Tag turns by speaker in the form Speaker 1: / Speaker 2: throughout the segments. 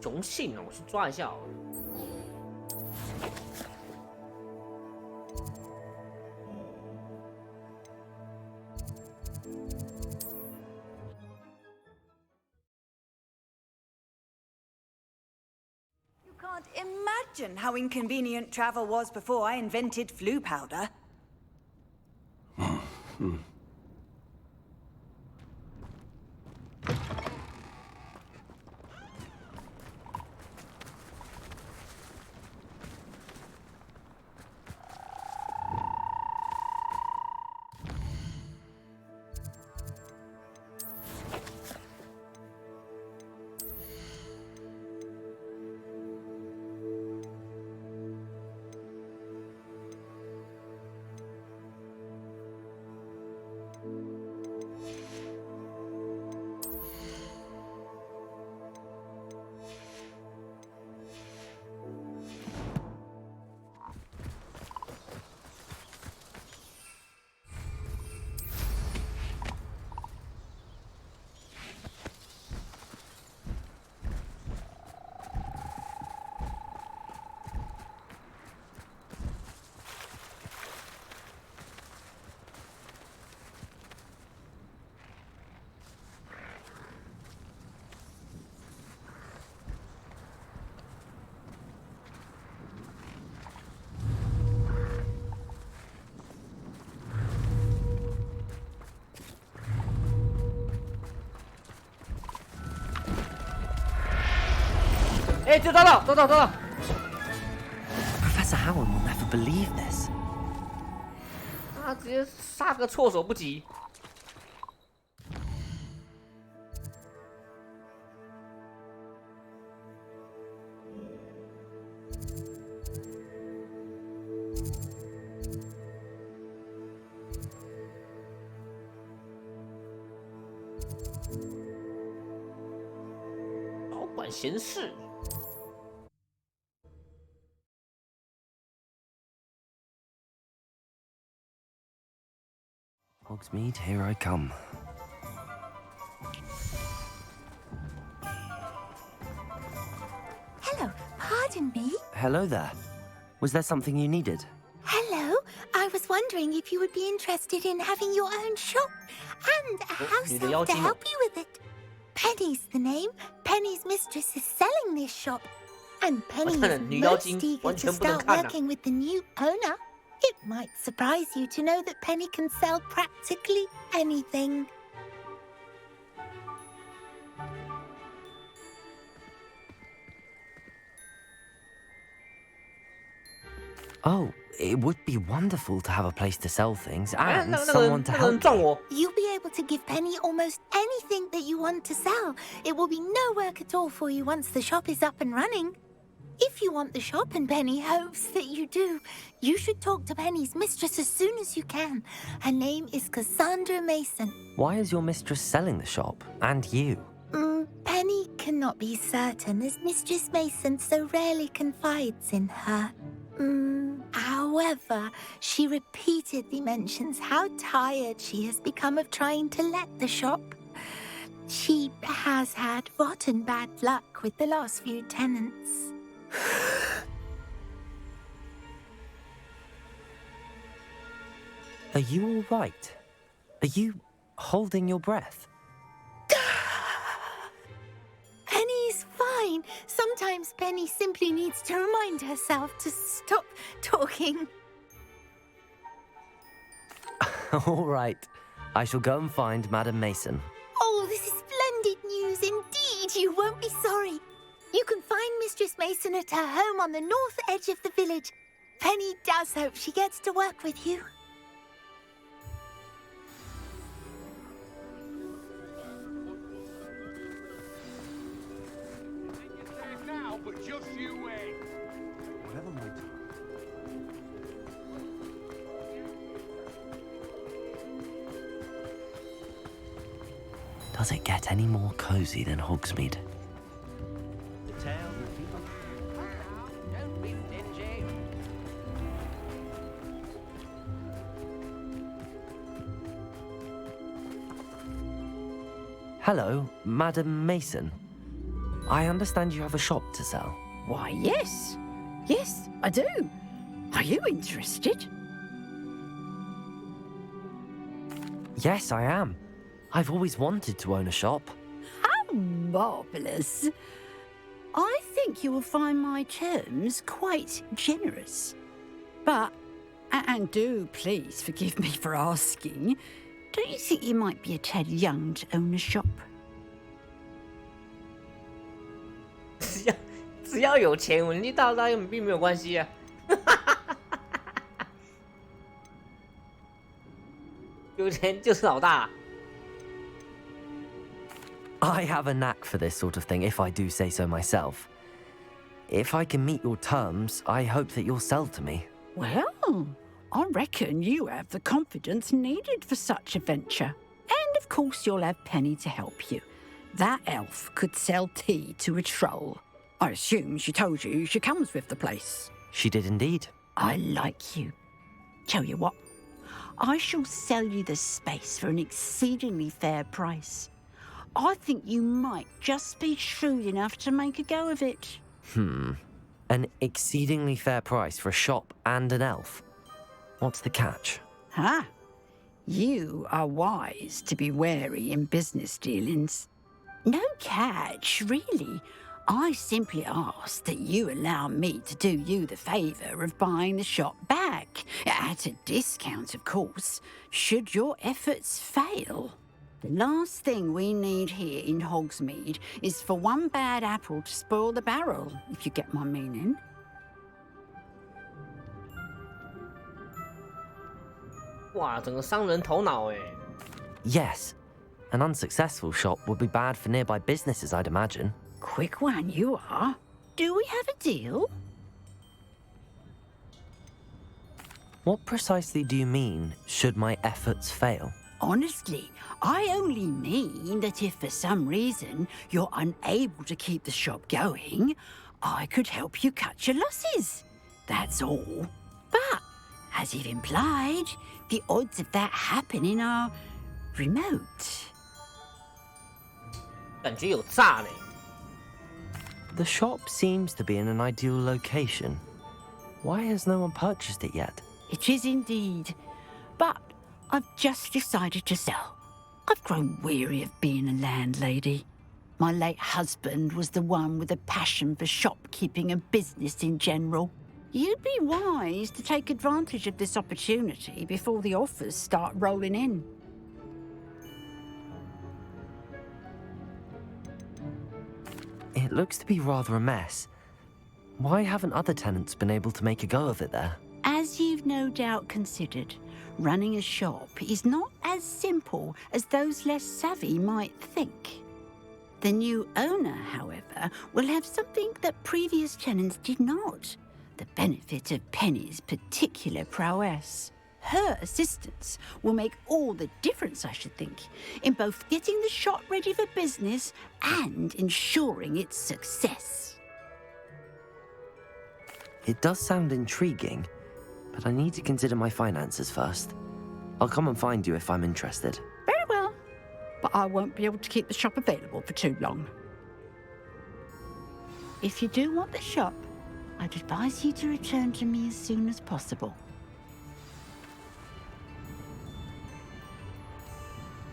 Speaker 1: 雄性哦，我去抓一下好了。
Speaker 2: You can't imagine how inconvenient travel was before I invented flu powder.
Speaker 1: 哎，就抓到！
Speaker 3: Professor Howard will never believe this.
Speaker 1: 他直接杀个措手不及。保管闲事。
Speaker 3: Hogsmeade, here I come.
Speaker 4: Hello, pardon me.
Speaker 3: Hello there. Was there something you needed?
Speaker 4: Hello, I was wondering if you would be interested in having your own shop and a house elf to help you with it. Penny's the name. Penny's mistress is selling this shop. And Penny is most eager to start working with the new owner. It might surprise you to know that Penny can sell practically anything.
Speaker 3: Oh, it would be wonderful to have a place to sell things and someone to help.
Speaker 4: You'll be able to give Penny almost anything that you want to sell. It will be no work at all for you once the shop is up and running. If you want the shop and Penny hopes that you do, you should talk to Penny's mistress as soon as you can. Her name is Cassandra Mason.
Speaker 3: Why is your mistress selling the shop? And you?
Speaker 4: Penny cannot be certain as Mistress Mason so rarely confides in her. However, she repeatedly mentions how tired she has become of trying to let the shop. She has had rotten bad luck with the last few tenants.
Speaker 3: Are you all right? Are you holding your breath?
Speaker 4: Penny's fine. Sometimes Penny simply needs to remind herself to stop talking.
Speaker 3: All right. I shall go and find Madam Mason.
Speaker 4: Oh, this is splendid news indeed. You won't be sorry. You can find Mistress Mason at her home on the north edge of the village. Penny does hope she gets to work with you.
Speaker 5: Now, but just you wait. Whatever my time.
Speaker 3: Does it get any more cozy than Hogsmeade?
Speaker 5: Don't be stingy.
Speaker 3: Hello, Madam Mason. I understand you have a shop to sell.
Speaker 6: Why, yes. Yes, I do. Are you interested?
Speaker 3: Yes, I am. I've always wanted to own a shop.
Speaker 6: How marvellous. I think you will find my terms quite generous. But, and do please forgive me for asking, don't you think you might be a tad young to own a shop?
Speaker 1: 只要有钱，我年纪大不大并没有关系啊。有钱就是老大。
Speaker 3: I have a knack for this sort of thing, if I do say so myself. If I can meet your terms, I hope that you'll sell to me.
Speaker 6: Well, I reckon you have the confidence needed for such a venture. And of course you'll have Penny to help you. That elf could sell tea to a troll. I assume she told you she comes with the place.
Speaker 3: She did indeed.
Speaker 6: I like you. Tell you what, I shall sell you the space for an exceedingly fair price. I think you might just be shrewd enough to make a go of it.
Speaker 3: An exceedingly fair price for a shop and an elf. What's the catch?
Speaker 6: Huh? You are wise to be wary in business dealings. No catch, really. I simply ask that you allow me to do you the favour of buying the shop back, at a discount, of course, should your efforts fail. The last thing we need here in Hogsmeade is for one bad apple to spoil the barrel, if you get my meaning.
Speaker 1: 哇，整个商人头脑哎。
Speaker 3: Yes. An unsuccessful shop would be bad for nearby businesses, I'd imagine.
Speaker 6: Quick one you are. Do we have a deal?
Speaker 3: What precisely do you mean, should my efforts fail?
Speaker 6: Honestly, I only mean that if for some reason you're unable to keep the shop going, I could help you cut your losses. That's all. But, as you've implied, the odds of that happening are remote.
Speaker 1: 感觉有诈嘞。
Speaker 3: The shop seems to be in an ideal location. Why has no one purchased it yet?
Speaker 6: It is indeed. But I've just decided to sell. I've grown weary of being a landlady. My late husband was the one with a passion for shopkeeping and business in general. You'd be wise to take advantage of this opportunity before the offers start rolling in.
Speaker 3: It looks to be rather a mess. Why haven't other tenants been able to make a go of it there?
Speaker 6: As you've no doubt considered, running a shop is not as simple as those less savvy might think. The new owner, however, will have something that previous tenants did not. The benefit of Penny's particular prowess. Her assistance will make all the difference, I should think, in both getting the shop ready for business and ensuring its success.
Speaker 3: It does sound intriguing, but I need to consider my finances first. I'll come and find you if I'm interested.
Speaker 6: Very well, but I won't be able to keep the shop available for too long. If you do want the shop, I'd advise you to return to me as soon as possible.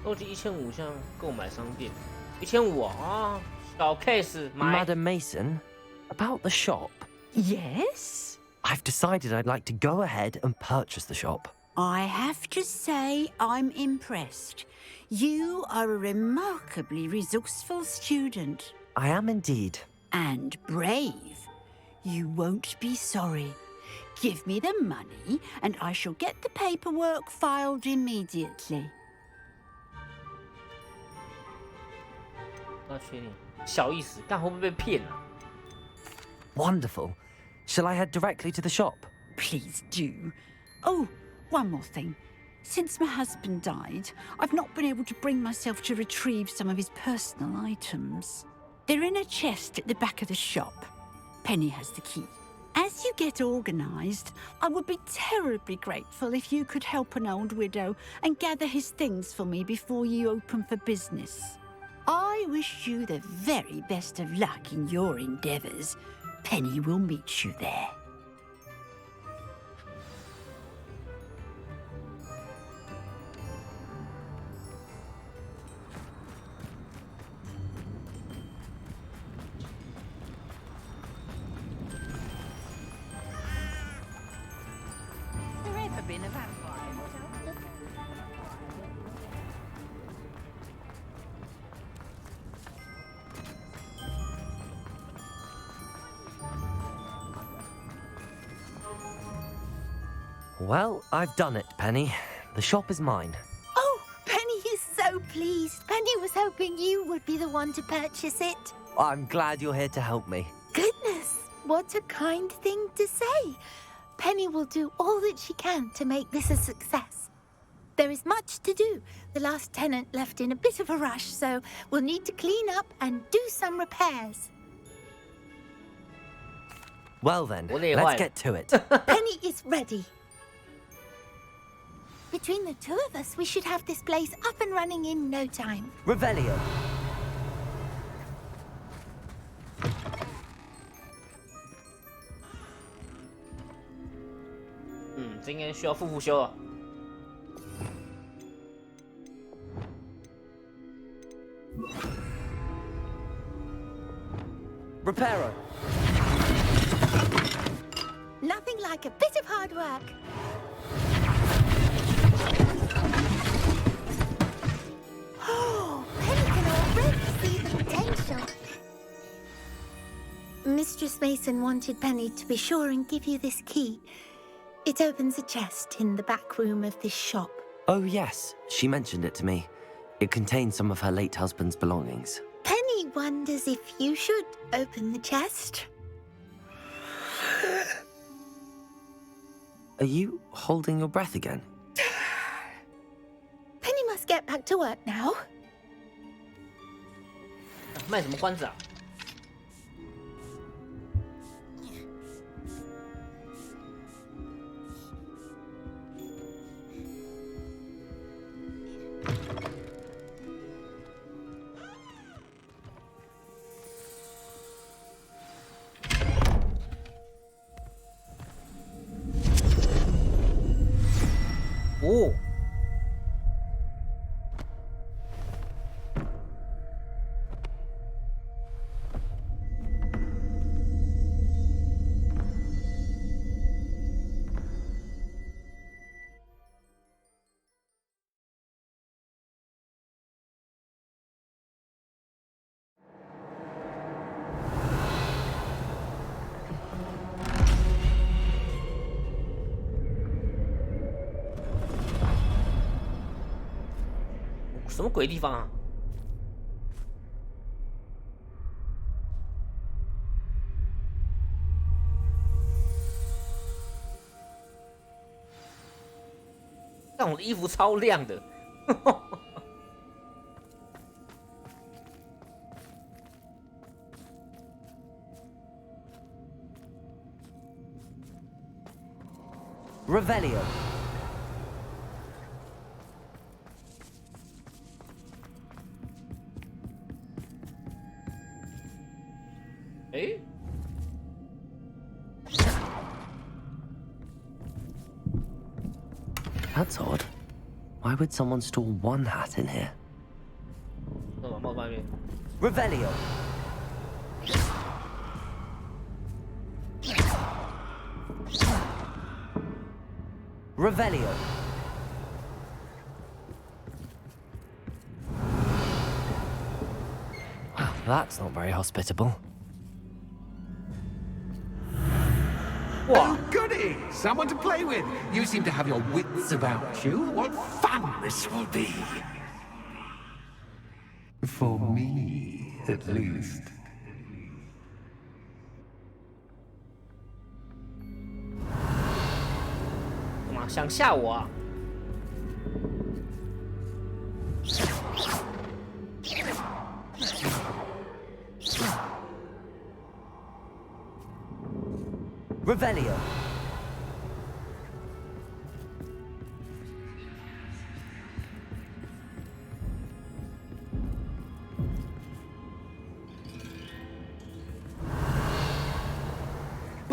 Speaker 1: 收集1500项购买商店，1500啊，小 case 买。
Speaker 3: Madam Mason, about the shop.
Speaker 6: Yes?
Speaker 3: I've decided I'd like to go ahead and purchase the shop.
Speaker 6: I have to say I'm impressed. You are a remarkably resourceful student.
Speaker 3: I am indeed.
Speaker 6: And brave. You won't be sorry. Give me the money and I shall get the paperwork filed immediately.
Speaker 1: 要确定，小意思，但会不会被骗啊？
Speaker 3: Wonderful. Shall I head directly to the shop?
Speaker 6: Please do. Oh, one more thing. Since my husband died, I've not been able to bring myself to retrieve some of his personal items. They're in a chest at the back of the shop. Penny has the key. As you get organised, I would be terribly grateful if you could help an old widow and gather his things for me before you open for business. I wish you the very best of luck in your endeavours. Penny will meet you there.
Speaker 2: There ever been a vampire?
Speaker 3: Well, I've done it, Penny. The shop is mine.
Speaker 4: Oh, Penny is so pleased. Penny was hoping you would be the one to purchase it.
Speaker 3: I'm glad you're here to help me.
Speaker 4: Goodness, what a kind thing to say. Penny will do all that she can to make this a success. There is much to do. The last tenant left in a bit of a rush, so we'll need to clean up and do some repairs.
Speaker 3: Well then,
Speaker 1: Well,
Speaker 3: let's get to it.
Speaker 4: Penny is ready. Between the two of us, we should have this place up and running in no time.
Speaker 3: Revelio.
Speaker 1: Hmm, 这应该需要复修啊。
Speaker 3: Reparo.
Speaker 4: Nothing like a bit of hard work. Oh, Penny can already see the potential. Mistress Mason wanted Penny to be sure and give you this key. It opens a chest in the back room of this shop.
Speaker 3: Oh yes, she mentioned it to me. It contains some of her late husband's belongings.
Speaker 4: Penny wonders if you should open the chest.
Speaker 3: Are you holding your breath again?
Speaker 4: Penny must get back to work now.
Speaker 1: 卖什么关子啊？哦，什么鬼地方啊？但我的衣服超亮的。
Speaker 3: Revelio.
Speaker 1: Eh?
Speaker 3: That's odd. Why would someone store one hat in here?
Speaker 1: 那往帽子外面。
Speaker 3: Revelio. Revelio. Well, that's not very hospitable.
Speaker 5: Oh, goody! Someone to play with. You seem to have your wits about you. What fun this will be. For me, at least.
Speaker 1: 干嘛想吓我啊？
Speaker 3: Revelio.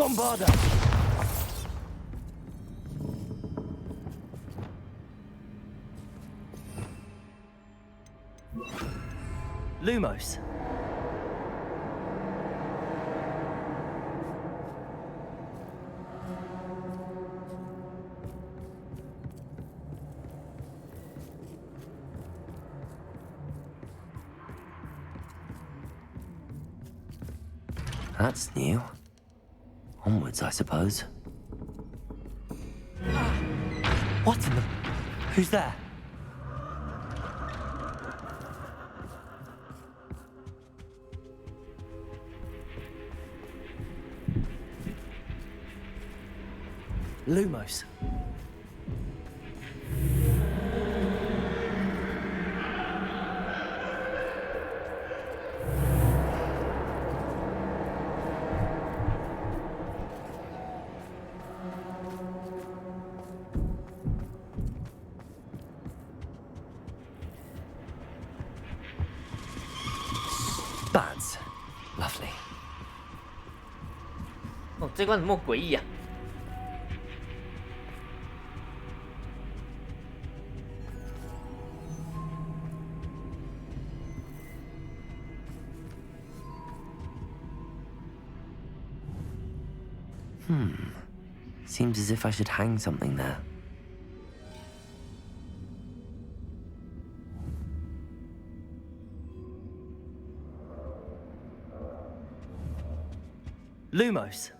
Speaker 3: Bombarda! Lumos. That's new. Onwards, I suppose. What in the... Who's there? Lumos. Bats. Lovely.
Speaker 1: 哦，这关怎么诡异啊？
Speaker 3: Seems as if I should hang something there. Lumos.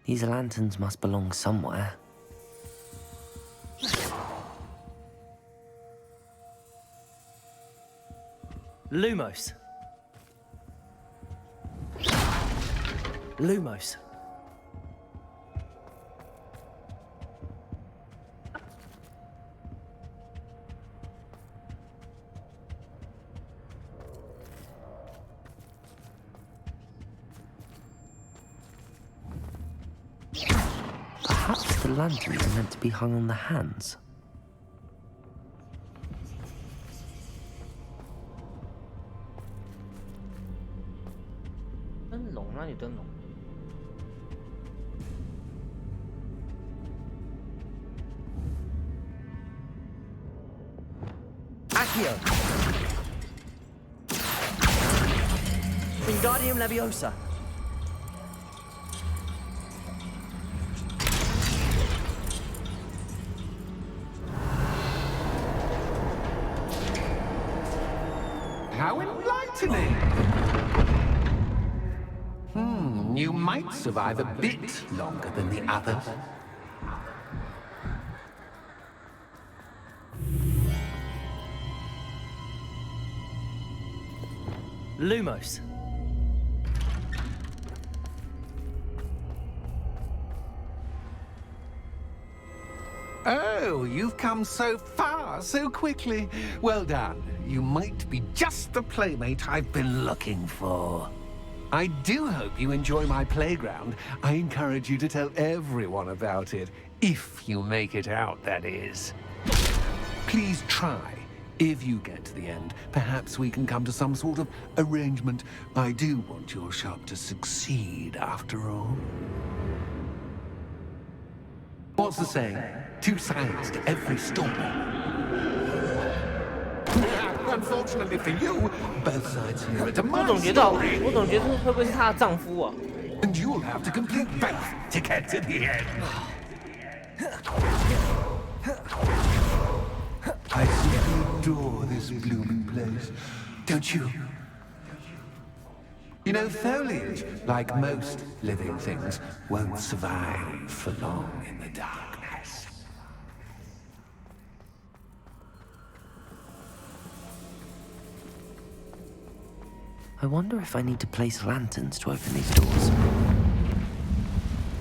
Speaker 3: These lanterns must belong somewhere. Lumos. Lumos. Perhaps the lanterns are meant to be hung on the hands.
Speaker 1: 灯笼哪里灯笼？
Speaker 3: Accio! Wingardium Leviosa!
Speaker 5: How enlightening! You might survive a bit longer than the others.
Speaker 3: Lumos.
Speaker 5: Oh, you've come so far so quickly. Well done. You might be just the playmate I've been looking for. I do hope you enjoy my playground. I encourage you to tell everyone about it. If you make it out, that is. Please try. If you get to the end, perhaps we can come to some sort of arrangement. I do want your shop to succeed, after all. What's the saying? Two sides to every story. Unfortunately for you, both sides here are
Speaker 1: 我总觉得，我总觉得会不会是她的丈夫啊？
Speaker 5: and you'll have to complete both to get to the end. I simply adore this blooming place, don't you? You know, foliage, like most living things, won't survive for long in the darkness.
Speaker 3: I wonder if I need to place lanterns to open these doors.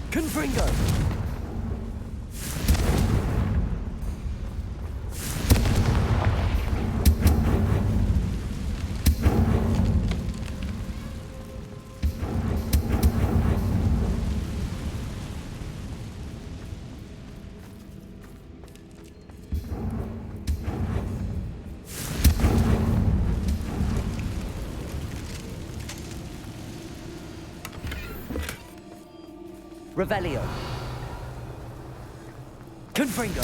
Speaker 3: Confringo! Revelio. Confringo.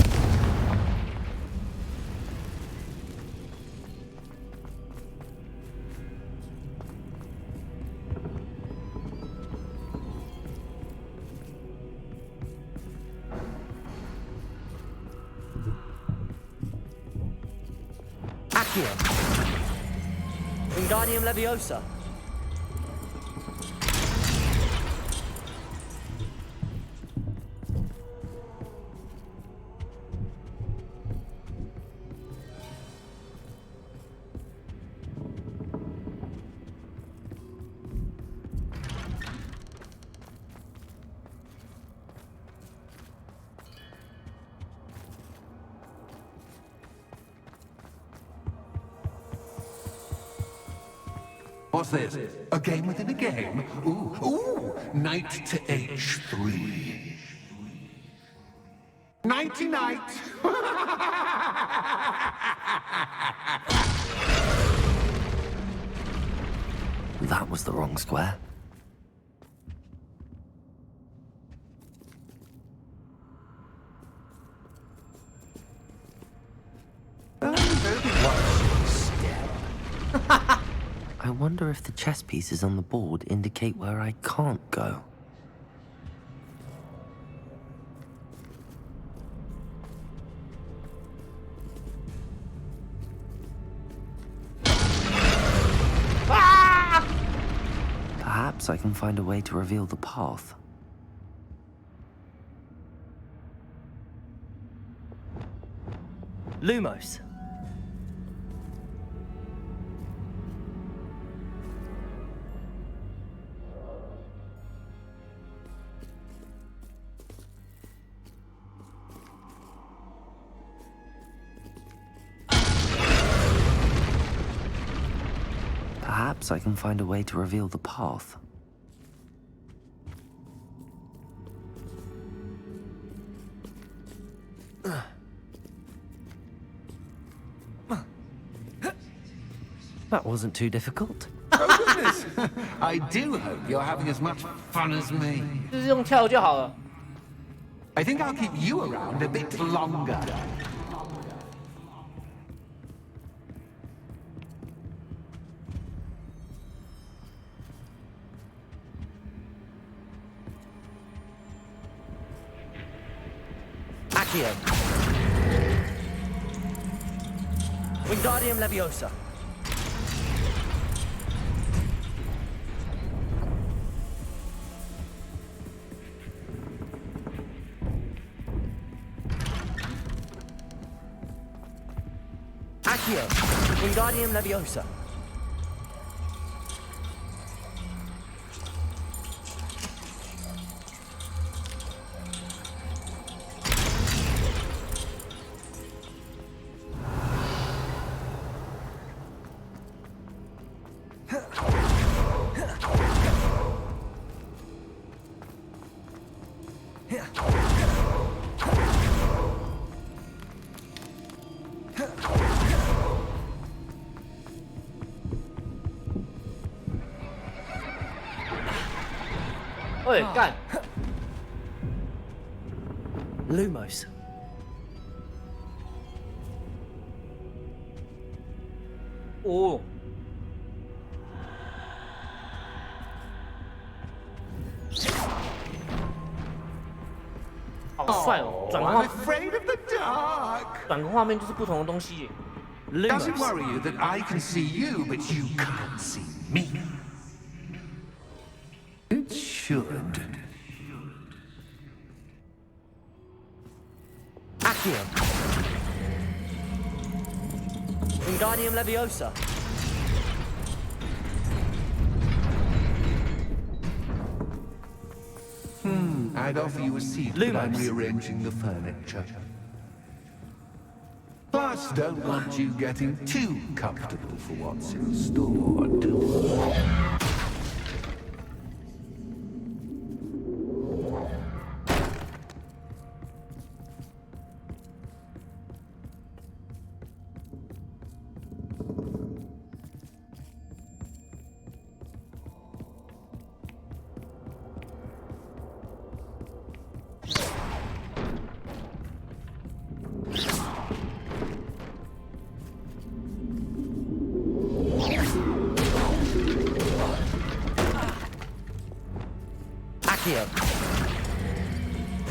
Speaker 3: Accio. Wingardium Leviosa.
Speaker 5: What's this? A game within a game? Ooh, knight to h3. Nighty-night!
Speaker 3: That was the wrong square. I wonder if the chess pieces on the board indicate where I can't go. Perhaps I can find a way to reveal the path. Lumos. Perhaps I can find a way to reveal the path. That wasn't too difficult.
Speaker 5: Oh, goodness! I do hope you're having as much fun as me.
Speaker 1: 就是用跳就好了。
Speaker 5: I think I'll keep you around a bit longer.
Speaker 3: Accio. Wingardium Leviosa. Accio. Wingardium Leviosa.
Speaker 1: 喂，干！
Speaker 3: Lumos.
Speaker 1: Oh. 好帅哦！转个
Speaker 5: I'm
Speaker 1: 画，
Speaker 5: afraid of the dark.
Speaker 1: 转个画面就是不同的东西。
Speaker 5: Does it worry you that I can see you, but you can't see me? It should.
Speaker 3: Accio. Wingardium Leviosa.
Speaker 5: I'd offer you a seat, but I'm
Speaker 3: Lumos.
Speaker 5: rearranging the furniture. Plus, don't want you getting too comfortable for what's in store.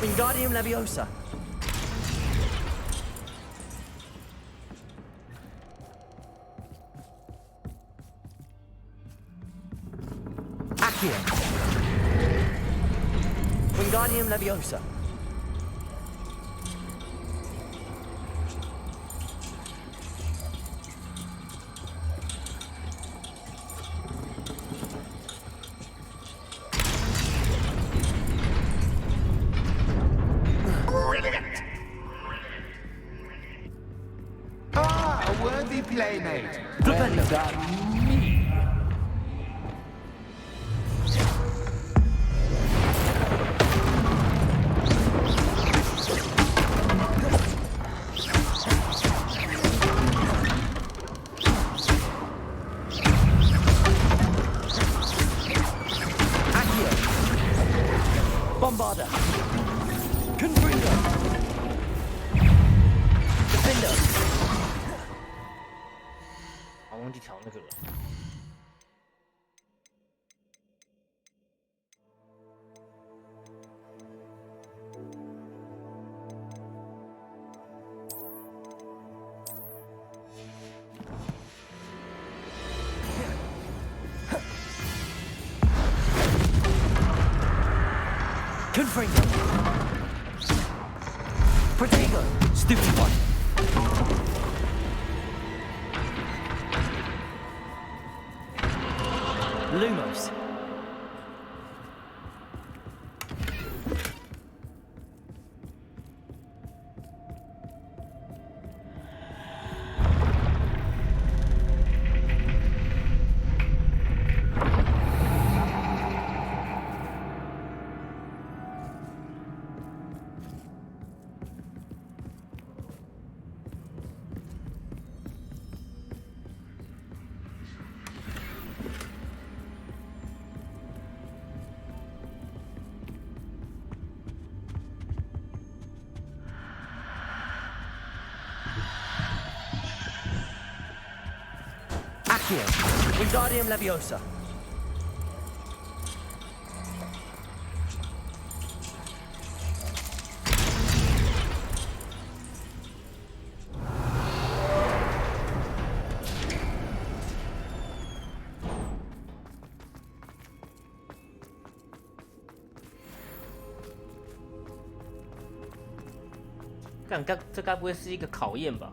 Speaker 3: Wingardium Leviosa. Accio. Wingardium Leviosa.
Speaker 5: Ah, a worthy playmate.
Speaker 3: Defender.
Speaker 5: Well done, me.
Speaker 3: Accio. Bombarda. Confringo. Defender.
Speaker 1: 好，忘记调那个了。
Speaker 3: Confringo. Protego. Stupid one. Lumos. Accio. Wingardium Leviosa.
Speaker 1: 这该不会是一个考验吧？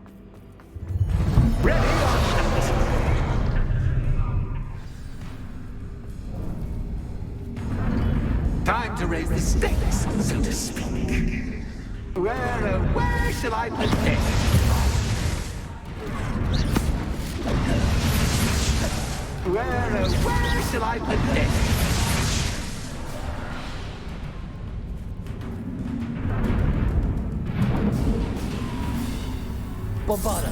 Speaker 5: Time to raise the stakes, so to speak. Where shall I put this? Where shall I put this?
Speaker 3: Bombarda.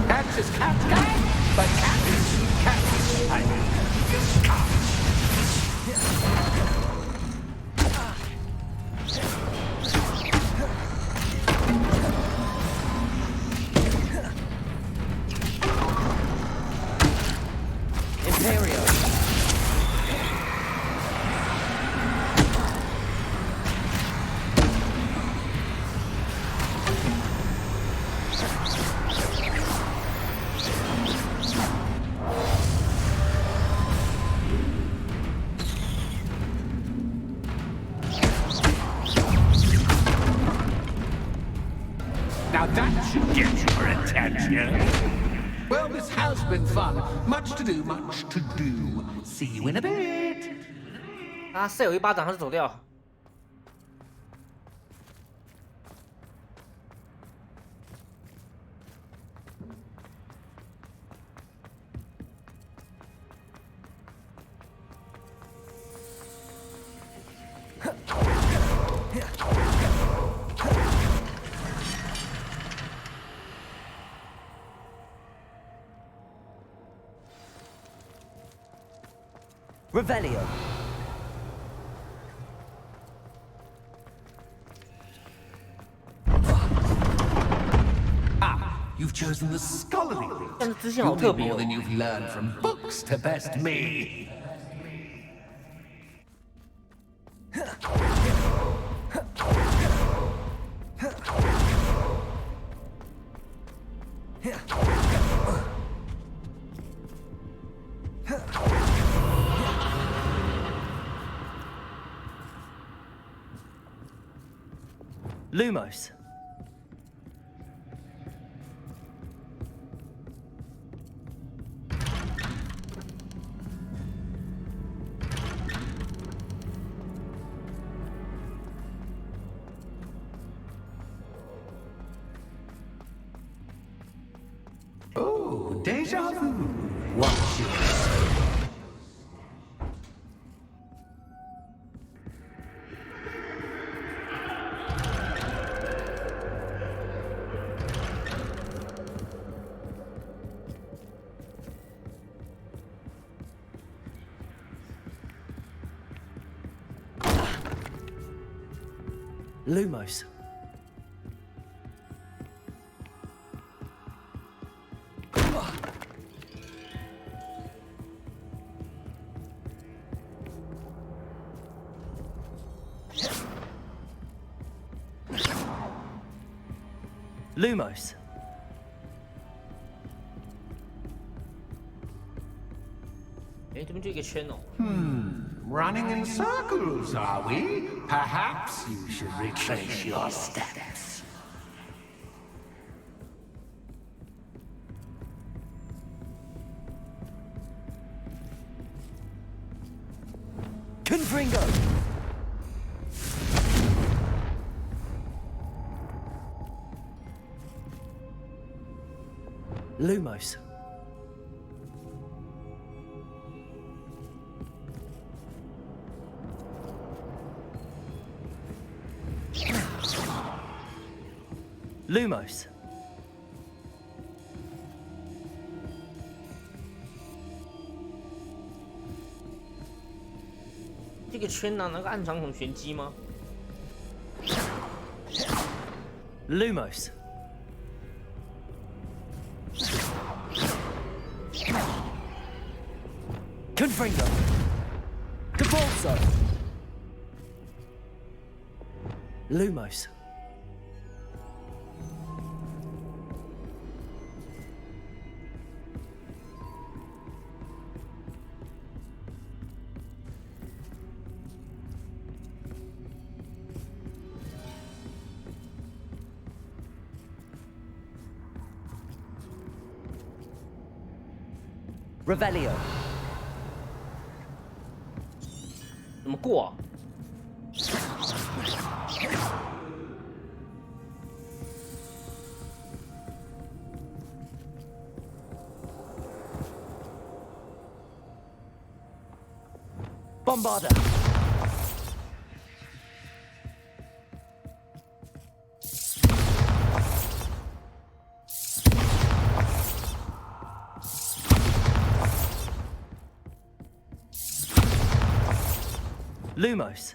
Speaker 5: Catch is cat, but cat is cat. I just can't.
Speaker 3: Imperio.
Speaker 5: Now that should get your attention. Well, this has been fun. Much to do, much to do. See you in a bit.
Speaker 1: 他射有一巴掌，他就走掉。
Speaker 3: Revelio.
Speaker 5: You've chosen the scholarly route.
Speaker 1: 但是支线好特
Speaker 5: You'll
Speaker 1: 别
Speaker 5: be
Speaker 1: 哦
Speaker 5: more。than you've learned from books to best me.
Speaker 3: Lumos.
Speaker 5: Oh, deja vu. What's yours?
Speaker 3: Lumos. Lumos.
Speaker 5: Running in circles, are we? Perhaps you should retrace your steps.
Speaker 3: Confringo. Lumos. Lumos.
Speaker 1: 这个圈呢，那个暗藏什么玄机吗？
Speaker 3: Lumos. Confringo. Cabalso. Lumos. Revelio.
Speaker 1: 怎么过啊？
Speaker 3: Bombarda. Lumos.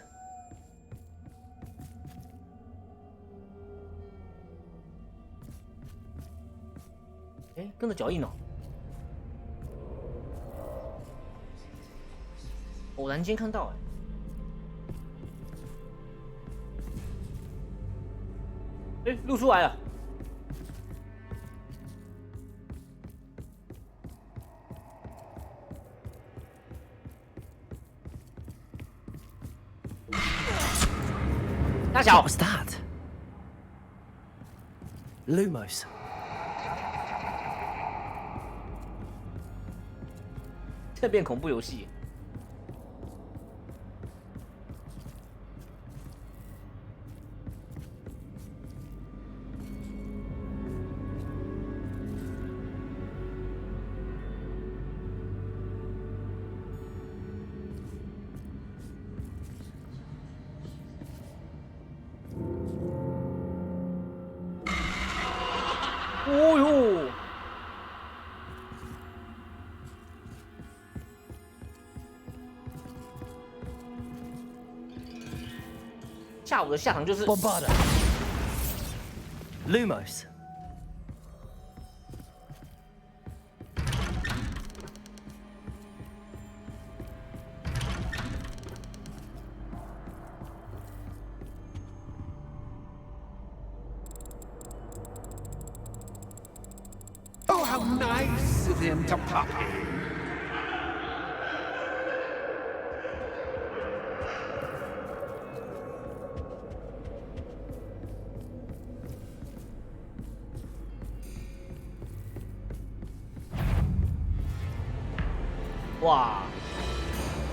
Speaker 1: Eh, 跟着脚印哦。偶然间看到哎，露出来了。大小
Speaker 3: What was that? Lumos.
Speaker 1: 这变恐怖游戏。哦呦！下午的下场就是
Speaker 3: Bombarda. Lumos.
Speaker 5: nice of him to pop in.
Speaker 1: Wow.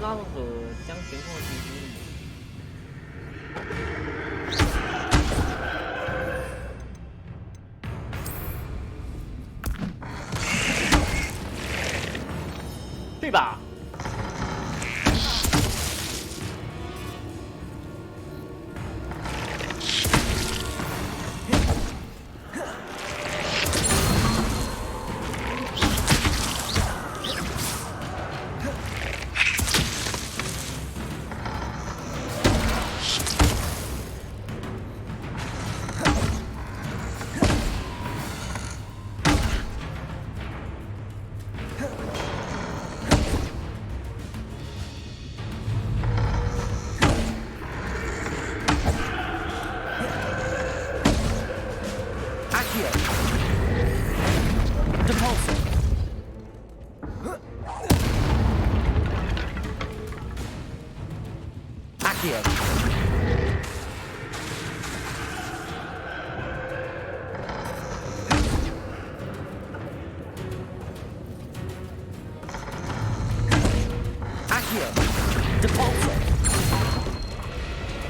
Speaker 1: 拉赫将悬空击击。去吧。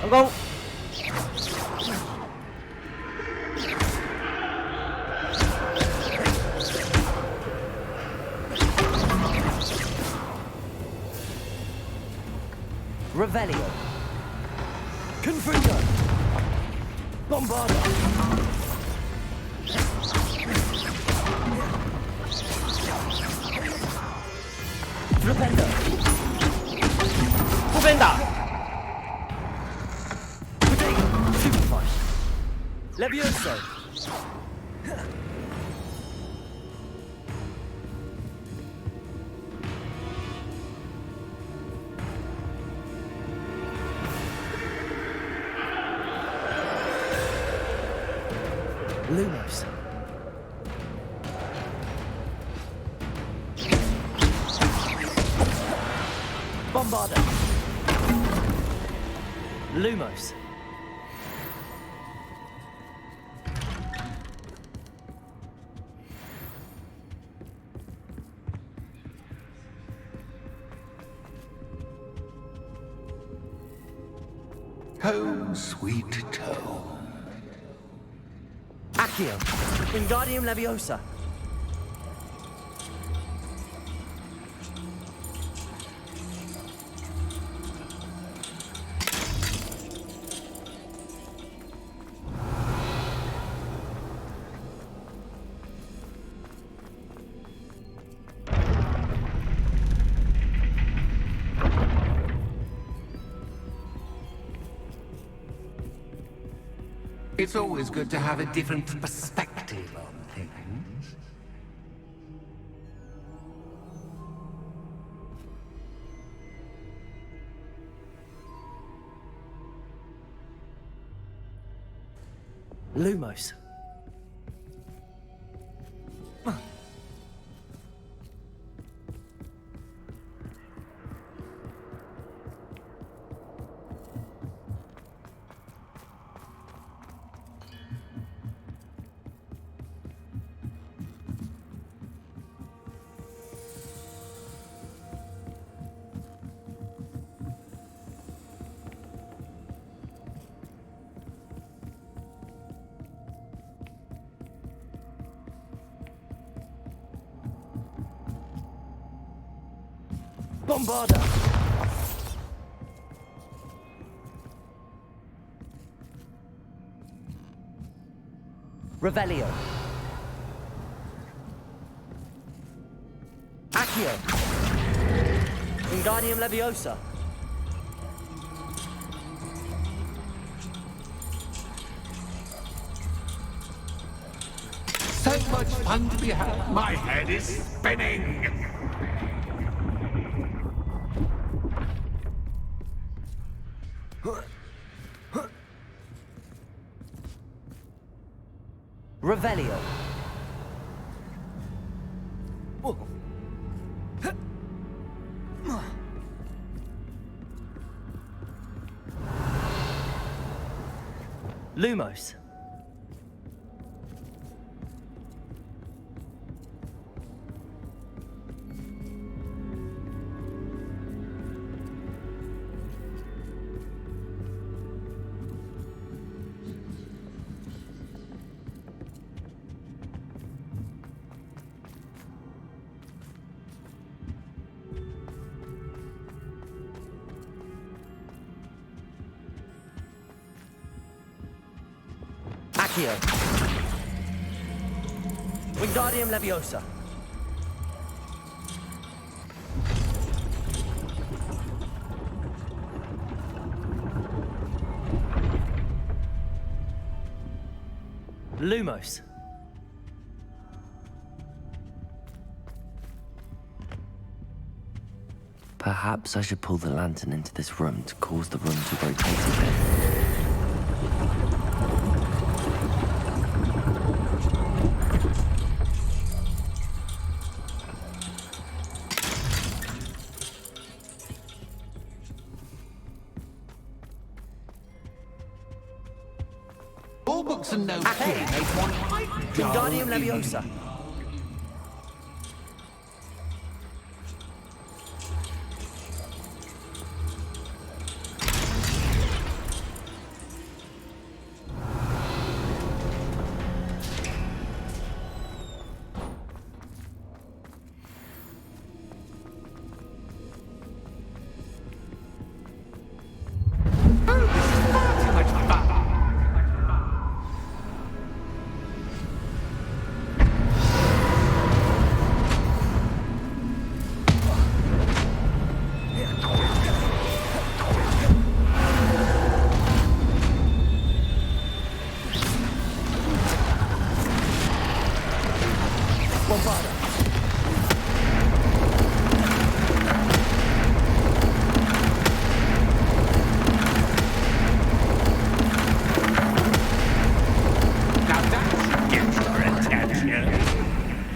Speaker 1: 成功。
Speaker 3: Revelio. Confringo. Bombarda. Flipendo.
Speaker 1: 不边打。
Speaker 3: Levioso! Lumos. Bombarda. Lumos.
Speaker 5: Home sweet home.
Speaker 3: Accio. Wingardium Leviosa.
Speaker 5: It's always good to have a different perspective on things.
Speaker 3: Lumos. Bombarda! Revelio. Accio. Wingardium Leviosa.
Speaker 5: So much fun to be had. My head is spinning.
Speaker 3: Revelio. Lumos. Accio. Wingardium Leviosa. Lumos. Perhaps I should pull the lantern into this room to cause the room to rotate a bit.
Speaker 5: All books and notes here make one quite dull.
Speaker 3: Wingardium Leviosa.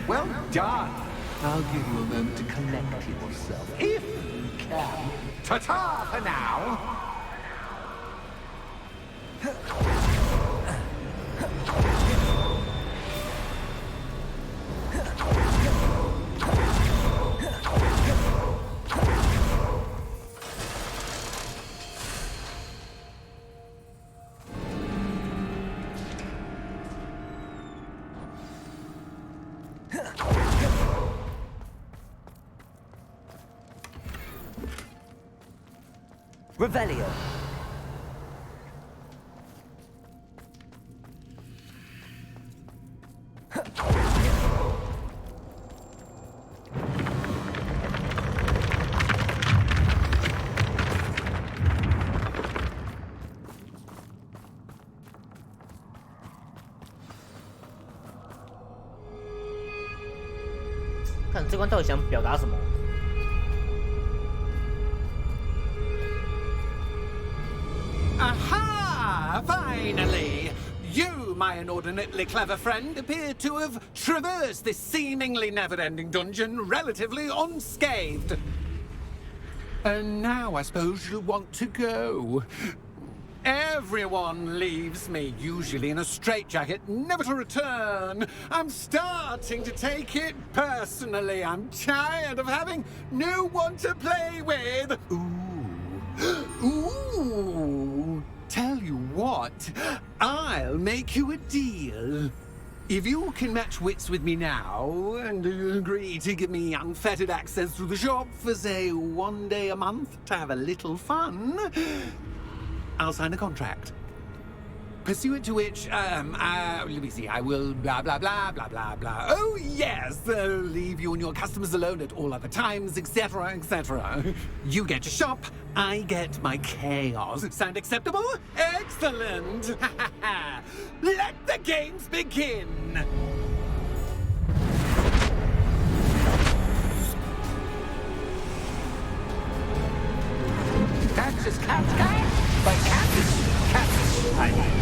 Speaker 5: Well done. I'll give you a moment to collect yourself, if you can. Ta-ta for now.
Speaker 3: Revelio.
Speaker 1: 看这关到底想表达什么？
Speaker 5: Aha! Finally! You, my inordinately clever friend, appear to have traversed this seemingly never-ending dungeon relatively unscathed. And now I suppose you'll want to go. Everyone leaves me, usually in a straitjacket, never to return. I'm starting to take it personally. I'm tired of having no one to play with. Ooh. Tell you what, I'll make you a deal. If you can match wits with me now and agree to give me unfettered access to the shop for, say, 1 day a month to have a little fun, I'll sign a contract. Pursuant to which, let me see, I will blah, blah, blah, blah, blah, blah. Oh, yes, leave you and your customers alone at all other times, etc., etc. You get your shop, I get my chaos. Sound acceptable? Excellent! Let the games begin! That's just cat, but cat, I mean.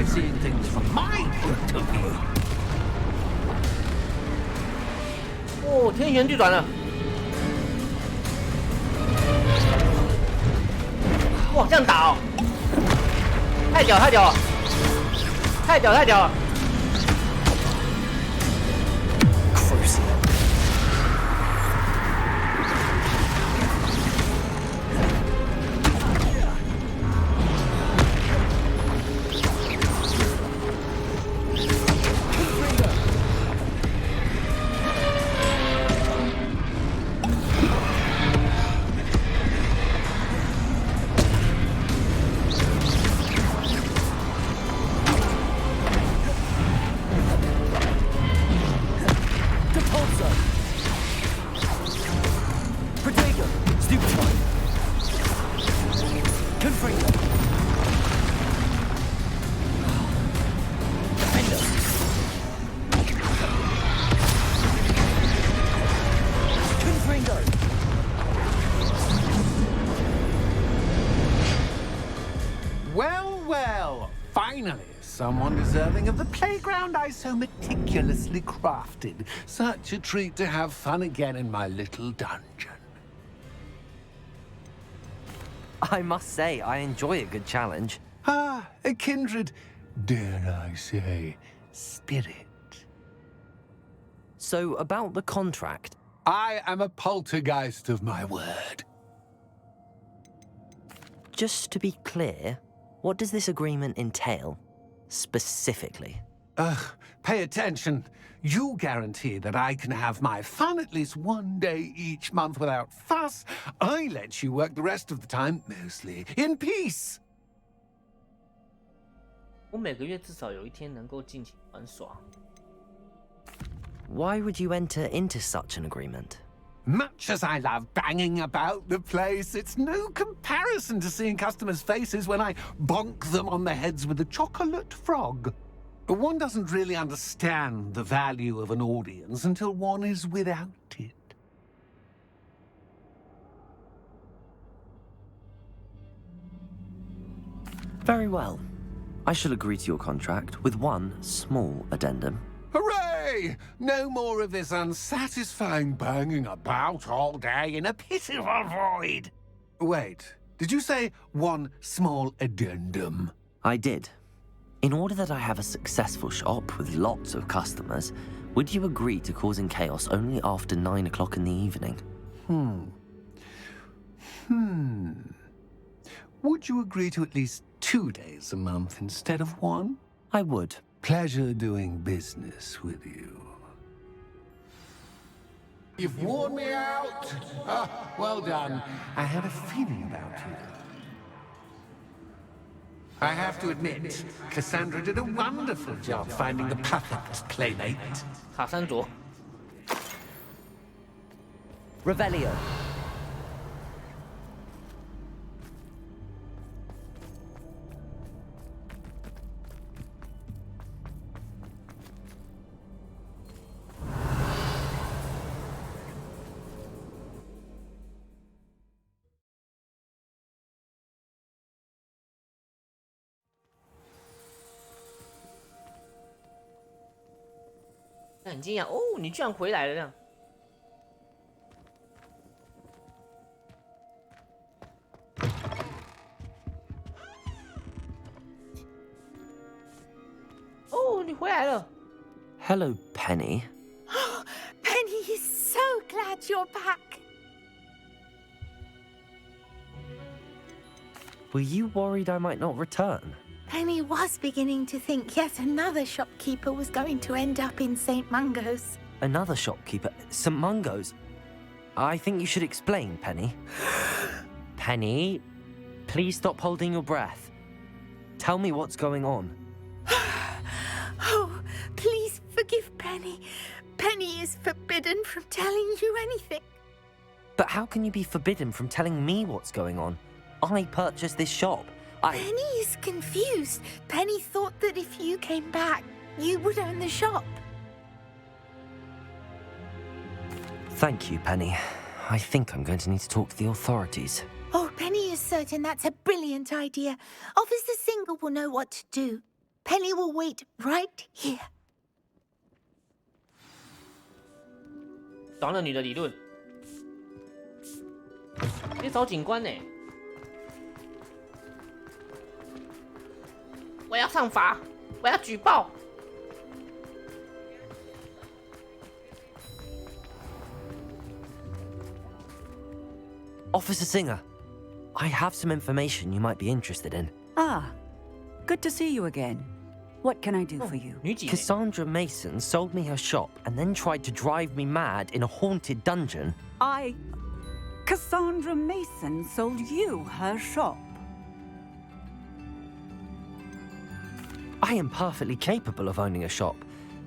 Speaker 5: try seeing things from my point of view.
Speaker 1: 哦，天旋地转了！哇，这样打哦，太屌太屌了，太屌太屌了！
Speaker 5: Finally, someone deserving of the playground I so meticulously crafted. Such a treat to have fun again in my little dungeon.
Speaker 3: I must say, I enjoy a good challenge.
Speaker 5: Ah, a kindred, dare I say, spirit.
Speaker 3: So, about the contract.
Speaker 5: I am a poltergeist of my word.
Speaker 3: Just to be clear, what does this agreement entail, specifically?
Speaker 5: Pay attention. You guarantee that I can have my fun at least one day each month without fuss. I let you work the rest of the time, mostly in peace.
Speaker 1: 我每个月至少有一天能够尽情玩耍。
Speaker 3: Why would you enter into such an agreement?
Speaker 5: Much as I love banging about the place, it's no comparison to seeing customers' faces when I bonk them on the heads with a chocolate frog. One doesn't really understand the value of an audience until one is without it.
Speaker 3: Very well. I shall agree to your contract with one small addendum.
Speaker 5: Hooray! No more of this unsatisfying banging about all day in a pitiful void. Wait, did you say one small addendum?
Speaker 3: I did. In order that I have a successful shop with lots of customers, would you agree to causing chaos only after 9 o'clock in the evening?
Speaker 5: Would you agree to at least 2 days a month instead of one?
Speaker 3: I would.
Speaker 5: Pleasure doing business with you. You've worn me out. Well done. I had a feeling about you. I have to admit, Cassandra did a wonderful job finding the perfect playmate.
Speaker 1: 卡山卓，
Speaker 3: Revelio.
Speaker 1: 那很惊讶哦，你居然回来了这样。哦，你回来了。
Speaker 3: Hello, Penny.
Speaker 4: Penny is so glad you're back.
Speaker 3: Were you worried I might not return?
Speaker 4: Penny was beginning to think yet another shopkeeper was going to end up in St. Mungo's.
Speaker 3: Another shopkeeper? St. Mungo's? I think you should explain, Penny. Penny, please stop holding your breath. Tell me what's going on.
Speaker 4: Oh, please forgive Penny. Penny is forbidden from telling you anything.
Speaker 3: But how can you be forbidden from telling me what's going on? I purchased this shop.
Speaker 4: Penny is confused. Penny thought that if you came back, you would own the shop.
Speaker 3: Thank you, Penny. I think I'm going to need to talk to the authorities.
Speaker 4: Oh, Penny is certain that's a brilliant idea. Officer Single will know what to do. Penny will wait right here.
Speaker 1: 找那女的理论，你找警官呢？我要上法，我要举报。
Speaker 3: Officer Singer, I have some information you might be interested in.
Speaker 7: Ah, good to see you again. What can I do for you?
Speaker 1: 女警呢？
Speaker 3: Cassandra Mason sold me her shop and then tried to drive me mad in a haunted dungeon.
Speaker 7: Cassandra Mason sold you her shop.
Speaker 3: I am perfectly capable of owning a shop.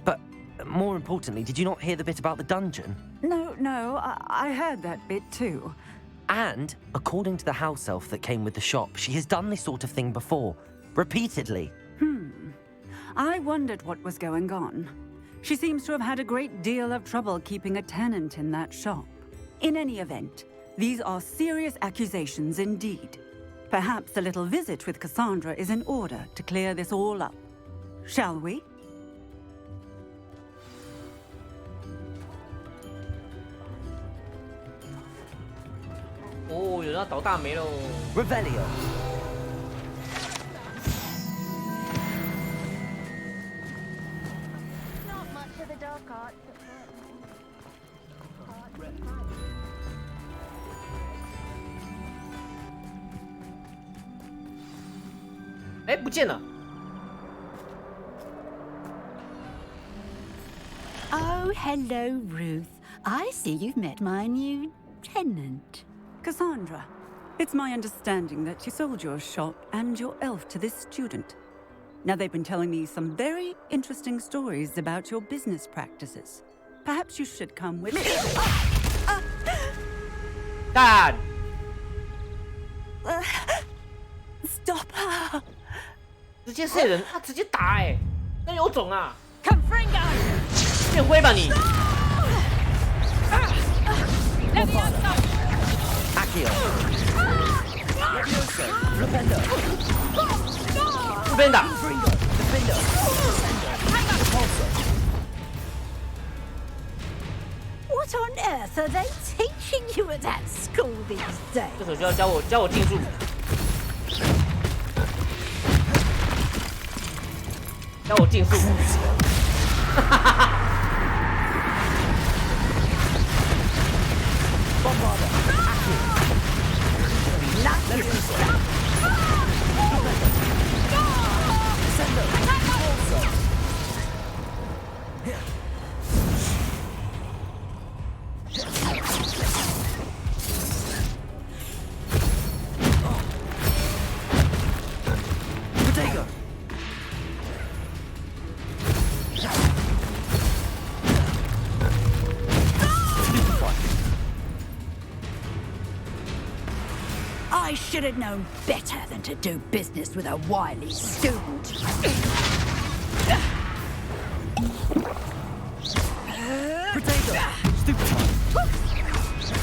Speaker 3: But more importantly, did you not hear the bit about the dungeon?
Speaker 7: No, I heard that bit too.
Speaker 3: And, according to the house elf that came with the shop, she has done this sort of thing before. Repeatedly.
Speaker 7: I wondered what was going on. She seems to have had a great deal of trouble keeping a tenant in that shop. In any event, these are serious accusations indeed. Perhaps a little visit with Cassandra is in order to clear this all up. Shall we?
Speaker 1: 哦，有人要倒大霉喽！
Speaker 3: Revelio.
Speaker 4: Not much of the dark arts, but
Speaker 1: 哎，不见了。
Speaker 6: Oh, hello, Ruth. I see you've met my new tenant.
Speaker 7: Cassandra, it's my understanding that you sold your shop and your elf to this student. Now, they've been telling me some very interesting stories about your business practices. Perhaps you should come with me.
Speaker 1: 干！
Speaker 7: Stop her!
Speaker 1: 直接射人，他直接打哎，那有种啊！
Speaker 7: Confringo!
Speaker 1: 变灰吧你！
Speaker 3: Accio. Levioso. Rependo.
Speaker 1: 这边打。
Speaker 3: Defendo.
Speaker 6: What on earth are they teaching you at that school these days?
Speaker 1: 这手就要教我竞速。教我竞速。哈哈哈。
Speaker 6: I should have known better than to do business with a wily student.
Speaker 3: Potato. Stupefy.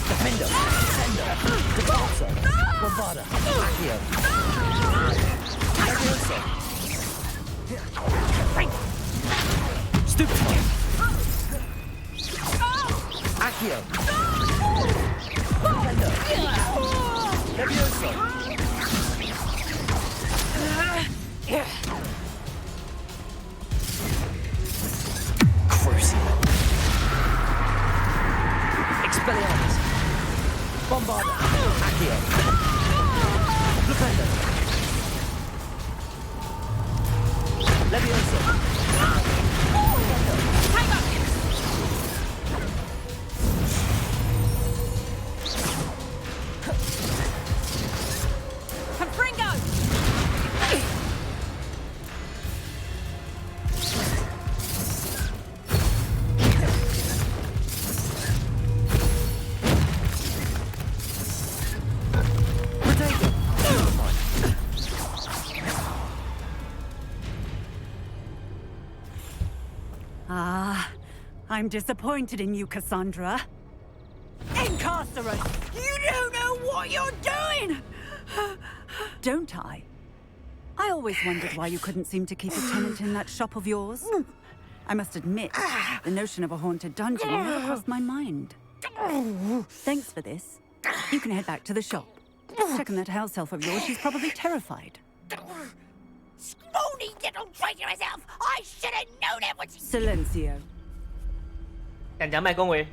Speaker 3: Defendo. Defender. Repulsor. Bombarda. Accio. Levioso. Stupefy. Accio. Defender. Levioso. Crucible. Expelliarmus. Bombarda. Accio. Defender. Levioso.
Speaker 7: Confringo! I'm disappointed in you, Cassandra. Incarcerate! You don't know what you're doing! Don't I? I always wondered why you couldn't seem to keep a tenant in that shop of yours. I must admit, the notion of a haunted dungeon never crossed my mind. Thanks for this. You can head back to the shop. Check on that house elf of yours. She's probably terrified.
Speaker 4: Scrawny little traitor herself! I should have known it was
Speaker 7: Silencio.
Speaker 1: 敢讲卖恭维，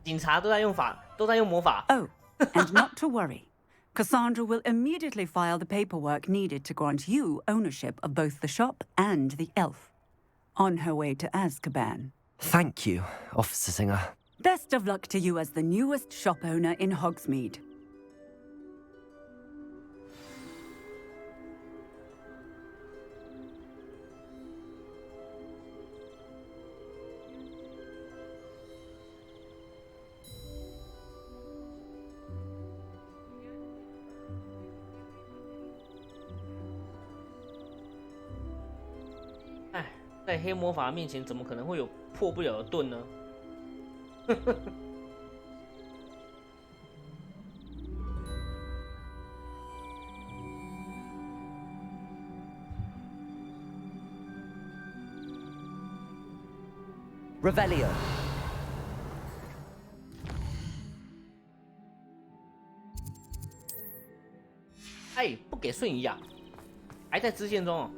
Speaker 1: 警察都在用魔法。
Speaker 7: Oh, and not to worry. Cassandra will immediately file the paperwork needed to grant you ownership of both the shop and the elf. On her way to Azkaban.
Speaker 3: Thank you, Officer Singer.
Speaker 7: Best of luck to you as the newest shop owner in Hogsmeade.
Speaker 1: "哎，在黑魔法面前，怎么可能会有破不了的盾呢？"
Speaker 3: Revelio.
Speaker 1: 哎，不给瞬移啊，还在支线中哦。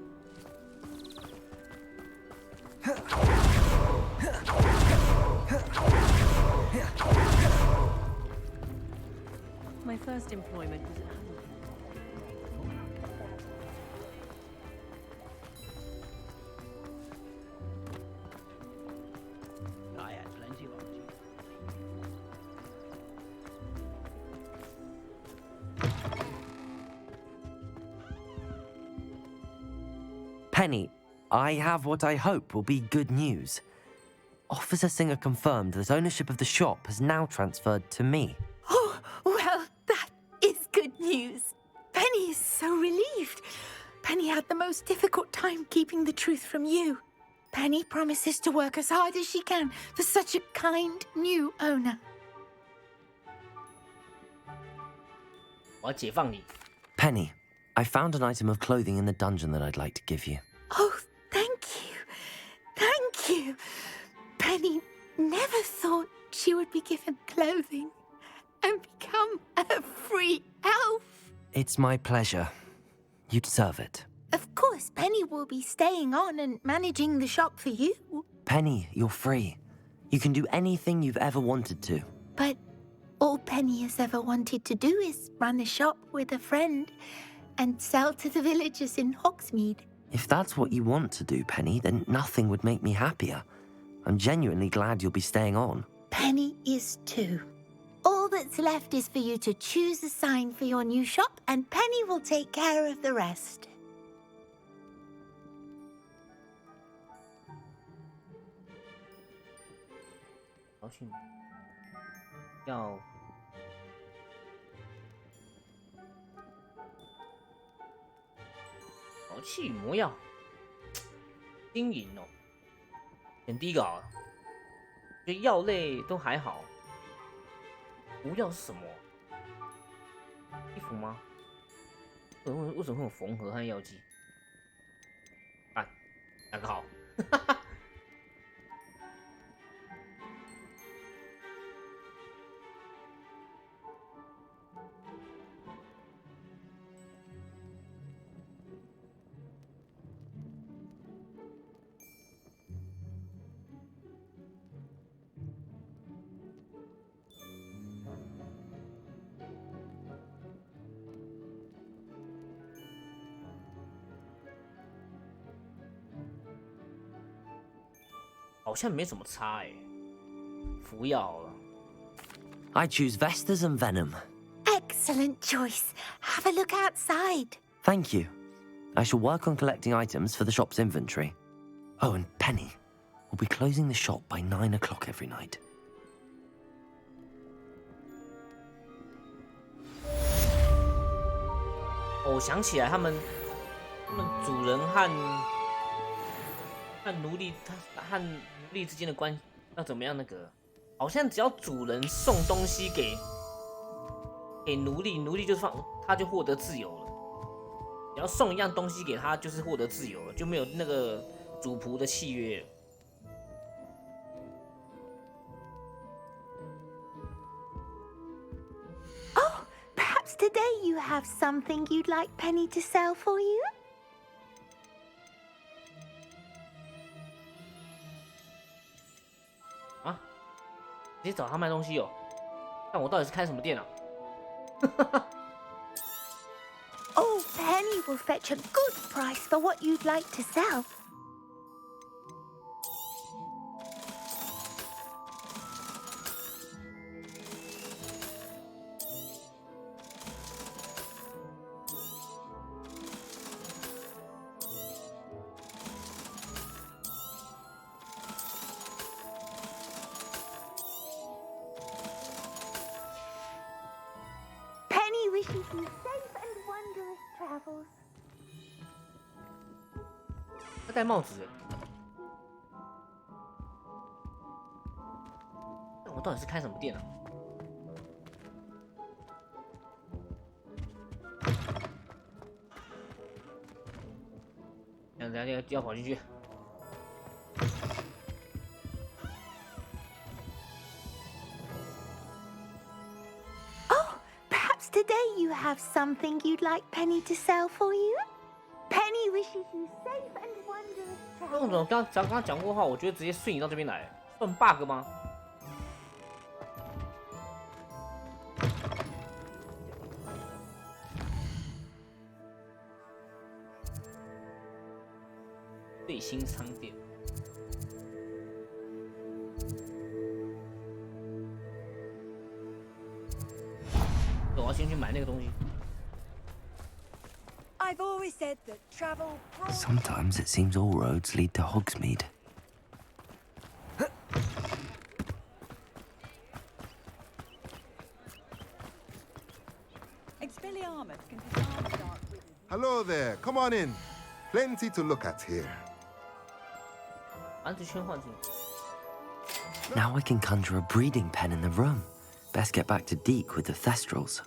Speaker 8: My first employment was at home. I had plenty of opportunity.
Speaker 3: Penny, I have what I hope will be good news. Officer Singer confirmed that ownership of the shop has now transferred to me.
Speaker 4: Oh, well, that is good news. Penny is so relieved. Penny had the most difficult time keeping the truth from you. Penny promises to work as hard as she can for such a kind new owner.
Speaker 1: 我要解放你。
Speaker 3: Penny, I found an item of clothing in the dungeon that I'd like to give you.
Speaker 4: Oh, thank you. Thank you. Penny never thought she would be given clothing and become a free elf.
Speaker 3: It's my pleasure. You deserve it.
Speaker 4: Of course, Penny will be staying on and managing the shop for you.
Speaker 3: Penny, you're free. You can do anything you've ever wanted to.
Speaker 4: But all Penny has ever wanted to do is run a shop with a friend and sell to the villagers in Hogsmeade.
Speaker 3: If that's what you want to do, Penny, then nothing would make me happier. I'm genuinely glad you'll be staying on.
Speaker 4: Penny is too. All that's left is for you to choose a sign for your new shop, and Penny will take care of the rest.
Speaker 1: 高兴，要淘气魔药，金银哦。选第一个好了，觉得药类都还好。毒药是什么？衣服吗？为什么会有缝合和药剂？看哪个好？哈哈。好像没什么差哎，服药好了。
Speaker 3: I choose Vestas and Venom.
Speaker 4: Excellent choice. Have a look outside.
Speaker 3: Thank you. I shall work on collecting items for the shop's inventory. Oh, and Penny, we'll be closing the shop by 9 o'clock every night.
Speaker 1: 哦，我想起来，他们主人和奴隶，和奴隶之间的关系要怎么样？那个好像只要主人送东西给奴隶，奴隶就他就获得自由了。只要送一样东西给他，就是获得自由了，就没有那个主仆的契约了。
Speaker 4: Oh, perhaps today you have something you'd like Penny to sell for you?
Speaker 1: 啊，直接找他卖东西哦。但我到底是开什么店啊？Oh,
Speaker 4: Penny will fetch a good price for what you'd like to sell. Penny wishes you safe and wondrous travels.
Speaker 1: 他戴帽子。但我到底是开什么店啊？等下要跑进去。
Speaker 4: Perhaps today you have something you'd like Penny to sell for you? Penny wishes you safe and wondrous
Speaker 1: 那种
Speaker 4: travels.
Speaker 1: 刚刚讲过话，我觉得直接瞬移到这边来，算 bug 吗？最新商店。我要先去买那个东西。
Speaker 2: I've always said that travel brought...
Speaker 3: Sometimes it seems all roads lead to Hogsmeade.
Speaker 2: Expelliarmus can disarm dark wizards.
Speaker 9: Hello there. Come on in. Plenty to look at here.
Speaker 1: 丸子圈换出。
Speaker 3: Now I can conjure a breeding pen in the room. Best get back to Deke with the Thestrals.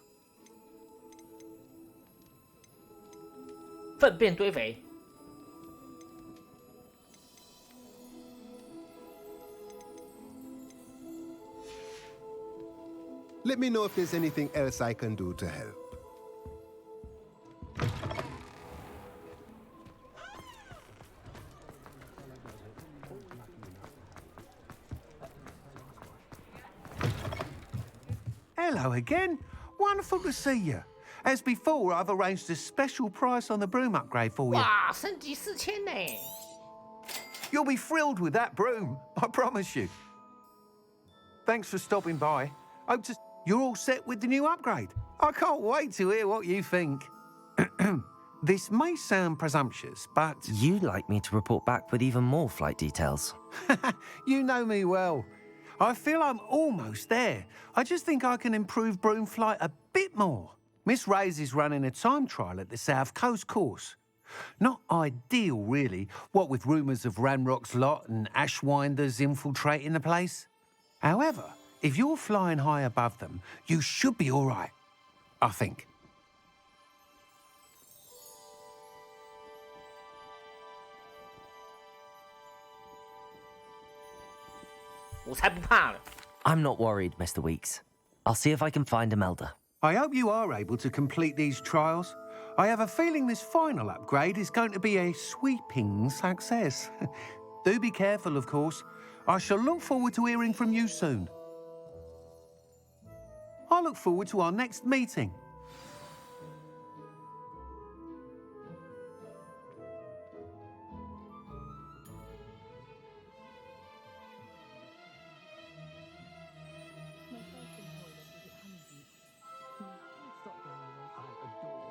Speaker 1: 粪便堆肥。
Speaker 9: Let me know if there's anything else I can do to help.
Speaker 5: Hello again. Wonderful to see you. As before, I've arranged a special price on the broom upgrade for you.
Speaker 1: 哇，升级4000呢！
Speaker 5: You'll be thrilled with that broom, I promise you. Thanks for stopping by. Hope to... You're all set with the new upgrade. I can't wait to hear what you think. This may sound presumptuous, but...
Speaker 3: You'd like me to report back with even more flight details.
Speaker 5: You know me well. I feel I'm almost there. I just think I can improve broom flight a bit more. Miss Ray's is running a time trial at the South Coast course. Not ideal, really, what with rumours of Ranrock's lot and Ashwinders infiltrating the place. However, if you're flying high above them, you should be all right, I think.
Speaker 1: 我才不怕了。
Speaker 3: I'm not worried, Mr. Weeks. I'll see if I can find Imelda.
Speaker 5: I hope you are able to complete these trials. I have a feeling this final upgrade is going to be a sweeping success. Do be careful, of course. I shall look forward to hearing from you soon. I look forward to our next meeting.
Speaker 9: Spot the elusive giant.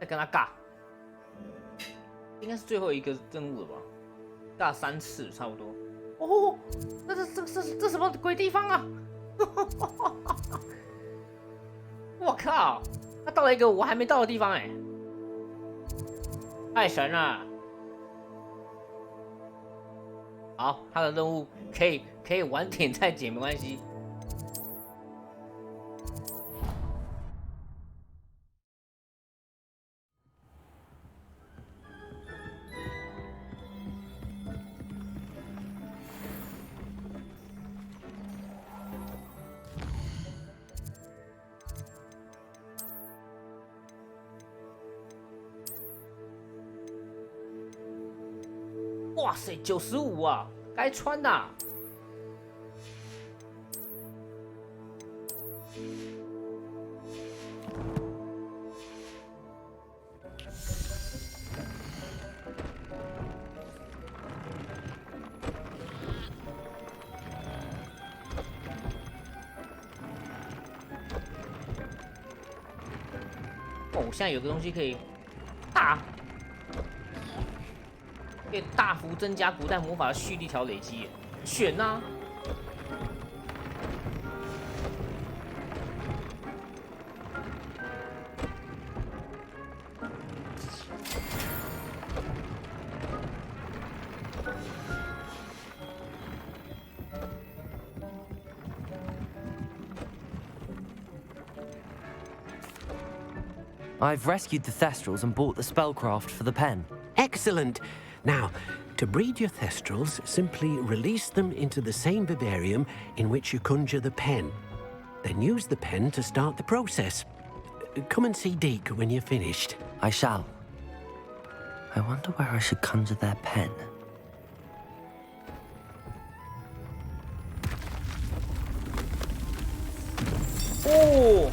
Speaker 1: 再跟他尬，应该是最后一个任务了吧？尬3次差不多。哦，这什么鬼地方啊！我靠，他到了一个我还没到的地方哎，太神了！好，他的任务可以晚点再解，没关系。哇塞，95啊，该穿的啊。哦，我现在有个东西可以可以大幅增加古代魔法的蓄力条累积，选啊！I've
Speaker 3: rescued the Thestrals and bought the spellcraft for the pen.
Speaker 10: Excellent. Now, to breed your Thestrals, simply release them into the same vivarium in which you conjure the pen. Then use the pen to start the process. Come and see Deke when you're finished.
Speaker 3: I shall. I wonder where I should conjure their pen.
Speaker 1: Oh!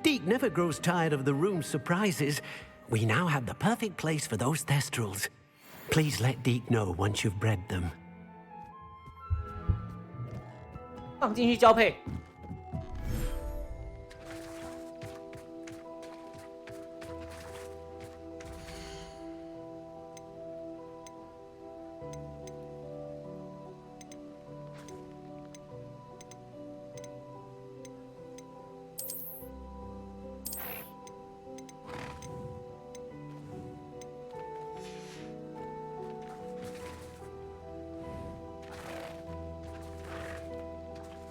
Speaker 10: Deke never grows tired of the room's surprises. We now have the perfect place for those Thestrals. Please let Deke know once you've bred them.
Speaker 1: 放进去交配。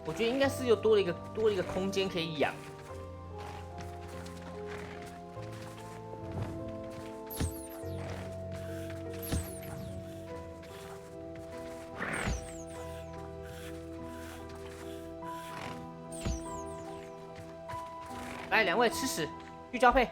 Speaker 1: 我觉得应该是又多了一个空间可以养。来，两位吃屎，去交配。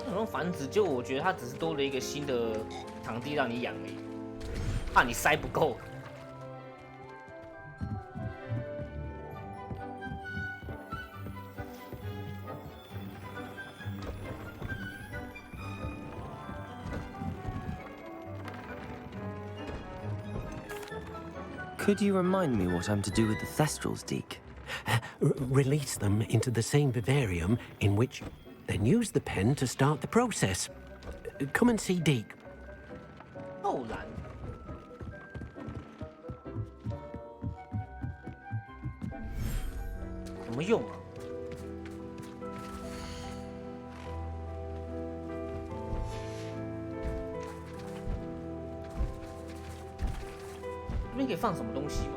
Speaker 1: 这种繁殖，就我觉得它只是多了一个新的场地让你养而已，怕你塞不够。
Speaker 3: Could you remind me what I'm to do with the Thestrals, Deke?
Speaker 10: Release them into the same vivarium in which... Then use the pen to start the process. Come and see Deke.
Speaker 1: 后栏。怎么用啊？这边可以放什么东西吗？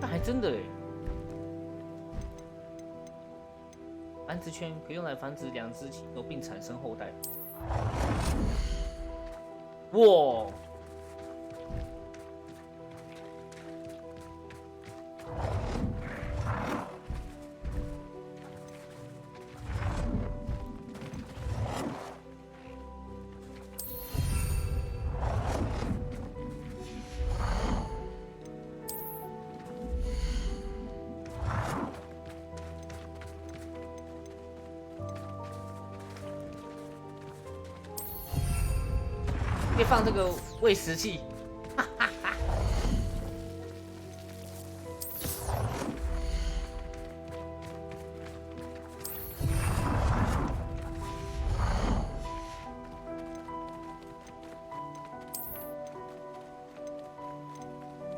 Speaker 1: 那还真的哎，繁殖圈可以用来繁殖两只禽兽并产生后代。哇！可以放这个喂食器，哈哈哈。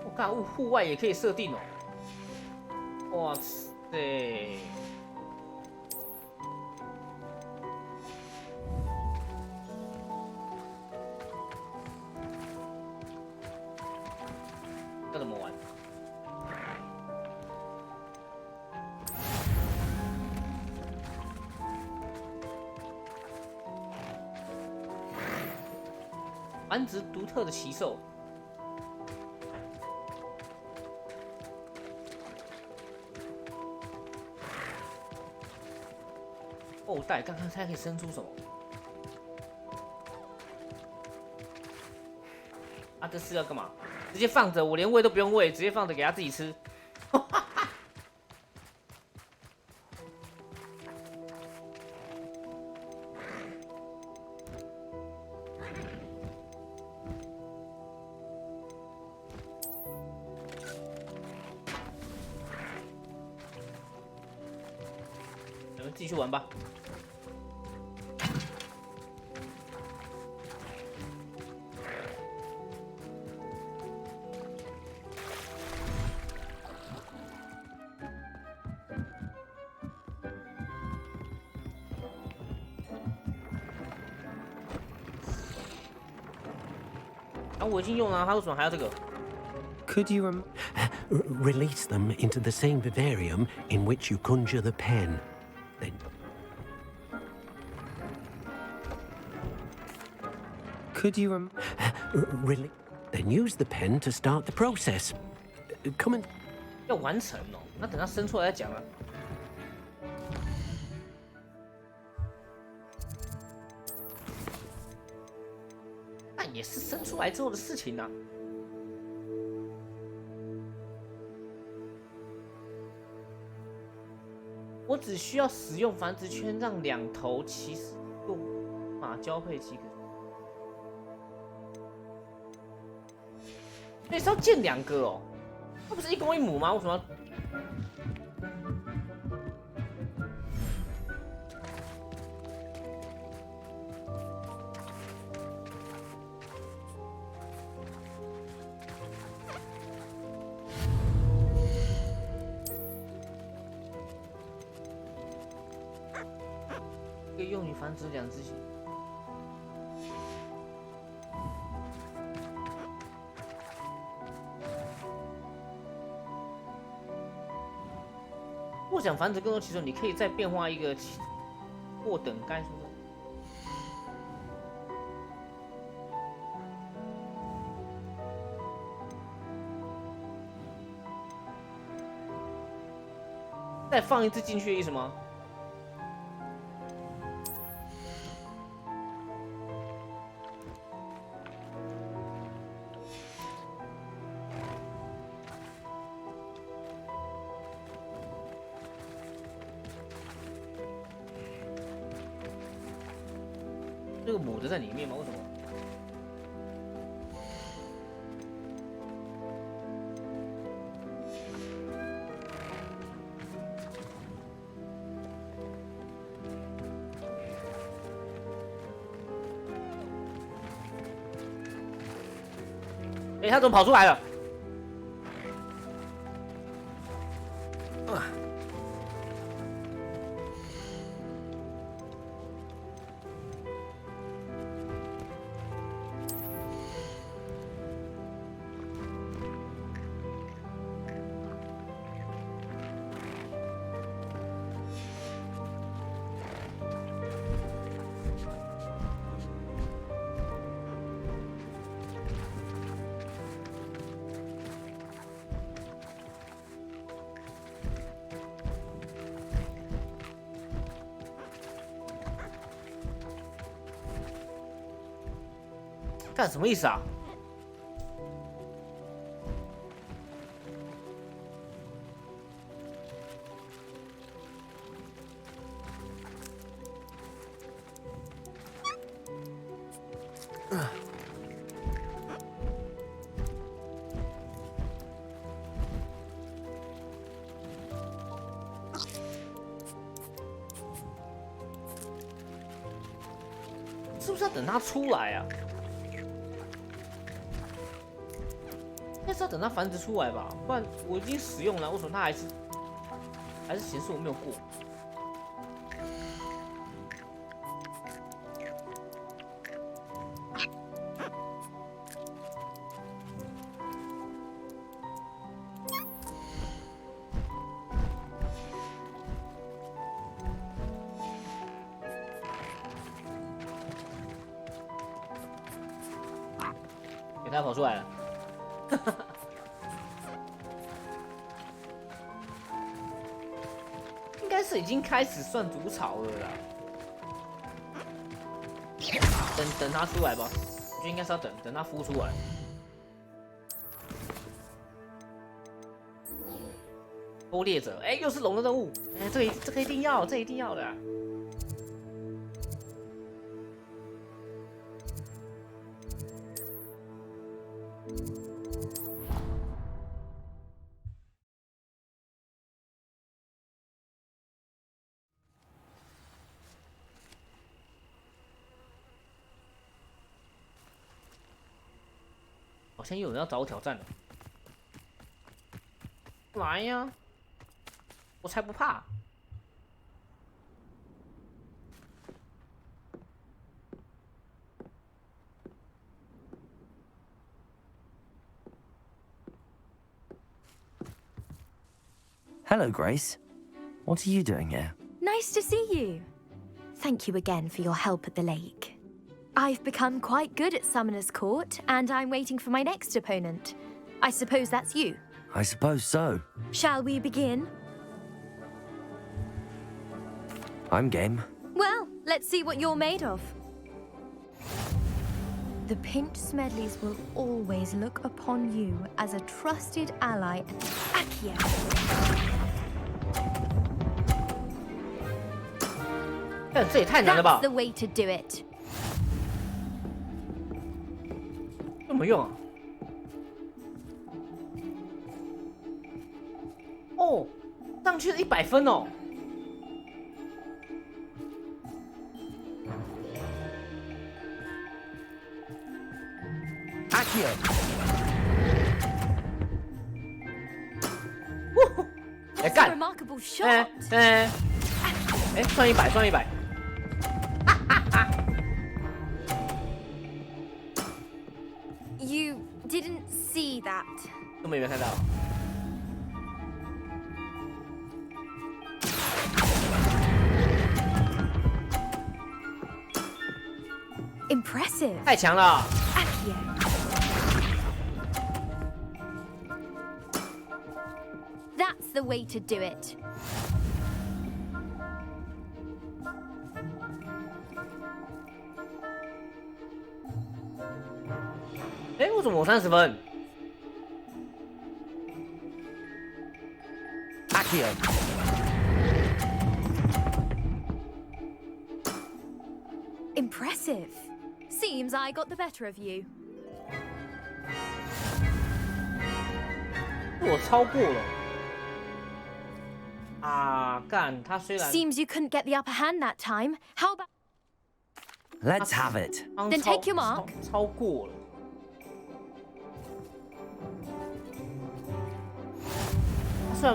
Speaker 1: 我看户外也可以设定哦。哇塞！这怎么玩？繁殖独特的奇兽。后代，看看它可以生出什么。啊，这是要干嘛？直接放着，我连喂都不用喂，直接放着给它自己吃。咱们继续玩吧。啊，我已经用了，他为什么还要这个？
Speaker 10: Could you release them into the same vivarium in which you conjure the pen? Then could you really then use the pen to start the process? Come and
Speaker 1: 要完成哦，那等它生出来再讲啊。那也是生出来之后的事情啊。我只需要使用繁殖圈，让两头骑士用马交配即可。所以是要建两个哦，那不是一公一母吗？为什么要？可以用于繁殖两只鸡。若想繁殖更多骑兽，你可以再变化一个或等该数的。再放一只进去的意思吗？这个母的在里面吗？为什么？哎，他怎么跑出来了？干什么意思啊？是不是要等他出来啊？应该是要等他繁殖出来吧，不然我已经使用了，为什么他还是显示我没有过？他跑出来了，应该是已经开始算筑巢了啦。等他出来吧，我觉得应该是要等他孵出来。狩猎者，哎，又是龙的任务，哎，这个一定要，这一定要的啊。好像有人要找我挑战了，来呀！我才不怕。
Speaker 3: Hello, Grace. What are you doing here?
Speaker 11: Nice to see you. Thank you again for your help at the lake. I've become quite good at Summoner's Court, and I'm waiting for my next opponent. I suppose that's you.
Speaker 3: I suppose so.
Speaker 11: Shall we begin?
Speaker 3: I'm game.
Speaker 11: Well, let's see what you're made of. The Pinch Smedleys will always look upon you as a trusted ally. Accio. That's the way to do it.
Speaker 1: 有没有用啊？哦，上去了100分哦。
Speaker 3: Accio.
Speaker 1: 来干！
Speaker 11: Remarkable shot.
Speaker 1: 哎，算100，算100。
Speaker 11: You didn't see that.
Speaker 1: 根本没看到。
Speaker 11: Impressive.
Speaker 1: 太强了。
Speaker 11: Accio. That's the way to do it.
Speaker 1: 哎，为什么我30分
Speaker 3: Accio.
Speaker 11: Impressive. Seems I got the better of you.
Speaker 1: 我超过了。啊，干！他虽然
Speaker 11: Seems you couldn't get the upper hand that time. How about
Speaker 3: Let's have it.
Speaker 11: Then take your mark.
Speaker 1: 超过了。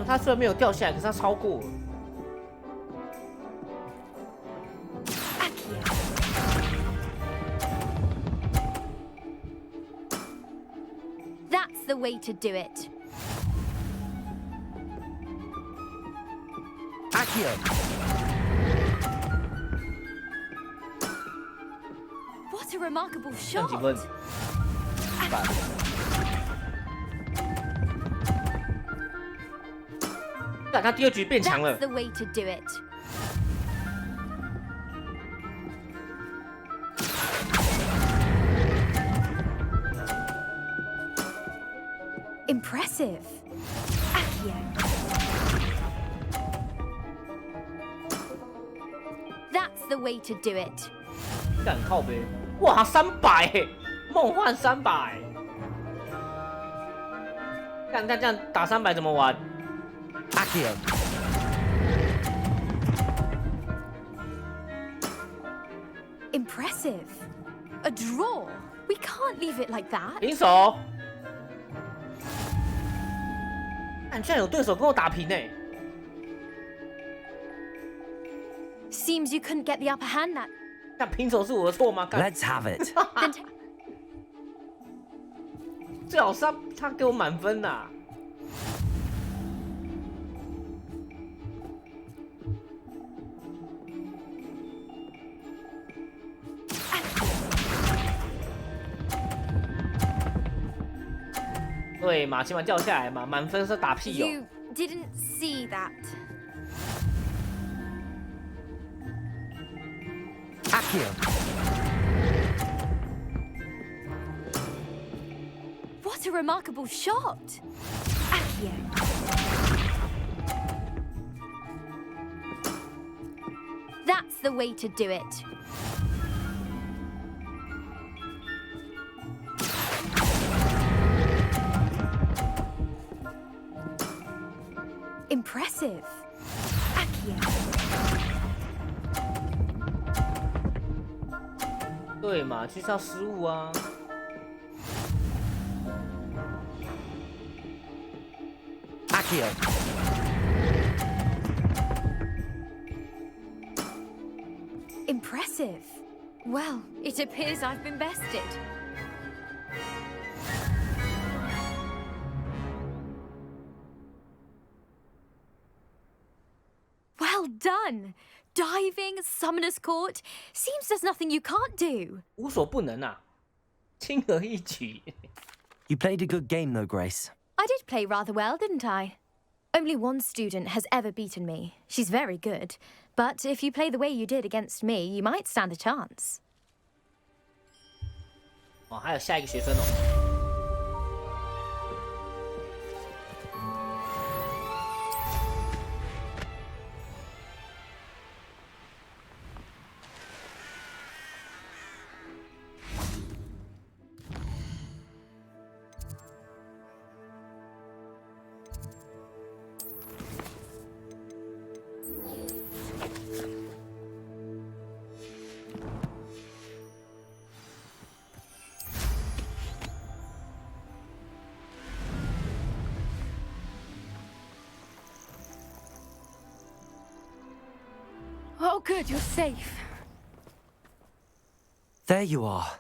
Speaker 1: 他虽然没有掉下来，可是他超过了。
Speaker 11: That's the way to do it.
Speaker 3: Accio.
Speaker 11: What a remarkable
Speaker 1: 剩
Speaker 11: shot.
Speaker 1: 几分？干，他第2局变强了
Speaker 11: That's。the way to do it. Impressive. Accio. That's the way to do it.
Speaker 1: 干靠背，哇，300，梦幻300。干，这样打300怎么玩
Speaker 3: Accio.
Speaker 11: Impressive. A draw. We can't leave it like that.
Speaker 1: 平手。干，居然有对手跟我打平哎！
Speaker 11: Seems you couldn't get the upper hand that.
Speaker 1: 干平手是我的错吗？干
Speaker 3: Let's have it.
Speaker 11: Then
Speaker 1: 最好是他给我满分呐、对嘛，起码掉下来嘛，满分是打屁哟、
Speaker 11: you didn't see that.
Speaker 3: Accio.
Speaker 11: What a remarkable shot. Accio. That's the way to do it. Impressive. Accio.
Speaker 1: 对嘛，就是要失误啊。
Speaker 3: Accio.
Speaker 11: Impressive. Well, it appears I've been bested. Well done! Diving, Summoner's Court. Seems there's nothing you can't do.
Speaker 1: 无所不能啊，轻而易举。
Speaker 3: You played a good game, though, Grace.
Speaker 11: I did play rather well, didn't I? Only one student has ever beaten me. She's very good. But if you play the way you did against me, you might stand a chance.
Speaker 1: 哦，还有下一个学生哦。
Speaker 12: Oh, good, you're safe.
Speaker 3: There you are.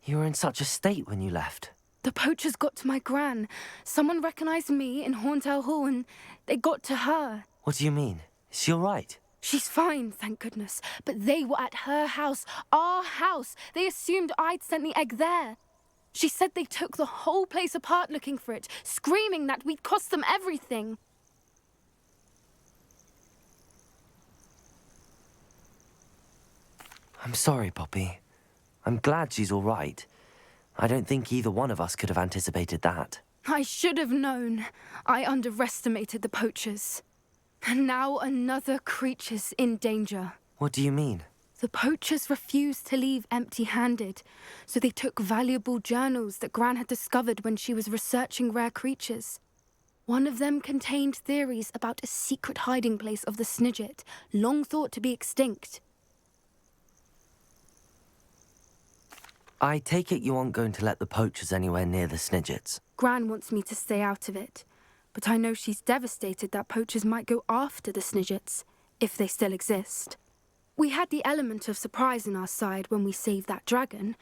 Speaker 3: You were in such a state when you left.
Speaker 12: The poachers got to my gran. Someone recognized me in Horntail Hall and they got to her.
Speaker 3: What do you mean? Is she all right?
Speaker 12: She's fine, thank goodness. But they were at her house, our house. They assumed I'd sent the egg there. She said they took the whole place apart looking for it, screaming that we'd cost them everything.
Speaker 3: I'm sorry, Poppy. I'm glad she's all right. I don't think either one of us could have anticipated that.
Speaker 12: I should have known. I underestimated the poachers. And now another creature's in danger.
Speaker 3: What do you mean?
Speaker 12: The poachers refused to leave empty-handed, so they took valuable journals that Gran had discovered when she was researching rare creatures. One of them contained theories about a secret hiding place of the Snidget, long thought to be extinct.
Speaker 3: I take it you aren't going to let the poachers anywhere near the Snidgets.
Speaker 12: Gran wants me to stay out of it, but I know she's devastated that poachers might go after the Snidgets, if they still exist. We had the element of surprise on our side when we saved that dragon,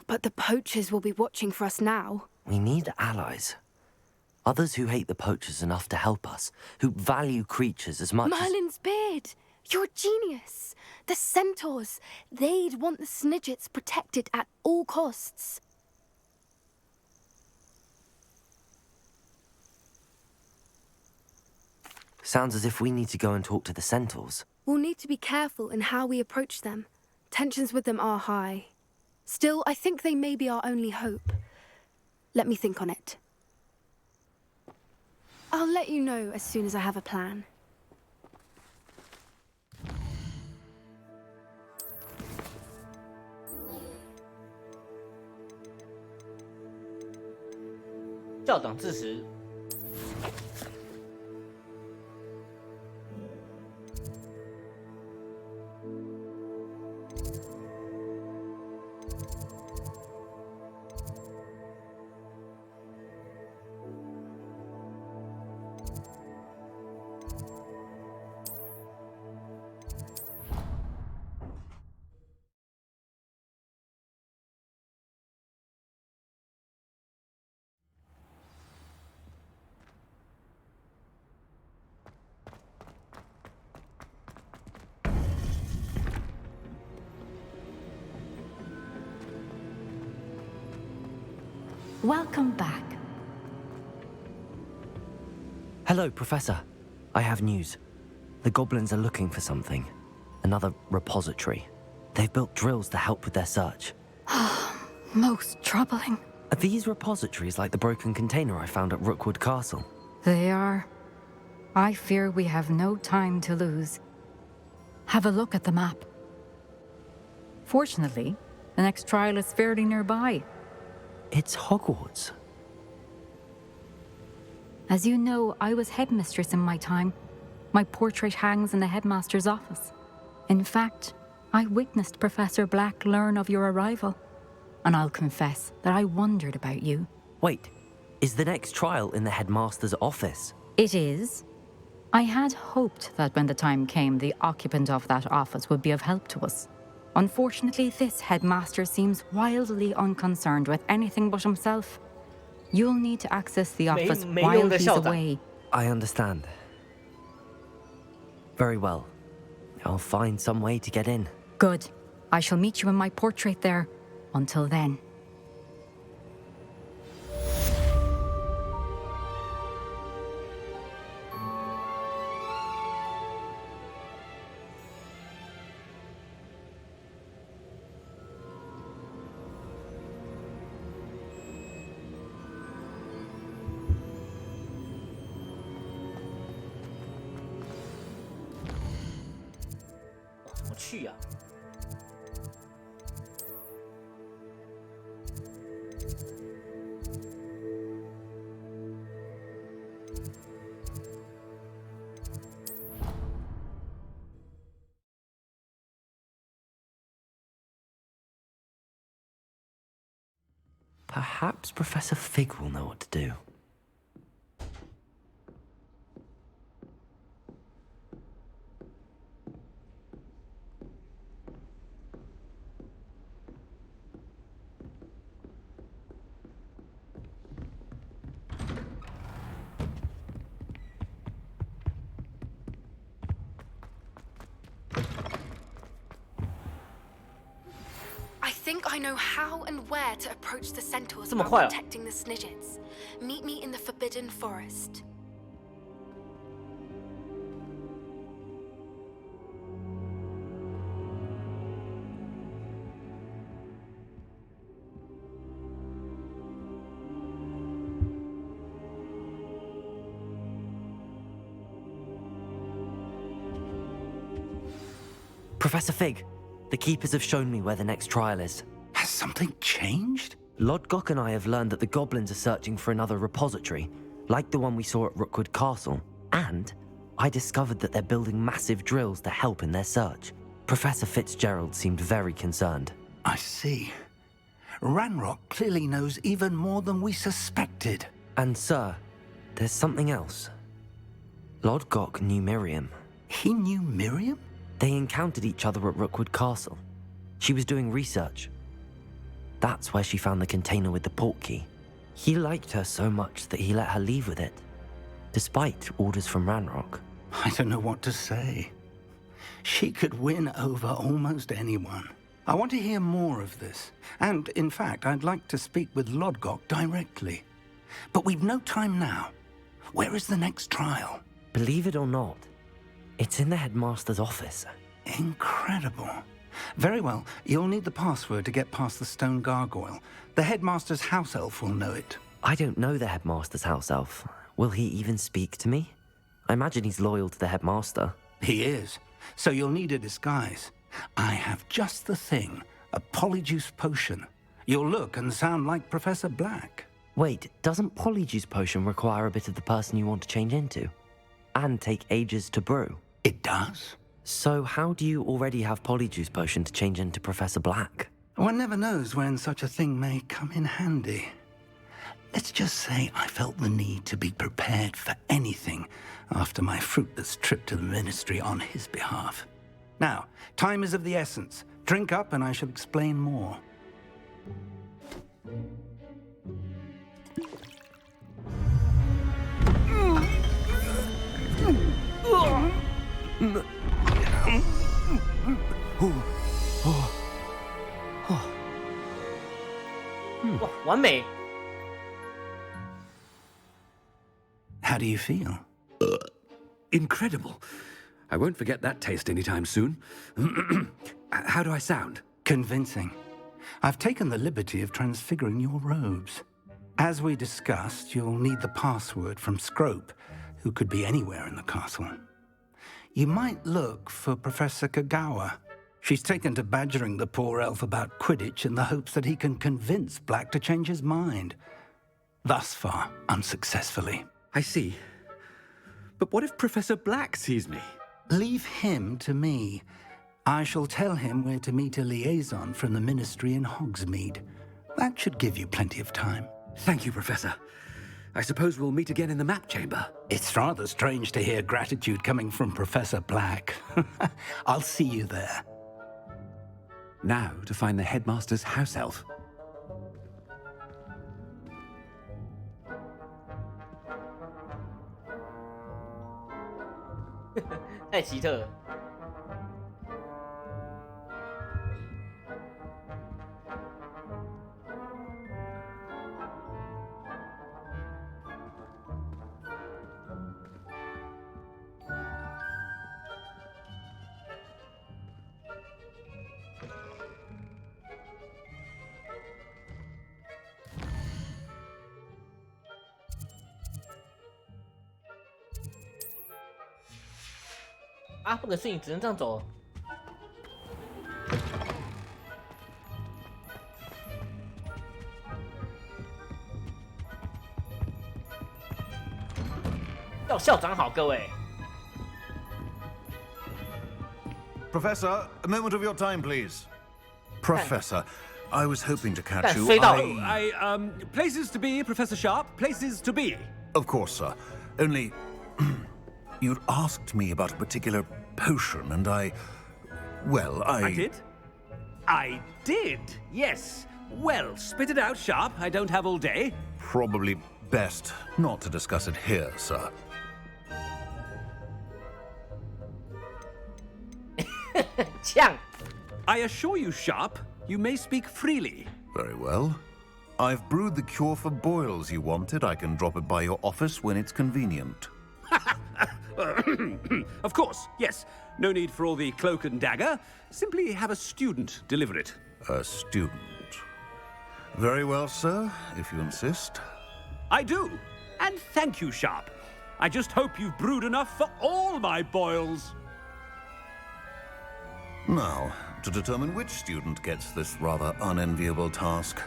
Speaker 12: but the poachers will be watching for us now.
Speaker 3: We need allies. Others who hate the poachers enough to help us, who value creatures as much
Speaker 12: Merlin's beard! You're a genius! The centaurs! They'd want the Snidgets protected at all costs.
Speaker 3: Sounds as if we need to go and talk to the centaurs.
Speaker 12: We'll need to be careful in how we approach them. Tensions with them are high. Still, I think they may be our only hope. Let me think on it. I'll let you know as soon as I have a plan.
Speaker 1: 教党致辞。
Speaker 13: Welcome back.
Speaker 3: Hello, Professor. I have news. The goblins are looking for something. Another repository. They've built drills to help with their search.
Speaker 14: Most troubling.
Speaker 3: Are these repositories like the broken container I found at Rookwood Castle?
Speaker 14: They are. I fear we have no time to lose. Have a look at the map. Fortunately, the next trial is fairly nearby.
Speaker 3: It's Hogwarts.
Speaker 14: As you know, I was headmistress in my time. My portrait hangs in the headmaster's office. In fact, I witnessed Professor Black learn of your arrival. And I'll confess that I wondered about you.
Speaker 3: Wait, is the next trial in the headmaster's office?
Speaker 14: It is. I had hoped that when the time came, the occupant of that office would be of help to us. Unfortunately, this headmaster seems wildly unconcerned with anything but himself. You'll need to access the office while he's away.
Speaker 3: I understand. Very well. I'll find some way to get in.
Speaker 14: Good. I shall meet you in my portrait there. Until then.
Speaker 3: Perhaps Professor Fig will know what to do.
Speaker 12: I think I know how and where to approach the centaurs
Speaker 1: about
Speaker 12: protecting the Snidgets. Meet me in the Forbidden Forest.
Speaker 3: Professor Fig, the Keepers have shown me where the next trial is.
Speaker 5: Has something changed?
Speaker 3: Lodgok and I have learned that the goblins are searching for another repository, like the one we saw at Rookwood Castle. And I discovered that they're building massive drills to help in their search. Professor Fitzgerald seemed very concerned.
Speaker 5: I see. Ranrock clearly knows even more than we suspected.
Speaker 3: And sir, there's something else. Lodgok knew Miriam.
Speaker 5: He knew Miriam?
Speaker 3: They encountered each other at Rookwood Castle. She was doing research. That's where she found the container with the portkey. He liked her so much that he let her leave with it, despite orders from Ranrock.
Speaker 5: I don't know what to say. She could win over almost anyone. I want to hear more of this. And, in fact, I'd like to speak with Lodgok directly. But we've no time now. Where is the next trial?
Speaker 3: Believe it or not, it's in the headmaster's office.
Speaker 5: Incredible. Very well. You'll need the password to get past the stone gargoyle. The headmaster's house elf will know it.
Speaker 3: I don't know the headmaster's house elf. Will he even speak to me? I imagine he's loyal to the headmaster.
Speaker 5: He is. So you'll need a disguise. I have just the thing. A polyjuice potion. You'll look and sound like Professor Black.
Speaker 3: Wait, doesn't polyjuice potion require a bit of the person you want to change into? And take ages to brew?
Speaker 5: It does.
Speaker 3: So how do you already have polyjuice potion to change into Professor Black?
Speaker 5: One never knows when such a thing may come in handy. Let's just say I felt the need to be prepared for anything after my fruitless trip to the Ministry on his behalf. Now, time is of the essence. Drink up and I shall explain more.
Speaker 1: Wow, 完美。
Speaker 5: How do you feel?
Speaker 10: Incredible. I won't forget that taste anytime soon. How do I sound?
Speaker 5: Convincing. I've taken the liberty of transfiguring your robes. As we discussed, you'll need the password from Scrope, who could be anywhere in the castle. You might look for Professor Kagawa. She's taken to badgering the poor elf about Quidditch in the hopes that he can convince Black to change his mind. Thus far, unsuccessfully.
Speaker 10: I see. But what if Professor Black sees me?
Speaker 5: Leave him to me. I shall tell him where to meet a liaison from the Ministry in Hogsmeade. That should give you plenty of time.
Speaker 10: Thank you, Professor. I suppose we'll meet again in the map chamber.
Speaker 5: It's rather strange to hear gratitude coming from Professor Black. I'll see you there.
Speaker 10: Now to find the headmaster's house elf.
Speaker 1: 太奇特了。啊，不可思议，只能这样走。要校长好，各位。
Speaker 15: Professor, a moment of your time, please. Professor, I was hoping to catch you.
Speaker 10: Places to be, Professor Sharp. Places to be.
Speaker 15: Of course, sir. Only you'd asked me about a particular potion, and I
Speaker 10: did? I did, yes. Well, spit it out, Sharp. I don't have all day.
Speaker 15: Probably best not to discuss it here, sir.
Speaker 10: I assure you, Sharp, you may speak freely.
Speaker 15: Very well. I've brewed the cure for boils you wanted. I can drop it by your office when it's convenient.
Speaker 10: Of course, yes. No need for all the cloak and dagger. Simply have a student deliver it.
Speaker 15: A student. Very well, sir, if you insist.
Speaker 10: I do. And thank you, Sharp. I just hope you've brewed enough for all my boils.
Speaker 15: Now, to determine which student gets this rather unenviable task.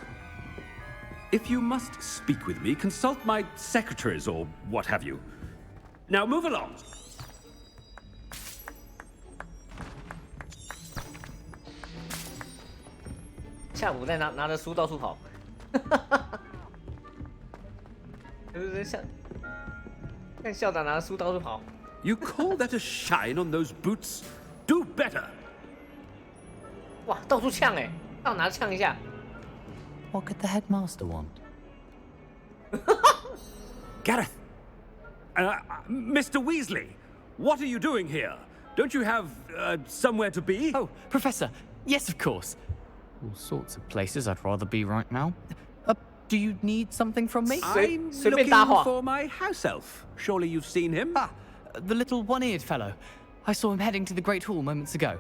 Speaker 10: If you must speak with me, consult my secretaries or what have you. Now move along.
Speaker 1: 下午在拿着书到处跑，就是看校长拿着书到处跑。
Speaker 10: You call that a shine on those boots? Do better.
Speaker 1: 哇，到处呛哎，让我拿着呛一下。
Speaker 3: What could the headmaster want?
Speaker 10: Gareth! Mr. Weasley, what are you doing here? Don't you have somewhere to be?
Speaker 16: Oh, Professor, yes, of course. All sorts of places I'd rather be right now. Do you need something from me?
Speaker 10: I'm looking for my house elf. Surely you've seen him?
Speaker 16: Ah, the little one-eared fellow. I saw him heading to the Great Hall moments ago,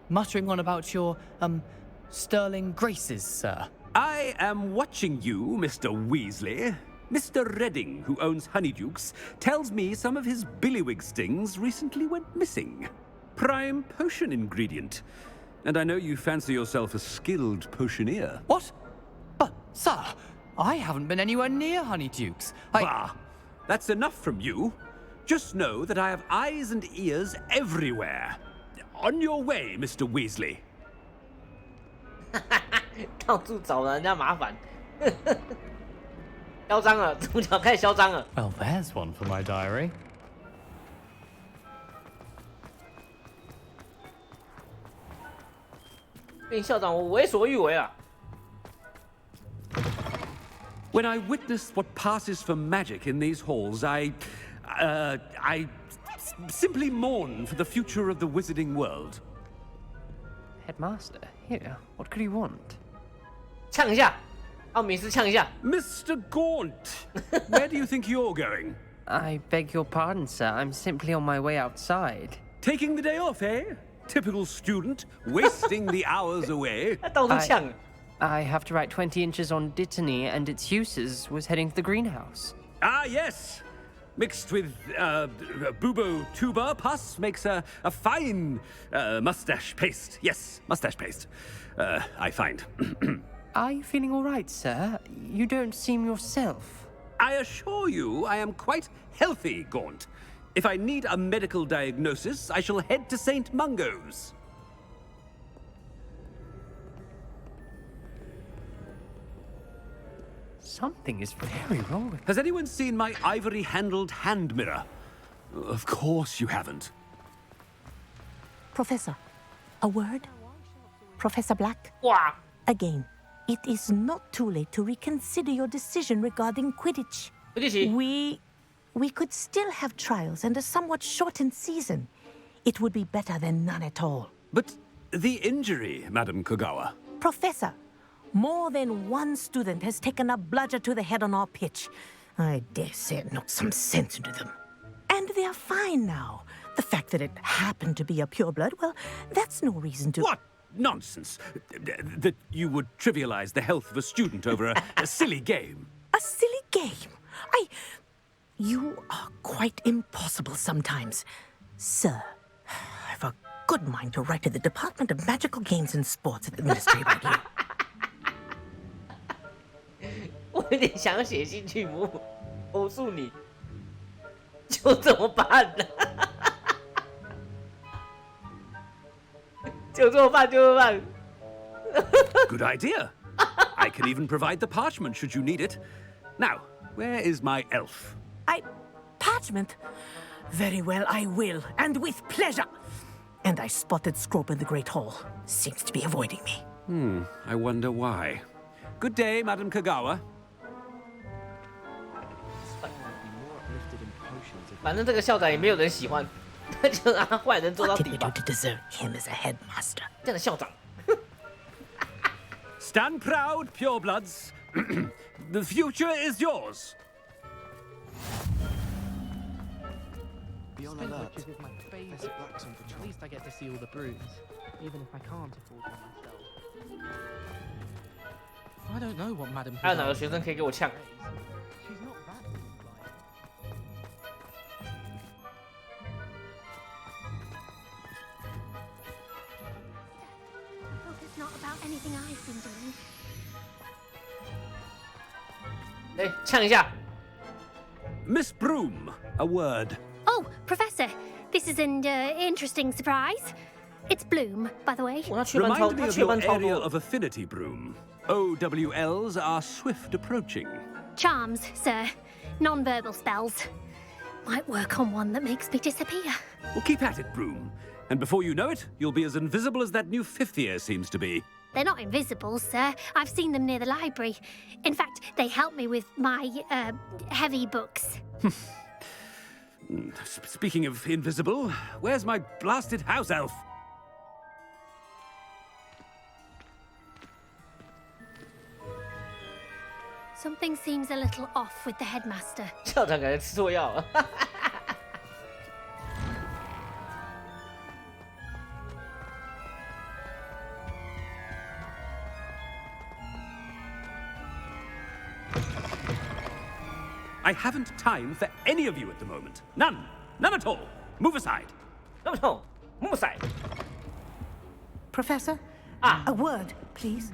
Speaker 16: muttering on about your, sterling graces, sir.
Speaker 10: I am watching you, Mr. Weasley. Mr. Redding, who owns Honeydukes, tells me some of his billywig stings recently went missing. Prime potion ingredient. And I know you fancy yourself a skilled potioneer.
Speaker 16: What? But, sir, I haven't been anywhere near Honeydukes.
Speaker 10: Bah! That's enough from you. Just know that I have eyes and ears everywhere. On your way, Mr. Weasley.
Speaker 1: 到处找人家麻烦，嚣张了，主角开始嚣张了。
Speaker 16: Well, there's one for my diary.
Speaker 1: 令校长我为所欲为啊！
Speaker 10: When I witness what passes for magic in these halls, I simply mourn for the future of the wizarding world.
Speaker 17: Headmaster, here, what could he want?
Speaker 1: 呛一下，奥米斯呛一下。
Speaker 10: Mr. Gaunt, where do you think you're going?
Speaker 17: I beg your pardon, sir. I'm simply on my way outside.
Speaker 10: Taking the day off, eh? Typical student, wasting the hours away.
Speaker 1: 到处呛。
Speaker 17: I have to write 20 inches on Dittany and its uses. Was heading to the greenhouse.
Speaker 10: Ah, yes. Mixed with bubo tuber pus makes a fine mustache paste. Yes, mustache paste. I find.
Speaker 17: Are you feeling all right, sir? You don't seem yourself.
Speaker 10: I assure you I am quite healthy, Gaunt. If I need a medical diagnosis, I shall head to St. Mungo's.
Speaker 17: Something is very wrong with...
Speaker 10: Has anyone seen my ivory-handled hand mirror? Of course you haven't.
Speaker 18: Professor, a word? Professor Black?
Speaker 1: Wow.
Speaker 18: Again, it is not too late to reconsider your decision regarding Quidditch. We could still have trials and a somewhat shortened season. It would be better than none at all.
Speaker 10: But the injury, Madam Kogawa.
Speaker 18: Professor, more than one student has taken a bludger to the head on our pitch. I dare say it knocked some sense into them. And they are fine now. The fact that it happened to be a pureblood, well, that's no reason to...
Speaker 10: What nonsense! That you would trivialize the health of a student over a silly game.
Speaker 18: A silly game? You are quite impossible sometimes. Sir, I've a good mind to write to the Department of Magical Games and Sports at the Ministry about you.
Speaker 1: 我有点想写信去投诉你，就这么办呢？就这么办，就这么办。
Speaker 10: Good idea. I can even provide the parchment should you need it. Now, where is my elf?
Speaker 18: Parchment? Very well, I will, and with pleasure. And I spotted Scrope in the Great Hall. Seems to be avoiding me.
Speaker 10: I wonder why. Good day, Madam Kogawa.
Speaker 1: 反正这个校长也没有人喜欢，那就让他坏人做到底吧。
Speaker 18: To deserve him as a headmaster.
Speaker 1: 这样的校长。
Speaker 10: Stand proud, purebloods. The future is yours.
Speaker 17: Be on alert. Is my favorite. At least I get to see all the brooms, even if I can't afford them myself. I don't know what Madam.
Speaker 1: 还有哪个学生可以给我呛？
Speaker 17: She's not that
Speaker 4: Hope it's not about anything I've been doing.
Speaker 1: 哎，呛一下。
Speaker 10: Miss Broom, a word.
Speaker 4: Oh, Professor, this is an interesting surprise. It's Bloom, by the way.
Speaker 10: Remind me of your area of affinity, Broom. OWLs are swift approaching.
Speaker 4: Charms, sir. Non-verbal spells. Might work on one that makes me disappear.
Speaker 10: Well, keep at it, Broom. And before you know it, you'll be as invisible as that new fifth year seems to be.
Speaker 4: They're not invisible, sir. I've seen them near the library. In fact, they help me with my, heavy books.
Speaker 10: Speaking of invisible, where's my blasted house elf?
Speaker 4: Something seems a little off with the headmaster.
Speaker 1: 校长感觉吃错药了。
Speaker 10: I haven't time for any of you at the moment. None. None at all. Move aside.
Speaker 1: Move aside.
Speaker 18: Professor? A word, please.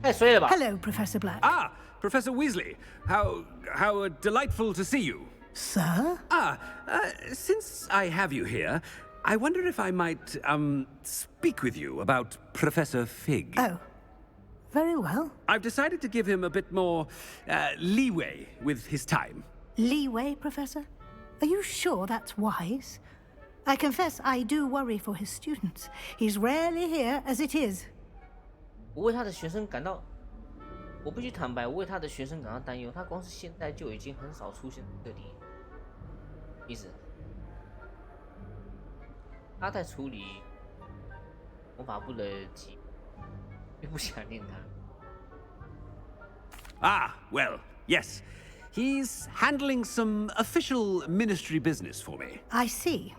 Speaker 18: Hello, Professor Black.
Speaker 10: Ah, Professor Weasley. How delightful to see you.
Speaker 18: Sir?
Speaker 10: Since I have you here, I wonder if I might, speak with you about Professor Fig.
Speaker 18: Oh. Very well.
Speaker 10: I've decided to give him a bit more, leeway with his time.
Speaker 18: Leeway, Professor? Are you sure that's wise? I confess I do worry for his students. He's rarely here as it is.
Speaker 1: 我为他的学生感到，我必须坦白，我为他的学生感到担忧。他光是现在就已经很少出现在这里，意思，他在处理魔法部的急，并不想念他。
Speaker 10: Ah, well, yes. He's handling some official ministry business for me.
Speaker 18: I see.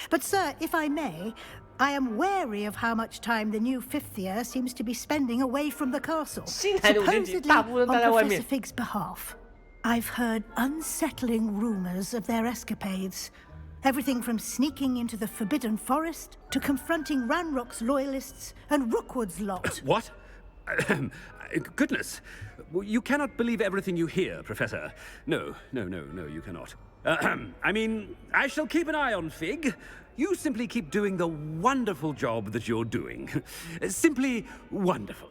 Speaker 18: But, sir, if I may, I am wary of how much time the new fifth year seems to be spending away from the castle, supposedly on Professor Fig's behalf. I've heard unsettling rumors of their escapades. Everything from sneaking into the Forbidden Forest to confronting Ranrock's loyalists and Rookwood's lot.
Speaker 10: What? Goodness. You cannot believe everything you hear, Professor. No, you cannot. I mean, I shall keep an eye on Fig. You simply keep doing the wonderful job that you're doing. Simply wonderful.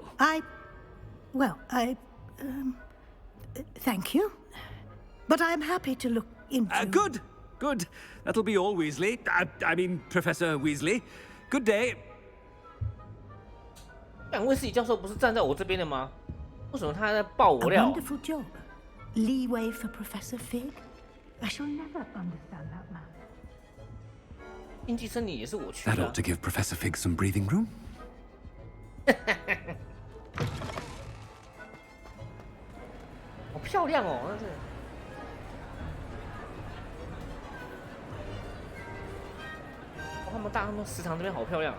Speaker 18: Thank you. But I'm happy to look into...
Speaker 10: Good. That'll be all, Weasley. I mean, Professor Weasley. Good day.
Speaker 1: 两位自己教授不是站在我这边的吗？为什么他还在爆我料
Speaker 18: A wonderful job. Leeway for Professor Fig? I shall never understand that man.
Speaker 1: 应季生理也是我去
Speaker 10: That
Speaker 1: 的
Speaker 10: ought to give Professor Fig some breathing room.
Speaker 1: 好漂亮哦，那是。他们食堂这边好漂亮。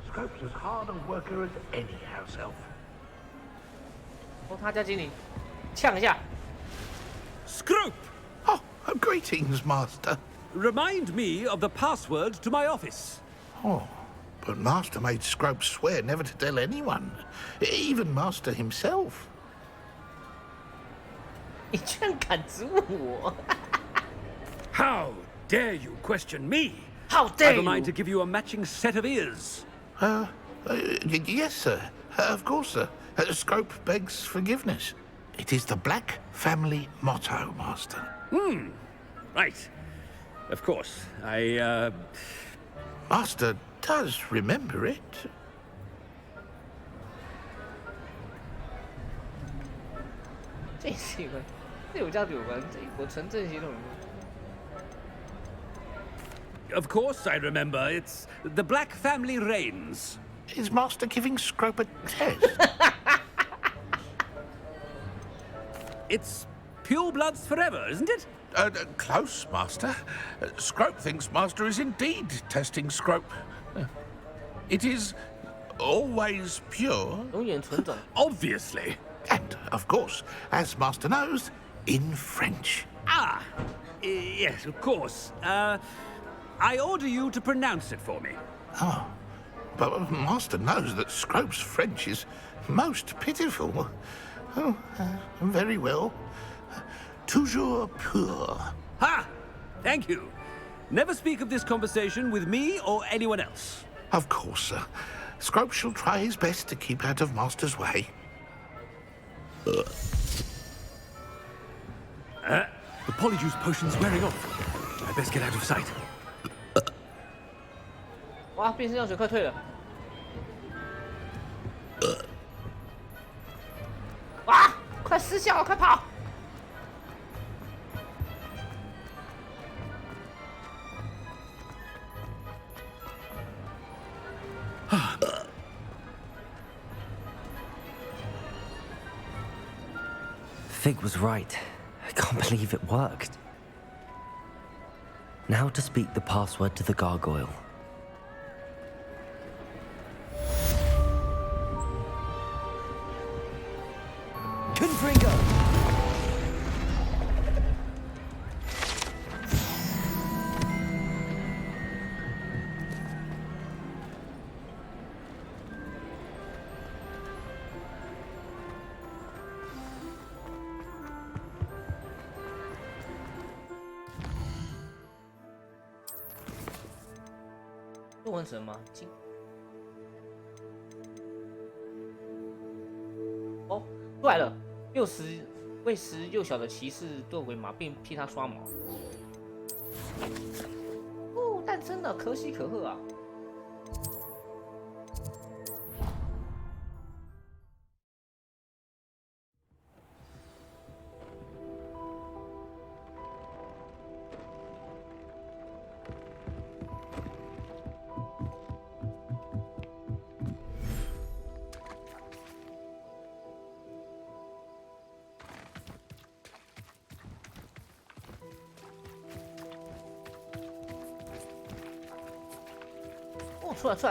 Speaker 19: Scope's as hard a worker as any house elf.
Speaker 1: 哦，他家经理，呛一下。
Speaker 10: Scrope!
Speaker 19: Oh, greetings, Master.
Speaker 10: Remind me of the password to my office.
Speaker 19: Oh, but Master made Scrope swear never to tell anyone, even Master himself.
Speaker 1: 你居然敢质问我
Speaker 10: How dare you question me?
Speaker 1: How dare
Speaker 10: I've a
Speaker 1: you?
Speaker 10: mind to give you a matching set of ears.
Speaker 19: Yes, sir. Of course, sir. Scrope begs forgiveness. It is the Black family motto, Master.
Speaker 10: Right. Of course.
Speaker 19: Master does remember it.
Speaker 1: 这是一个，这有家有关，这我纯正系统。
Speaker 10: Of course I remember. It's the Black family reigns.
Speaker 19: Is Master giving Scrope a test?
Speaker 10: It's pure bloods forever, isn't it?
Speaker 19: Close, Master. Scrope thinks Master is indeed testing Scrope. It is always pure.
Speaker 1: 永远纯种。
Speaker 19: Obviously. And, of course, as Master knows, in French.
Speaker 10: Ah, yes, of course. I order you to pronounce it for me.
Speaker 19: Oh, but Master knows that Scrope's French is most pitiful. Oh, very well. Toujours pur.
Speaker 10: Ha! Thank you. Never speak of this conversation with me or anyone else.
Speaker 19: Of course, sir. Scrope shall try his best to keep out of Master's way.
Speaker 10: The Polyjuice potion's wearing off. I best get out of sight.
Speaker 1: 哇，变身药水快退了！哇，快失效了，快跑！
Speaker 3: Fig was right. I can't believe it worked. Now to speak the password to the gargoyle. Confringo!
Speaker 1: 都完成吗？哦，出来了！60为时幼小的骑士堕为马，并替他刷毛。哦，诞生了，可喜可贺啊！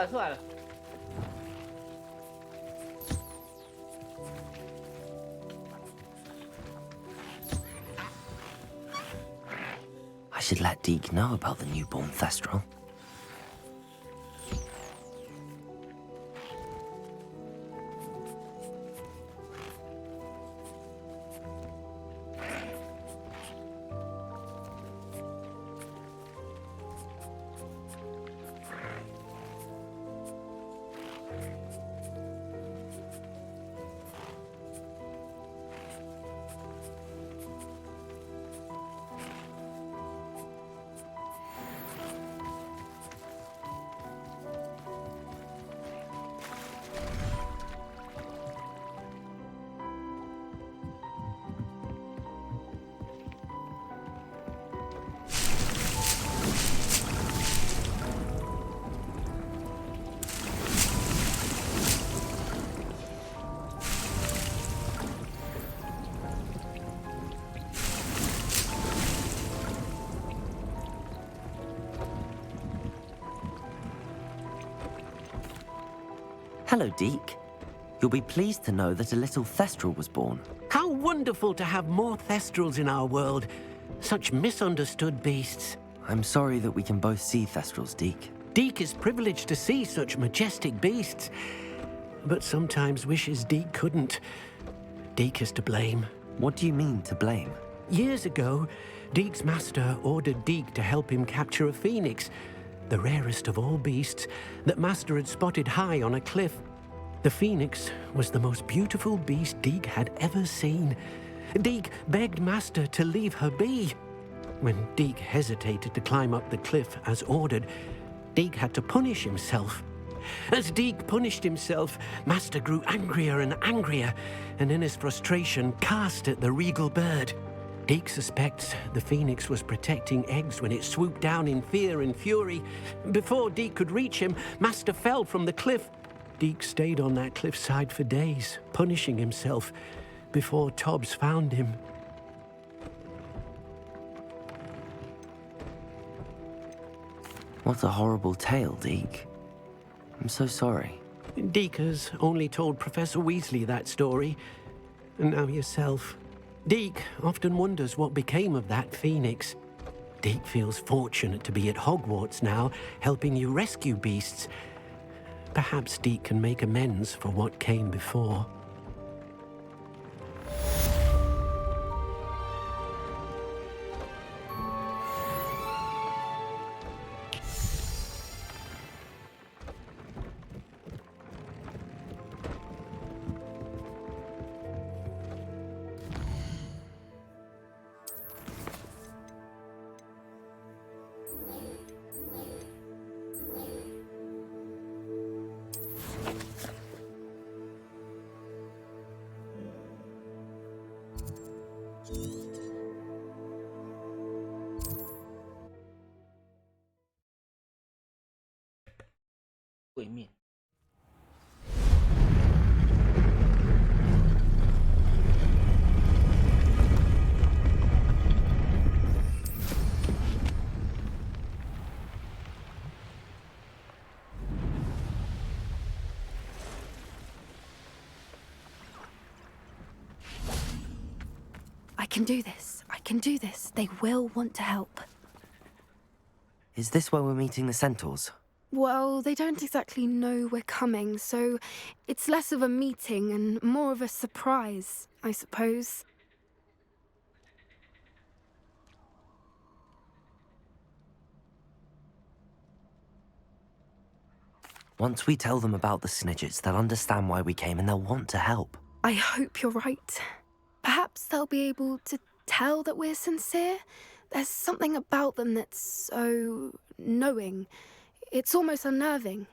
Speaker 1: 出来了！
Speaker 3: I should let Deke know about the newborn Thestral. Hello, Deke. You'll be pleased to know that a little Thestral was born.
Speaker 10: How wonderful to have more Thestrals in our world. Such misunderstood beasts.
Speaker 3: I'm sorry that we can both see Thestrals, Deke.
Speaker 10: Deke is privileged to see such majestic beasts, but sometimes wishes Deke couldn't. Deke is to blame.
Speaker 3: What do you mean, to blame?
Speaker 10: Years ago, Deke's master ordered Deke to help him capture a phoenix, the rarest of all beasts, that Master had spotted high on a cliff. The phoenix was the most beautiful beast Deke had ever seen. Deke begged Master to leave her be. When Deke hesitated to climb up the cliff as ordered, Deke had to punish himself. As Deke punished himself, Master grew angrier and angrier, and in his frustration cast at the regal bird. Deke suspects the phoenix was protecting eggs when it swooped down in fear and fury. Before Deke could reach him, Master fell from the cliff. Deke stayed on that cliffside for days, punishing himself, before Tobbs found him.
Speaker 3: What a horrible tale, Deke. I'm so sorry.
Speaker 10: Deke has only told Professor Weasley that story, and now yourself. Deke often wonders what became of that phoenix. Deke feels fortunate to be at Hogwarts now, helping you rescue beasts. Perhaps Deke can make amends for what came before.
Speaker 1: 对面。
Speaker 12: can do this. I can do this. They will want to help.
Speaker 3: Is this where we're meeting the centaurs?
Speaker 12: Well, they don't exactly know we're coming, so it's less of a meeting and more of a surprise, I suppose.
Speaker 3: Once we tell them about the Snidgets, they'll understand why we came and they'll want to help.
Speaker 12: I hope you're right. Perhaps they'll be able to tell that we're sincere. There's something about them that's so knowing. It's almost unnerving.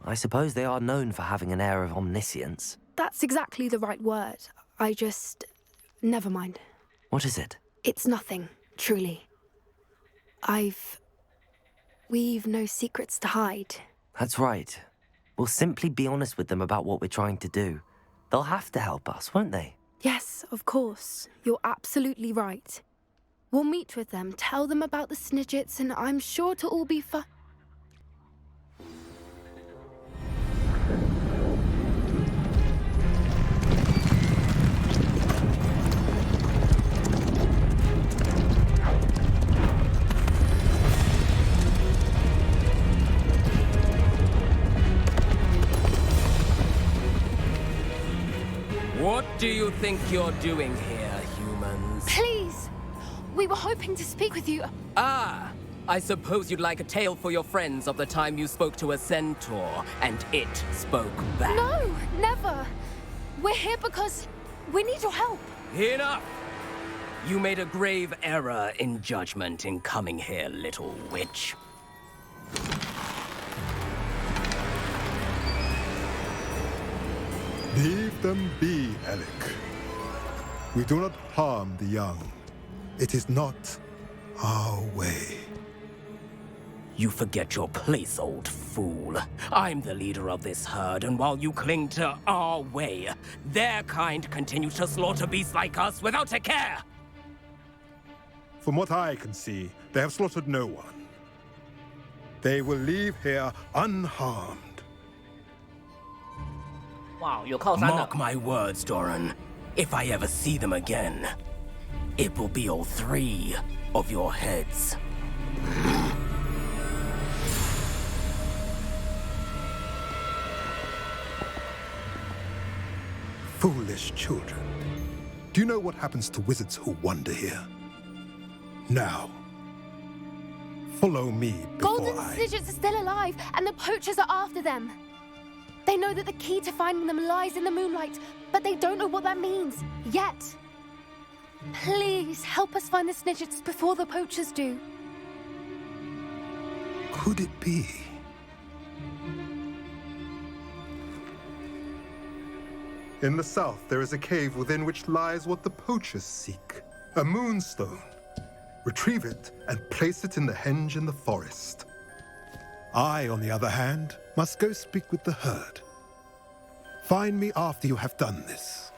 Speaker 3: I suppose they are known for having an air of omniscience.
Speaker 12: That's exactly the right word. Never mind.
Speaker 3: What is it?
Speaker 12: It's nothing, truly. We've no secrets to hide.
Speaker 3: That's right. We'll simply be honest with them about what we're trying to do. They'll have to help us, won't they?
Speaker 12: Yes, of course. You're absolutely right. We'll meet with them, tell them about the Snidgets, and I'm sure to all be fine.
Speaker 20: What do you think you're doing here, humans?
Speaker 12: Please! We were hoping to speak with you.
Speaker 20: Ah! I suppose you'd like a tale for your friends of the time you spoke to a centaur, and it spoke back.
Speaker 12: No, never! We're here because we need your help.
Speaker 20: Enough! You made a grave error in judgment in coming here, little witch.
Speaker 9: Leave them be, Alec. We do not harm the young. It is not our way.
Speaker 20: You forget your place, old fool. I'm the leader of this herd, and while you cling to our way, their kind continue to slaughter beasts like us without a care!
Speaker 9: From what I can see, they have slaughtered no one. They will leave here unharmed.
Speaker 1: Wow, 有靠山的。
Speaker 20: Mark my words, Doran. If I ever see them again, it will be all 3 of your heads.
Speaker 9: Foolish children. Do you know what happens to wizards who wander here? Now, follow me before
Speaker 12: Golden Snidgets are still alive, and the poachers are after them. They know that the key to finding them lies in the moonlight, but they don't know what that means, yet. Please, help us find the Snidgets before the poachers do.
Speaker 9: Could it be? In the south, there is a cave within which lies what the poachers seek. A moonstone. Retrieve it and place it in the henge in the forest. I, on the other hand, must go speak with the herd. Find me after you have done this.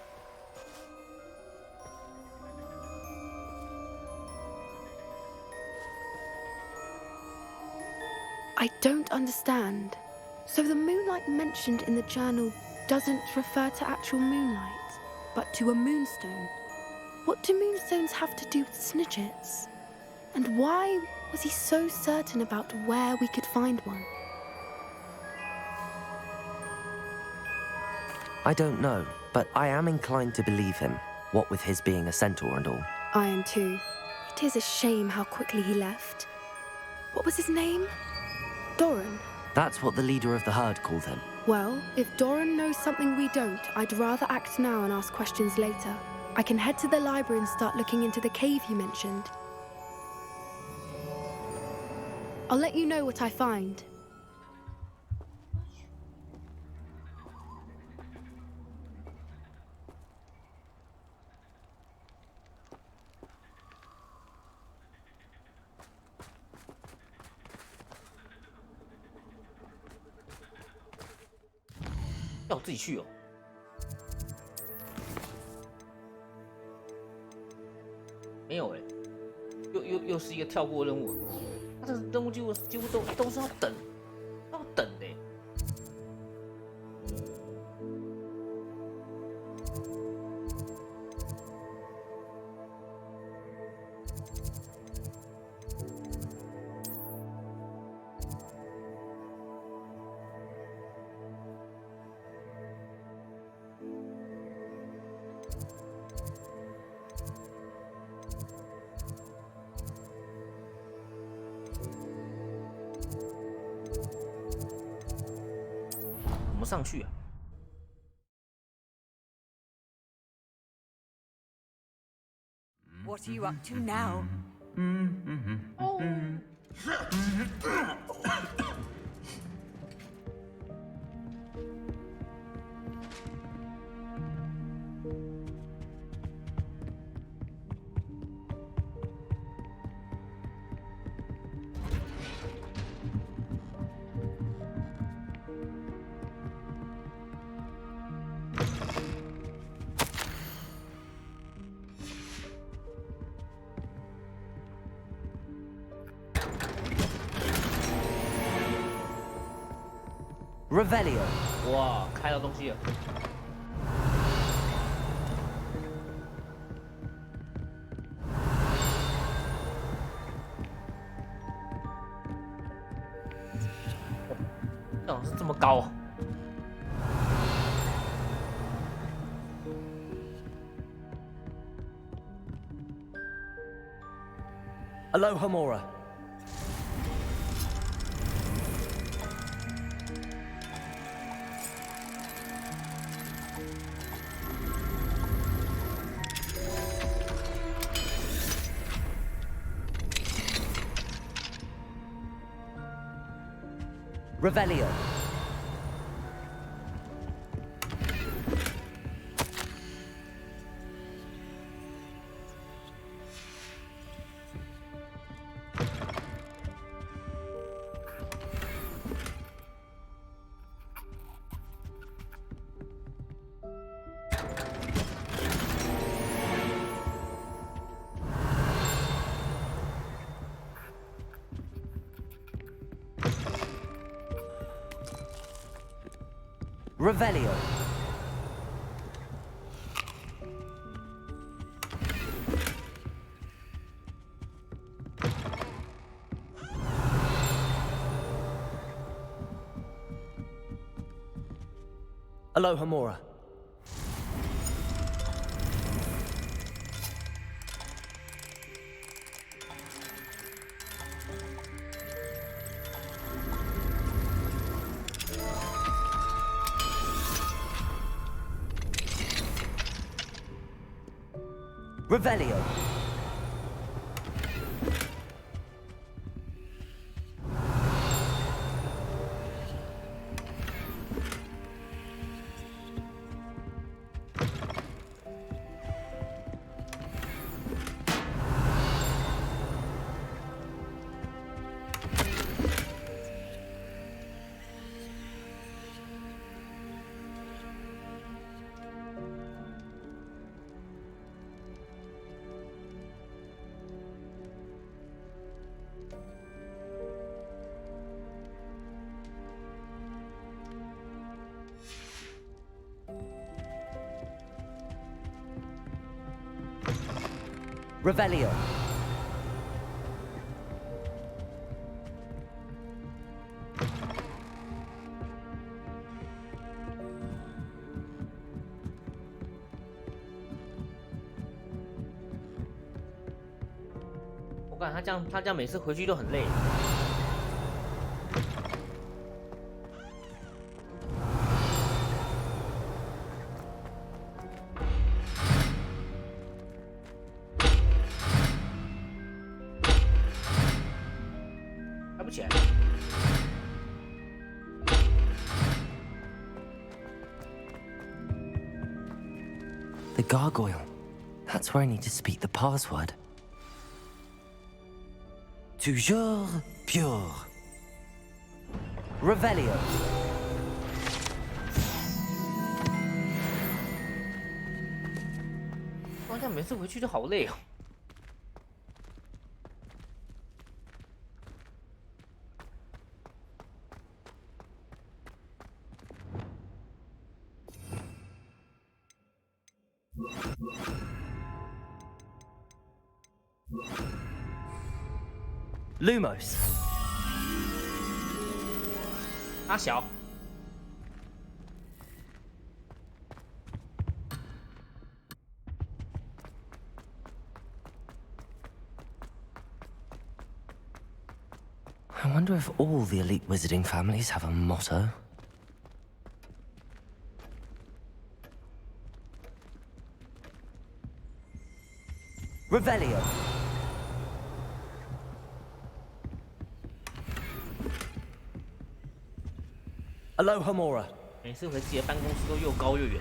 Speaker 12: I don't understand. So the moonlight mentioned in the journal doesn't refer to actual moonlight, but to a moonstone. What do moonstones have to do with Snidgets? And why was he so certain about where we could find one?
Speaker 3: I don't know, but I am inclined to believe him, what with his being a centaur and all.
Speaker 12: I am too. It is a shame how quickly he left. What was his name? Doran?
Speaker 3: That's what the leader of the herd called him.
Speaker 12: Well, if Doran knows something we don't, I'd rather act now and ask questions later. I can head to the library and start looking into the cave you mentioned. I'll let you know what I find.
Speaker 1: 要我自己去哦。没有哎，又是一个跳过任务。他这个任务几乎都是要等的。上去啊？
Speaker 2: What are you up to now?
Speaker 3: Revelio.
Speaker 1: 哇，开到东西了。怎么是这么高啊？
Speaker 3: Aloha Mora. Revelio. Revelio. Aloha Mora. Revelio. Revelio.
Speaker 1: 我感觉他这样每次回去都很累。
Speaker 3: The gargoyle. That's where I need to speak the password. Toujours pure. Revelio.
Speaker 1: 哇，这样每次回去都好累哦。
Speaker 3: Lumos.
Speaker 1: 阿小，
Speaker 3: I wonder if all the elite wizarding families have a motto. Revelio. Alohomora.
Speaker 1: 每次回自己的办公室都又高又远。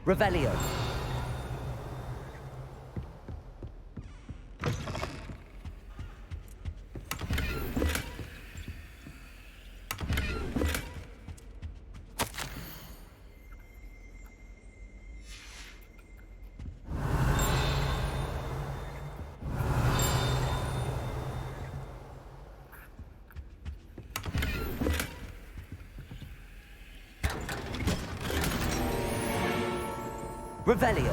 Speaker 3: Revelio. Revelio.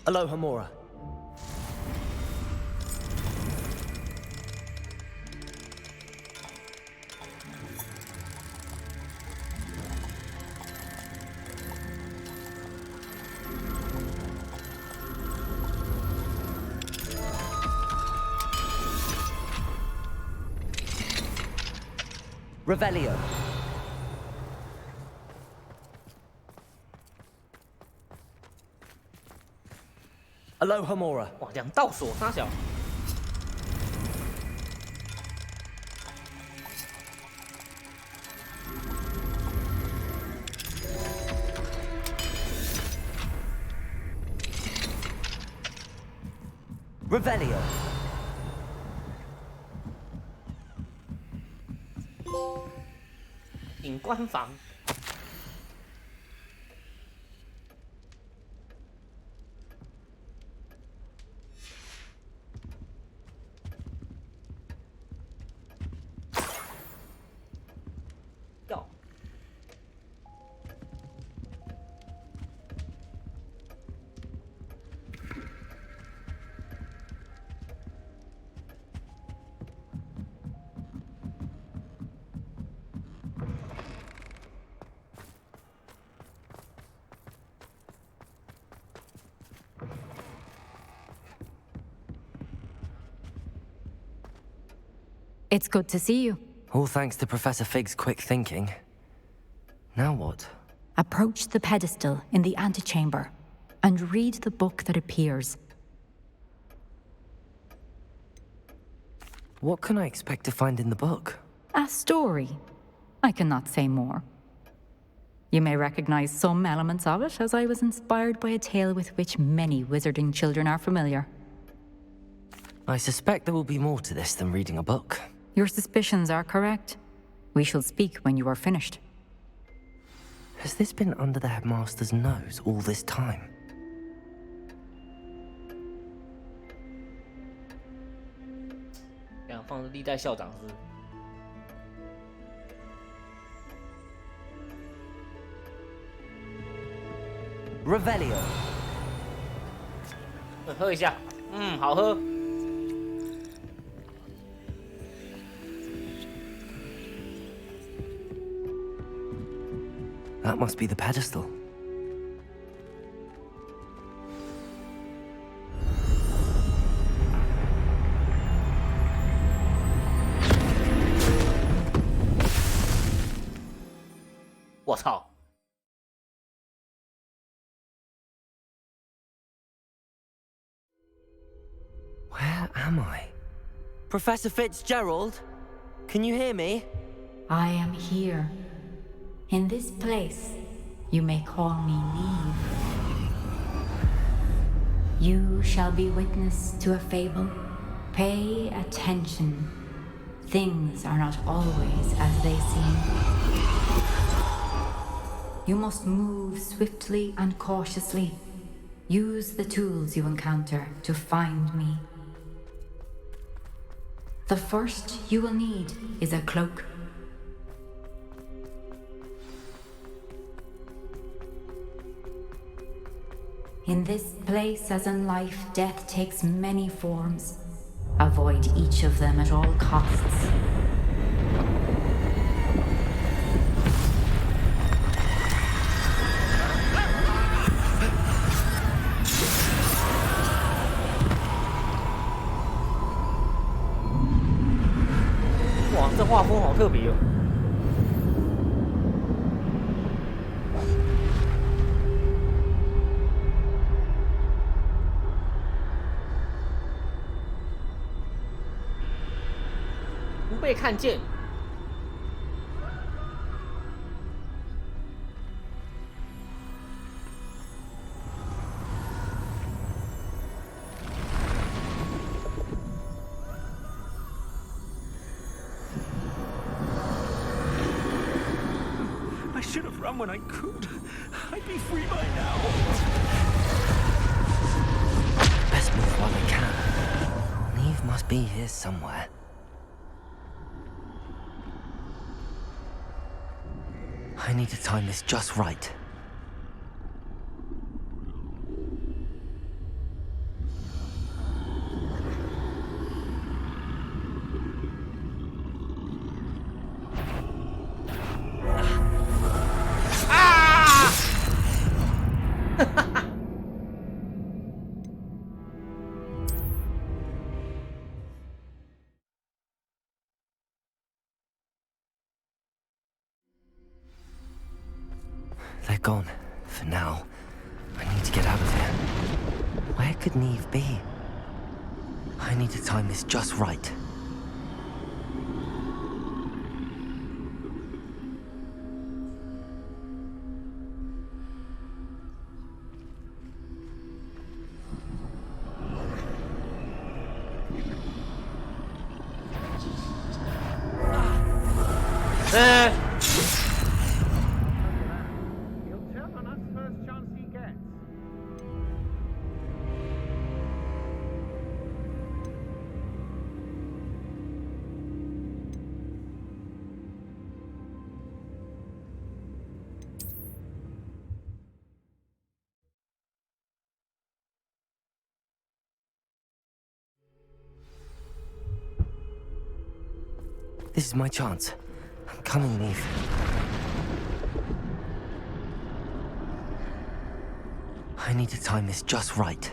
Speaker 3: Alohomora. Revelio. Alohomora.
Speaker 1: 哇，2道锁，杀小。
Speaker 3: Revelio.
Speaker 1: 警官房。药。
Speaker 14: It's good to see you.
Speaker 3: All thanks to Professor Fig's quick thinking. Now what?
Speaker 14: Approach the pedestal in the antechamber and read the book that appears.
Speaker 3: What can I expect to find in the book?
Speaker 14: A story. I cannot say more. You may recognize some elements of it, as I was inspired by a tale with which many wizarding children are familiar.
Speaker 3: I suspect there will be more to this than reading a book.
Speaker 14: Your suspicions are correct. We shall speak when you are finished.
Speaker 3: Has this been under the headmaster's nose all this time? Revelio.
Speaker 1: 喝一下，好喝。
Speaker 3: That must be the pedestal.
Speaker 1: 我操！
Speaker 3: Where am I? Professor Fitzgerald? Can you hear me?
Speaker 14: I am here. In this place, you may call me Neve. You shall be witness to a fable. Pay attention. Things are not always as they seem. You must move swiftly and cautiously. Use the tools you encounter to find me. The first you will need is a cloak. In this place, as in life, death takes many forms. Avoid each of them at all costs.
Speaker 1: Wow, 这画风好特别哦。不被看见。
Speaker 10: I should have run when I could. I'd be free by now.
Speaker 3: Best move while I can. Neve must be here somewhere. I need to time this just right. They're gone, for now. I need to get out of here. Where could Neve be? I need to time this just right.
Speaker 5: He'll turn on us first chance he gets.
Speaker 3: This is my chance. I'm coming, Neve. I need to time this just right.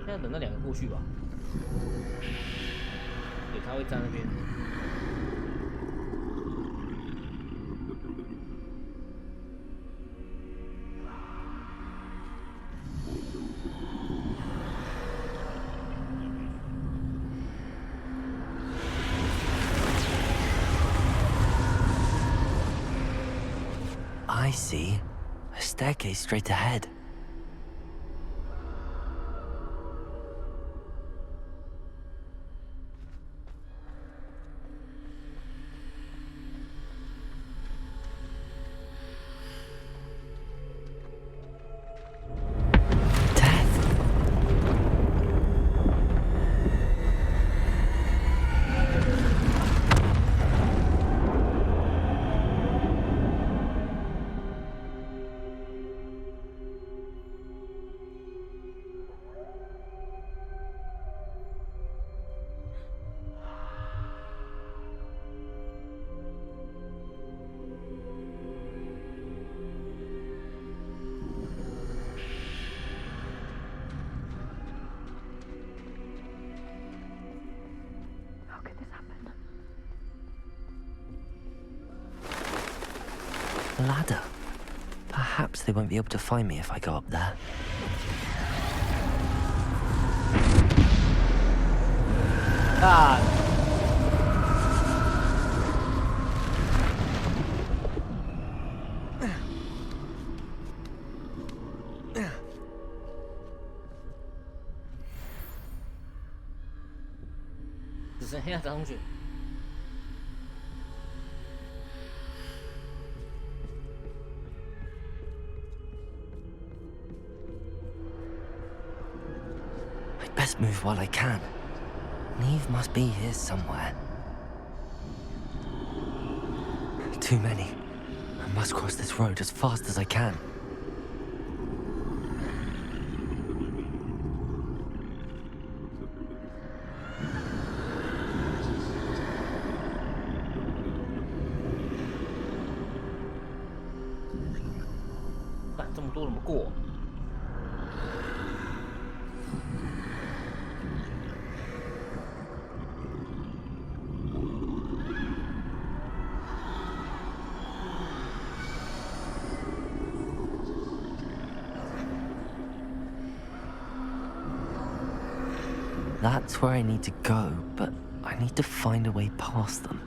Speaker 1: 现在等那两个过去吧。对，他会站那边。
Speaker 3: I see. A staircase straight ahead. A ladder. Perhaps they won't be able to find me if I go up there.
Speaker 1: Ah. Chỉ 剩下上去。
Speaker 3: Best move while I can. Neve must be here somewhere. Too many. I must cross this road as fast as I can. That's where I need to go, but I need to find a way past them.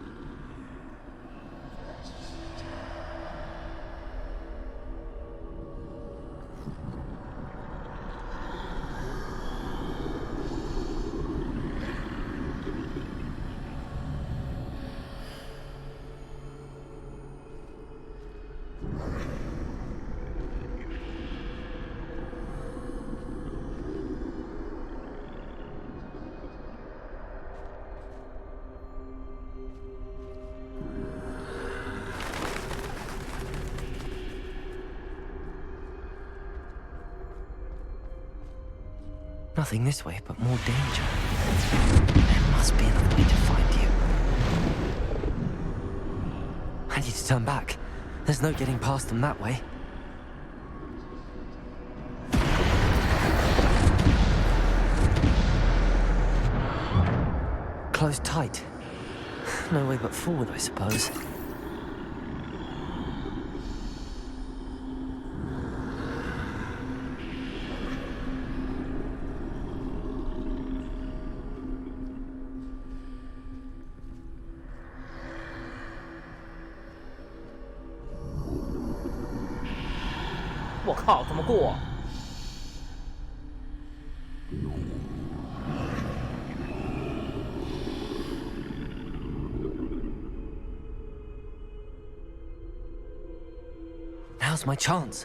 Speaker 3: Nothing this way, but more danger. There must be another way to find you. I need to turn back. There's no getting past them that way. Closed tight. No way but forward, I suppose.
Speaker 1: 靠，怎么过啊
Speaker 3: ？Now's my chance.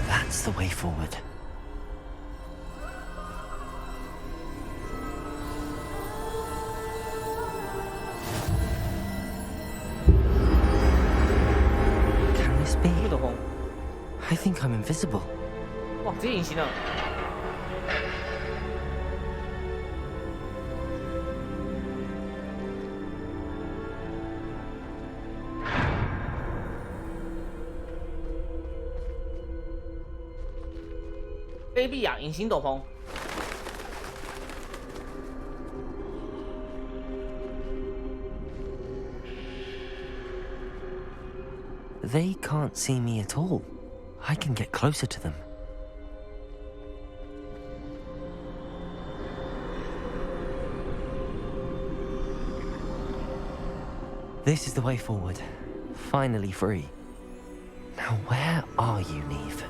Speaker 3: That's the way forward. Can this be? I think I'm invisible.
Speaker 1: 哇，直接隐形了。卑鄙啊！隐形斗篷。
Speaker 3: They can't see me at all. I can get closer to them. This is the way forward. Finally free. Now where are you, Neve?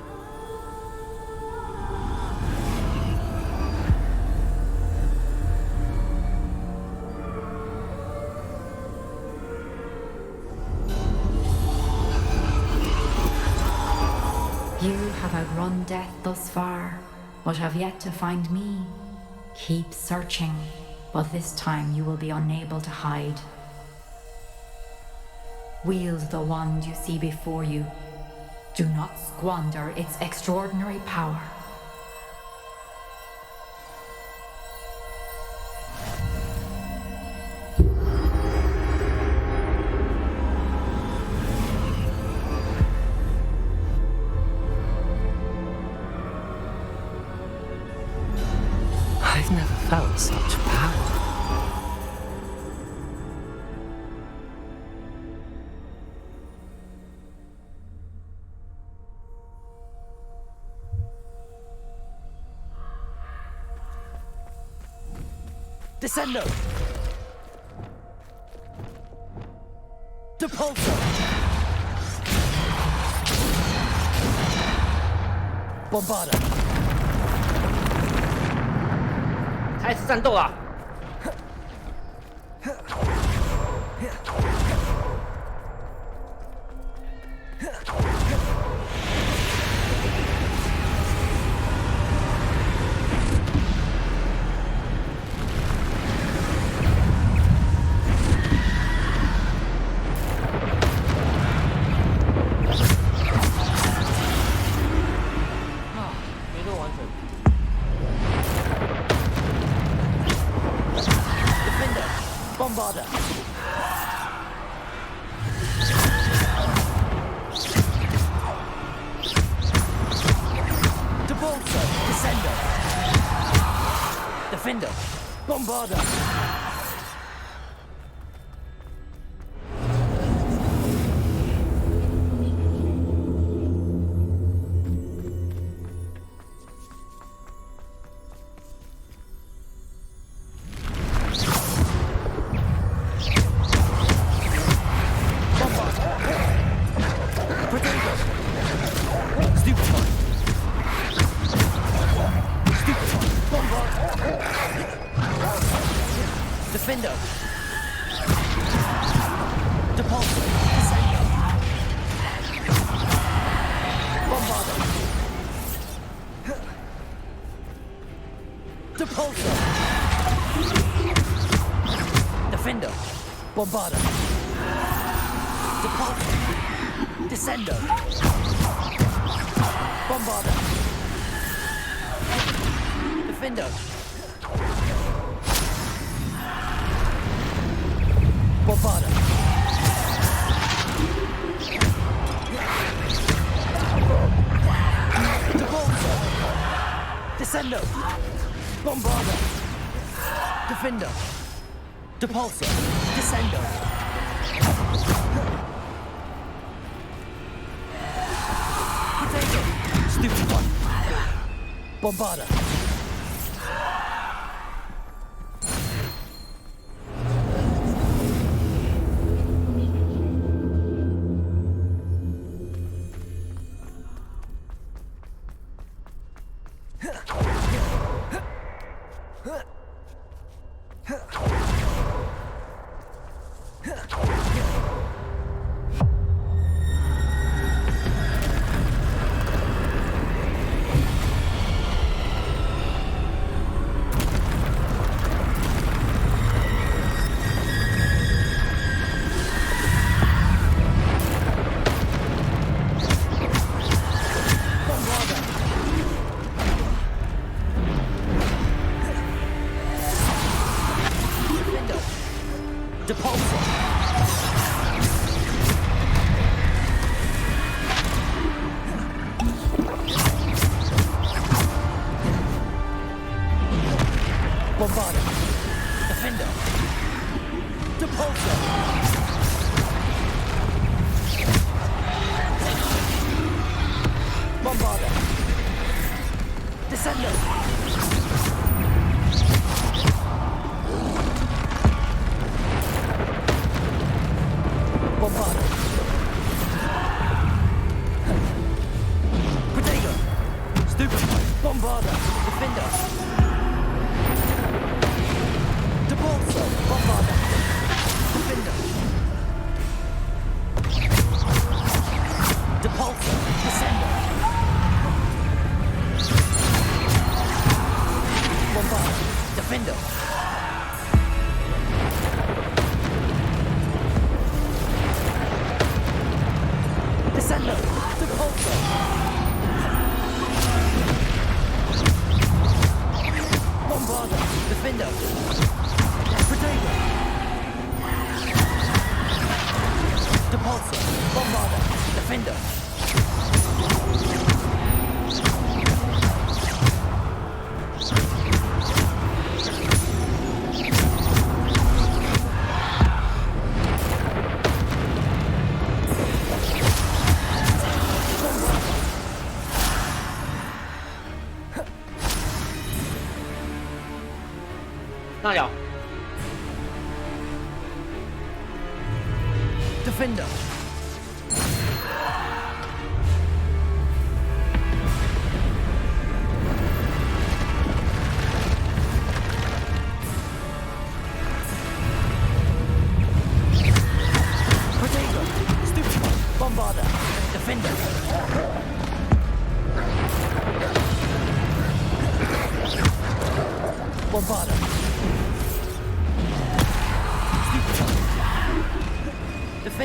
Speaker 14: You have outrun death thus far, but have yet to find me. Keep searching, but this time you will be unable to hide. Wield the wand you see before you. Do not squander its extraordinary power.
Speaker 3: I've never felt such power.
Speaker 20: Descendo! Depulso! Bombarda!
Speaker 1: 开始战斗了。
Speaker 20: Bombarder. Debolter. Descender. Defender. Bombarder. Defender. Depulsor. Descender. Bombarder. Depulsor. Defender. Bombarder. Depulsor. Descender. Bombarder. Defender. Bombarder. Depulsor. Descender. Bombarder. Defender. Depulsor. Descender. Potato. Stupid one. Bombarder. Bombarder. Defender. Depulsor. Bombarder. Descender. Bombarder. Potato. Stupid. Bombarder. Defender. Depulsor. Bombarder. Defender. Depulsor. Descender. Bombarder. Defender. Descender. Depulsor. Bombarder. Defender. Potato. Depulsor. Bombarder. Defender.
Speaker 1: 那了。
Speaker 20: Defender.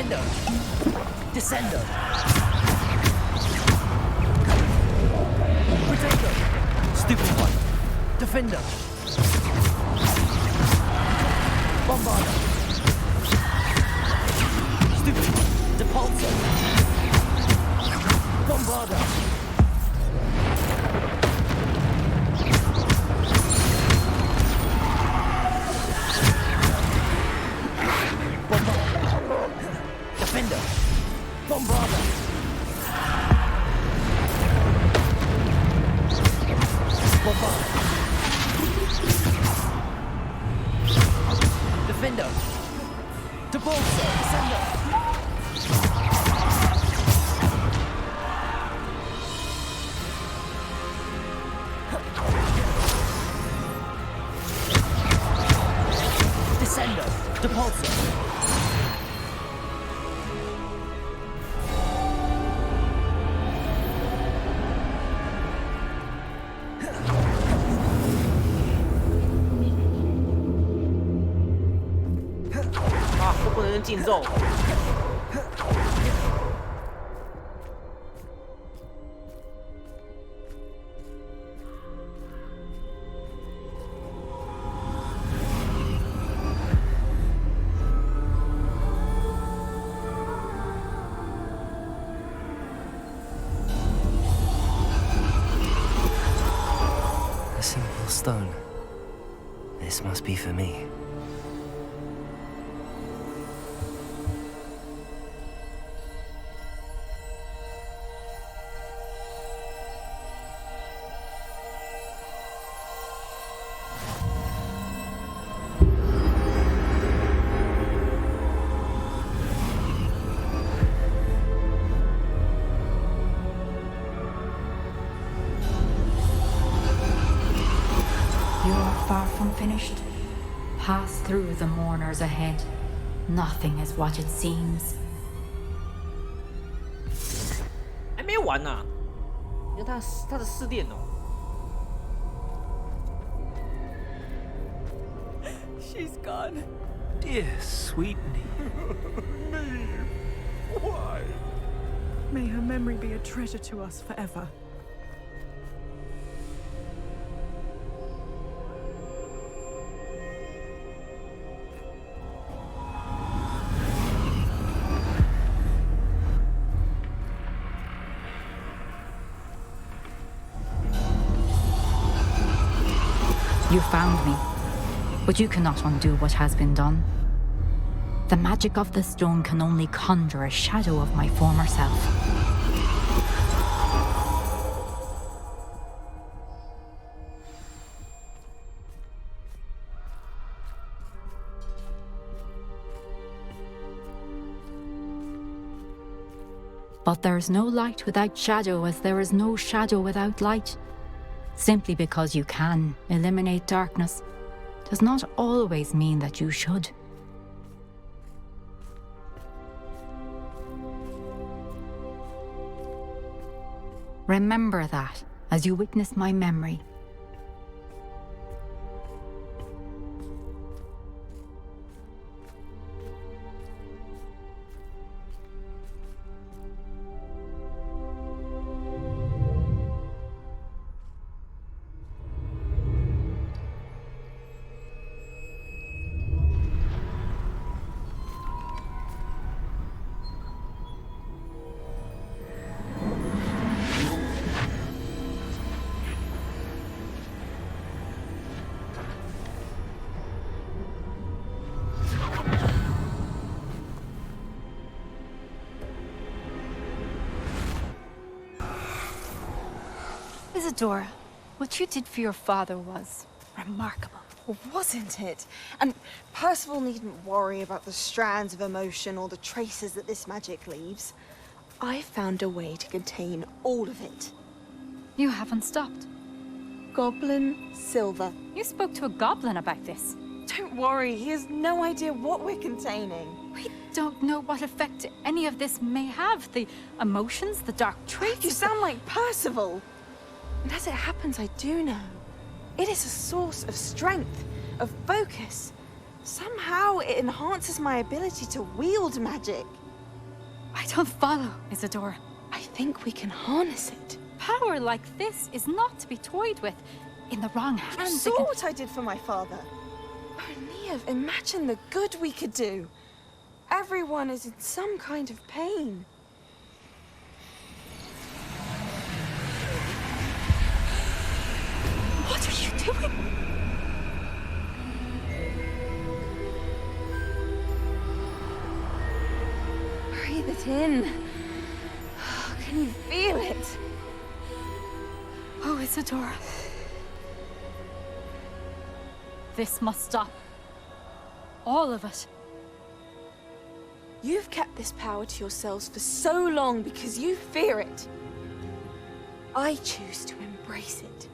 Speaker 1: Defender. Descender. Protector. Stupid one. Defender. Bombarder. Stupid one. Depulsor. Bombarder. Defender! Bombarder! Bombarder! Defender! Depulsor! Descender! Descender! Depulsor!都不能竞奏。
Speaker 3: A simple stone. This must be for me.
Speaker 14: You're far from finished. Pass through the mourners ahead. Nothing is what it seems.
Speaker 1: 还没完呢、啊，因为它的试炼哦。
Speaker 7: She's gone.
Speaker 3: Dear sweet me.
Speaker 7: Why? May her memory be a treasure to us forever.
Speaker 14: You found me, but you cannot undo what has been done. The magic of the stone can only conjure a shadow of my former self. But there is no light without shadow, as there is no shadow without light. Simply because you can eliminate darkness does not always mean that you should. Remember that as you witness my memory.
Speaker 21: Isadora, what you did for your father was remarkable.
Speaker 22: Well, wasn't it? And Percival needn't worry about the strands of emotion or the traces that this magic leaves. I found a way to contain all of it.
Speaker 21: You haven't stopped.
Speaker 22: Goblin Silver.
Speaker 21: You spoke to a goblin about this.
Speaker 22: Don't worry, he has no idea what we're containing.
Speaker 21: We don't know what effect any of this may have. The emotions, the dark traits.
Speaker 22: You sound like Percival. And as it happens, I do know. It is a source of strength, of focus. Somehow it enhances my ability to wield magic.
Speaker 21: I don't follow, Isadora.
Speaker 22: I think we can harness it.
Speaker 21: Power like this is not to be toyed with. In the wrong
Speaker 22: You
Speaker 21: hands,
Speaker 22: saw what I did for my father. Oh, Neve, imagine the good we could do. Everyone is in some kind of pain.
Speaker 21: What are you doing?
Speaker 22: Breathe it in. Can you feel it?
Speaker 21: Oh, Isadora. This must stop. All of it.
Speaker 22: You've kept this power to yourselves for so long because you fear it. I choose to embrace it.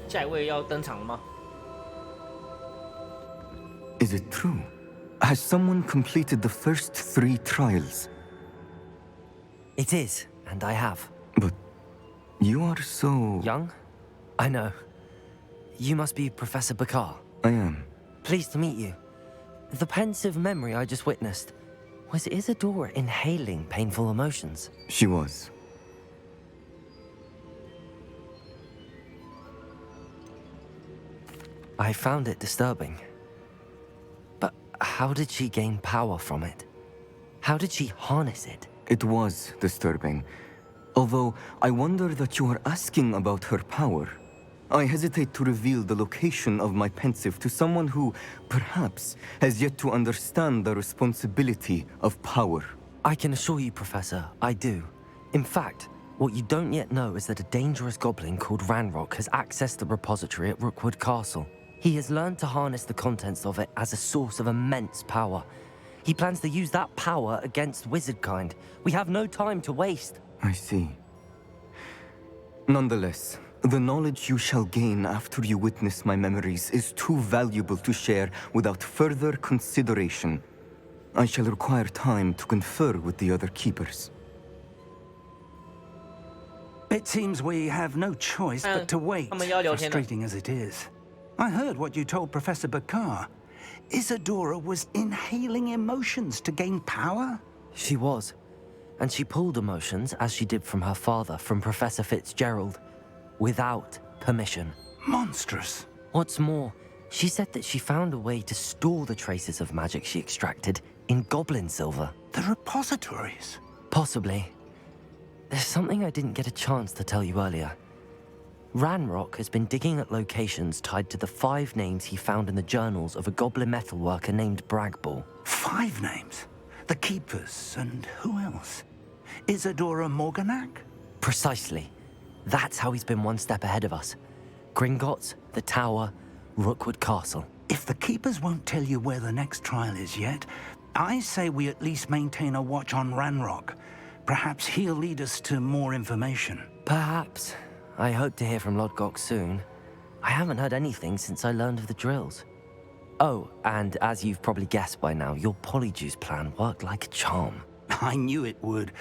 Speaker 1: 下一位要登场了吗？
Speaker 6: Is it true? Has someone completed the first 3 trials?
Speaker 3: It is, and I have.
Speaker 6: But you are so...
Speaker 3: young? I know. You must be Professor Bakar.
Speaker 6: I am.
Speaker 3: Pleased to meet you. The pensive memory I just witnessed, was Isadora inhaling painful emotions?
Speaker 6: She was.
Speaker 3: I found it disturbing. But how did she gain power from it? How did she harness it?
Speaker 6: It was disturbing. Although I wonder that you are asking about her power. I hesitate to reveal the location of my pensive to someone who, perhaps, has yet to understand the responsibility of power.
Speaker 3: I can assure you, Professor, I do. In fact, what you don't yet know is that a dangerous goblin called Ranrock has accessed the repository at Rookwood Castle. He has learned to harness the contents of it as a source of immense power. He plans to use that power against wizardkind. We have no time to waste.
Speaker 6: I see. Nonetheless, the knowledge you shall gain after you witness my memories is too valuable to share without further consideration. I shall require time to confer with the other keepers.
Speaker 8: It seems we have no choice but to wait, frustrating as it is. I heard what you told Professor Bakar. Isadora was inhaling emotions to gain power?
Speaker 3: She was. And she pulled emotions, as she did from her father, from Professor Fitzgerald, without permission.
Speaker 8: Monstrous.
Speaker 3: What's more, she said that she found a way to store the traces of magic she extracted in goblin silver.
Speaker 8: The repositories?
Speaker 3: Possibly. There's something I didn't get a chance to tell you earlier. Ranrock has been digging at locations tied to the 5 names he found in the journals of a goblin metalworker named Bragball.
Speaker 8: 5 names? The Keepers, and who else? Isadora Morganac?
Speaker 3: Precisely. That's how he's been one step ahead of us. Gringotts, the Tower, Rookwood Castle.
Speaker 8: If the Keepers won't tell you where the next trial is yet, I say we at least maintain a watch on Ranrock. Perhaps he'll lead us to more information.
Speaker 3: Perhaps. I hope to hear from Lodgok soon. I haven't heard anything since I learned of the drills. Oh, and as you've probably guessed by now, your Polyjuice plan worked like a charm.
Speaker 8: I knew it would.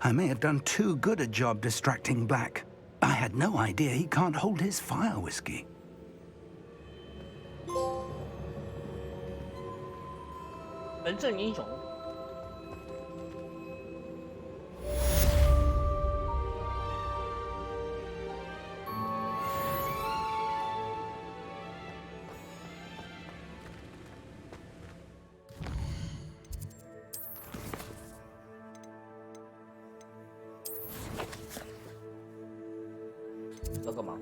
Speaker 8: I may have done too good a job distracting Black. I had no idea he can't hold his fire whiskey.
Speaker 1: 人证英雄。要干嘛？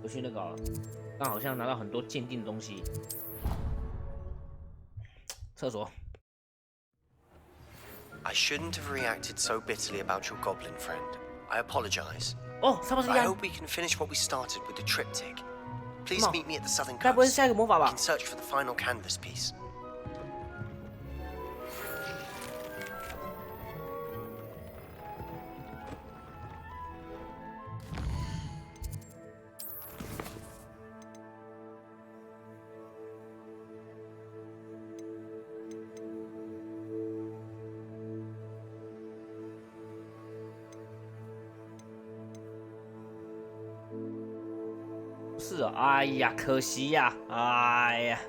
Speaker 1: 我去那个刚好像拿到很多鉴定的东西。厕所。
Speaker 11: I shouldn't have reacted so bitterly about your goblin friend. I apologize.
Speaker 1: Oh,
Speaker 11: I hope we can finish what we started with the triptych. Please meet me at the southern
Speaker 1: 该不会是
Speaker 11: coast.
Speaker 1: 下一个魔法
Speaker 11: We
Speaker 1: 吧
Speaker 11: can search for the final canvas piece. 是哦，哎呀，可惜呀，哎呀。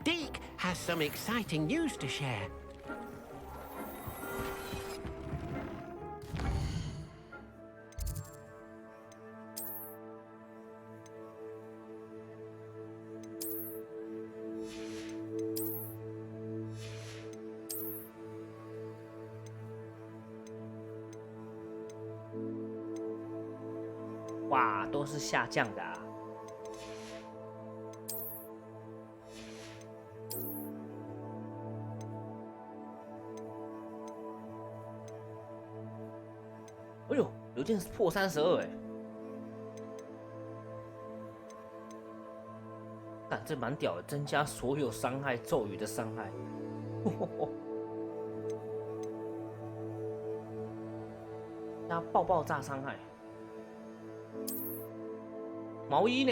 Speaker 10: Deke has some exciting news to share.
Speaker 1: Wow, 都是下降的啊。哎呦，有件破32哎，干这蛮屌的，增加所有伤害咒语的伤害，加爆炸伤害，毛衣呢？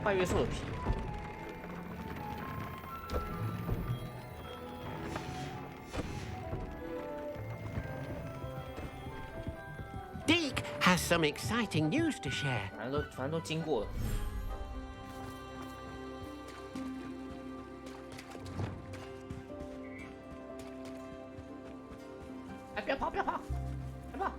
Speaker 1: 半月兽的皮。
Speaker 10: Deke has some exciting news to share.
Speaker 1: 反正都经过了。哎，不要跑，不要跑，不要跑！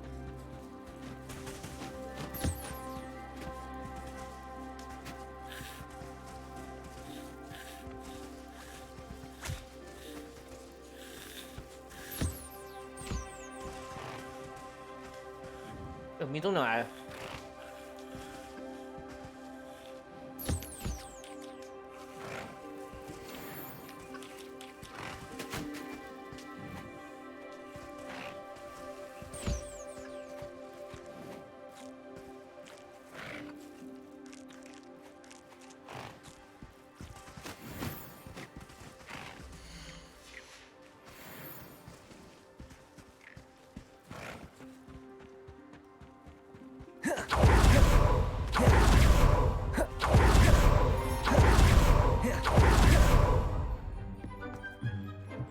Speaker 1: 民众党来了。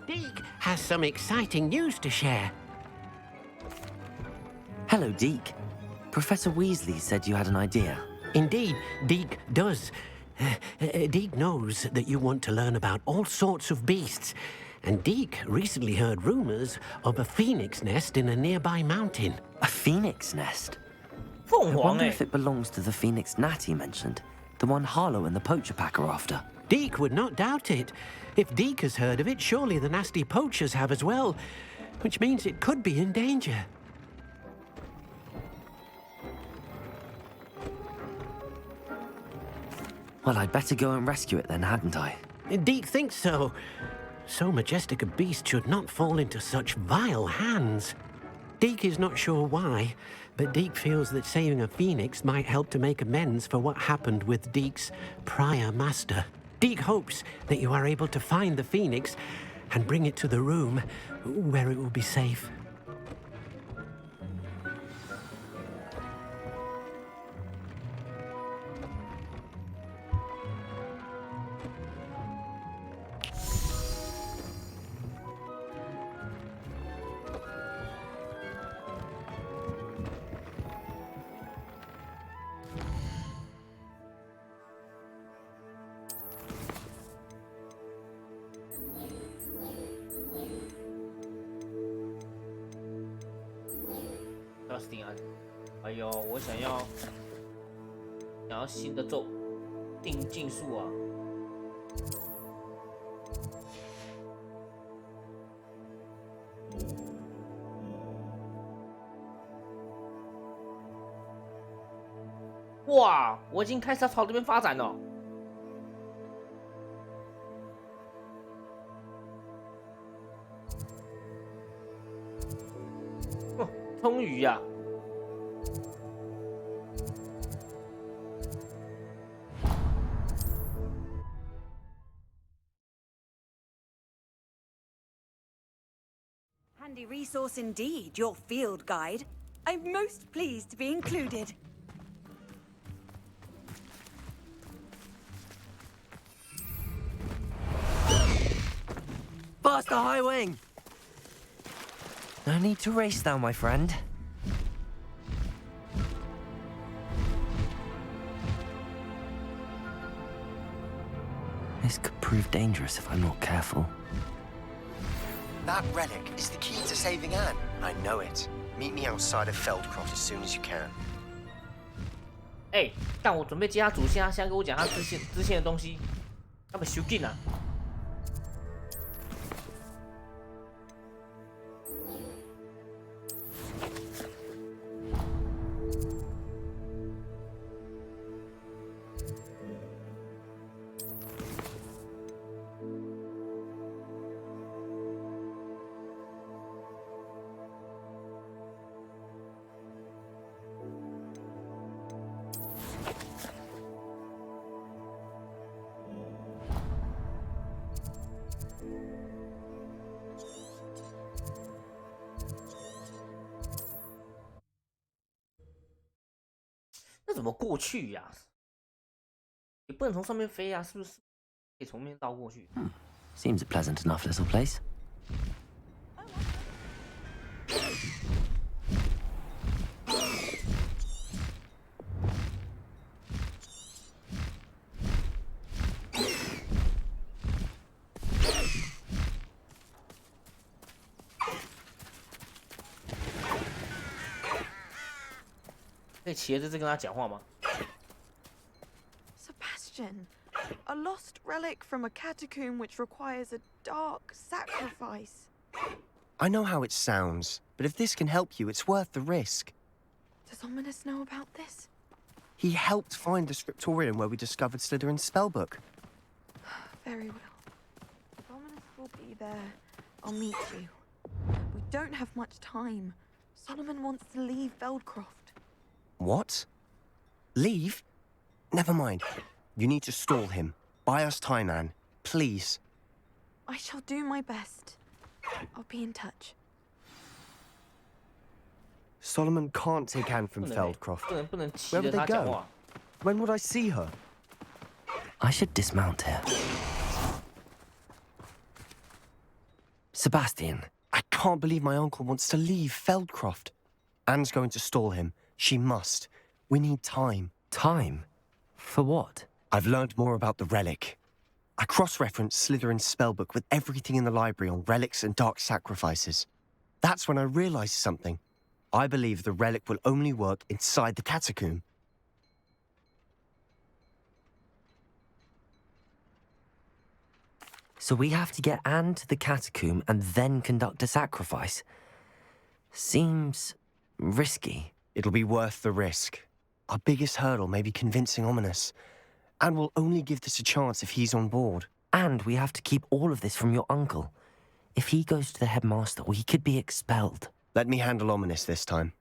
Speaker 10: Deke has some exciting news to share.
Speaker 3: Hello, Deke. Professor Weasley said you had an idea.
Speaker 10: Indeed, Deke does. Deke knows that you want to learn about all sorts of beasts, and Deke recently heard rumors of a phoenix nest in a nearby mountain.
Speaker 3: A phoenix nest? I wonder if it belongs to the phoenix gnat he mentioned, the one Harlow and the poacher pack are after.
Speaker 10: Deke would not doubt it. If Deke has heard of it, surely the nasty poachers have as well, which means it could be in danger.
Speaker 3: Well, I'd better go and rescue it then, hadn't I?
Speaker 10: Deke thinks so. So majestic a beast should not fall into such vile hands. Deke is not sure why, but Deke feels that saving a phoenix might help to make amends for what happened with Deke's prior master. Deke hopes that you are able to find the phoenix and bring it to the room where it will be safe.
Speaker 1: 哎呦，我想要新的定竞速啊！哇，我已经开始朝这边发展了。哦，通鱼呀！
Speaker 2: Handy resource indeed, your field guide. I'm most pleased to be included.
Speaker 3: Faster, High Wing! No need to race now, my friend. This could prove dangerous if I'm not careful.
Speaker 11: That relic is the key to saving Anne. I know it. Meet me outside of Feldcroft as soon as you can.
Speaker 1: 哎，但我准备接他主线，他现在跟我讲他支线的东西，那么修劲啊！那怎么过去呀？你不能从上面飞啊，是不是？可以从面倒过去。
Speaker 3: Seems a pleasant enough little place.
Speaker 1: 可以骑着这跟他讲话吗？
Speaker 22: Sebastian, a lost relic from a catacomb which requires a dark sacrifice.
Speaker 11: I know how it sounds, but if this can help you, it's worth the risk.
Speaker 22: Does Ominous know about this?
Speaker 11: He helped find the scriptorium where we discovered Slytherin's spellbook.
Speaker 22: Very well. If Ominous will be there, I'll meet you. We don't have much time. Solomon wants to leave Feldcroft.
Speaker 11: What? Leave? Never mind. You need to stall him. Buy us time, Anne. Please.
Speaker 22: I shall do my best. I'll be in touch.
Speaker 11: Solomon can't take Anne from Feldcroft. Where would they go? When would I see her?
Speaker 3: I should dismount here. Sebastian.
Speaker 11: I can't believe my uncle wants to leave Feldcroft. Anne's going to stall him. She must. We need time.
Speaker 3: Time? For what?
Speaker 11: I've learned more about the relic. I cross-referenced Slytherin's spellbook with everything in the library on relics and dark sacrifices. That's when I realized something. I believe the relic will only work inside the catacomb.
Speaker 3: So we have to get Anne to the catacomb and then conduct a sacrifice. Seems risky.
Speaker 11: It'll be worth the risk. Our biggest hurdle may be convincing Ominous. And we'll only give this a chance if he's on board.
Speaker 3: And we have to keep all of this from your uncle. If he goes to the headmaster, he could be expelled.
Speaker 11: Let me handle Ominous this time.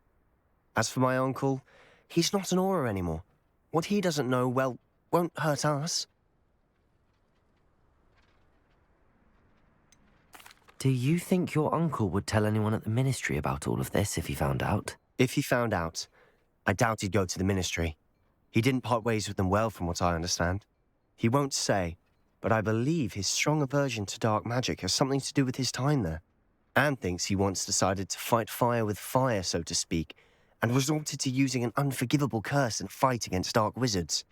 Speaker 11: As for my uncle, he's not an Auror anymore. What he doesn't know, well, won't hurt us.
Speaker 3: Do you think your uncle would tell anyone at the ministry about all of this if he found out?
Speaker 11: If he found out, I doubt he'd go to the ministry. He didn't part ways with them well, from what I understand. He won't say, but I believe his strong aversion to dark magic has something to do with his time there. Anne thinks he once decided to fight fire with fire, so to speak, and resorted to using an unforgivable curse in a fight against dark wizards.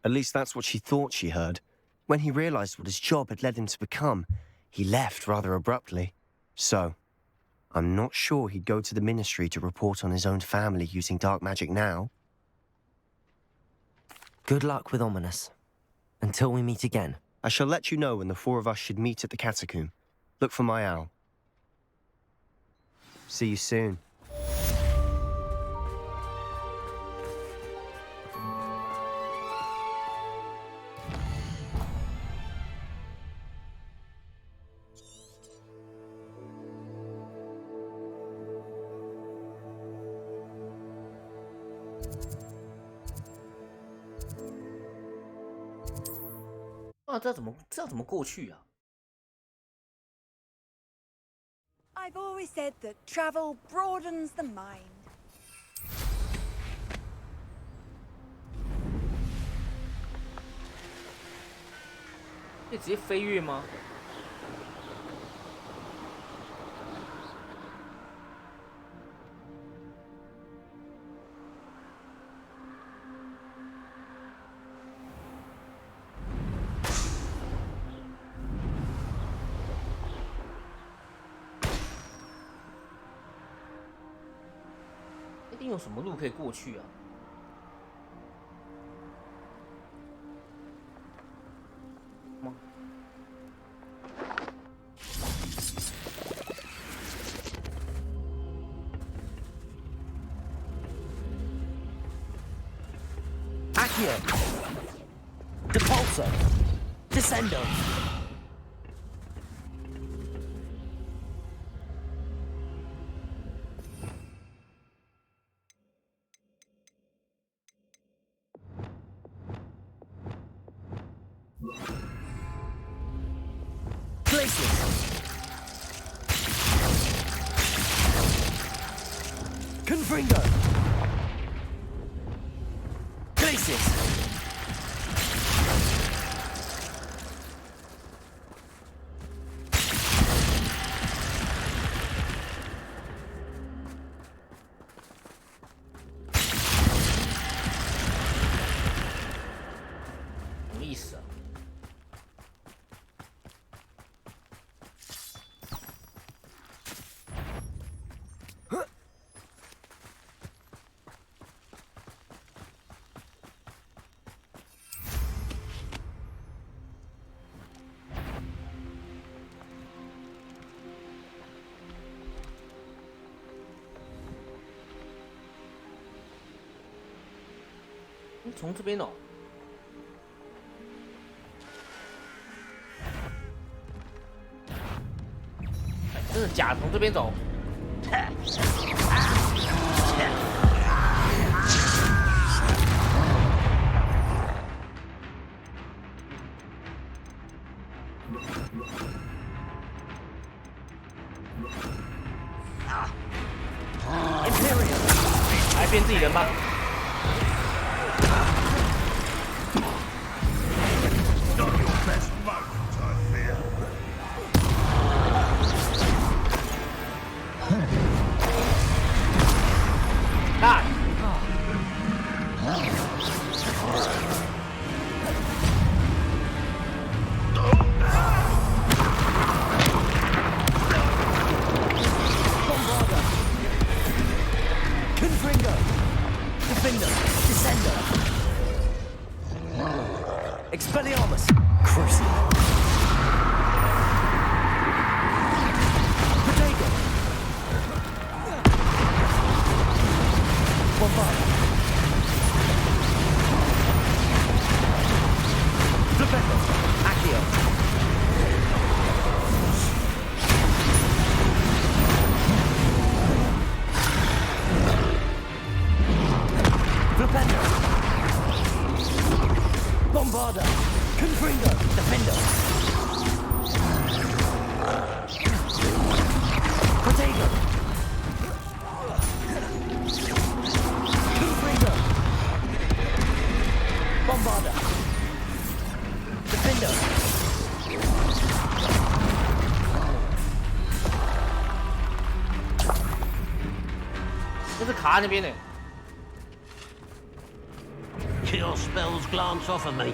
Speaker 11: At least that's what she thought she heard. When he realized what his job had led him to become, he left rather abruptly. So, I'm not sure he'd go to the ministry to report on his own family using dark magic now.
Speaker 3: Good luck with Ominous. Until we meet again.
Speaker 11: I shall let you know when the four of us should meet at the catacomb. Look for my owl. See you soon.
Speaker 2: I've always said that travel broadens the mind.
Speaker 1: 可以直接飞跃吗？一定有什么路可以过去啊？
Speaker 10: Accio! Depulso! Descendo! Confringo! Glacius!
Speaker 1: 从这边哦。真的假的？从这边走。还变自己人吗？卡那边呢。
Speaker 10: Kill spells glance off of me.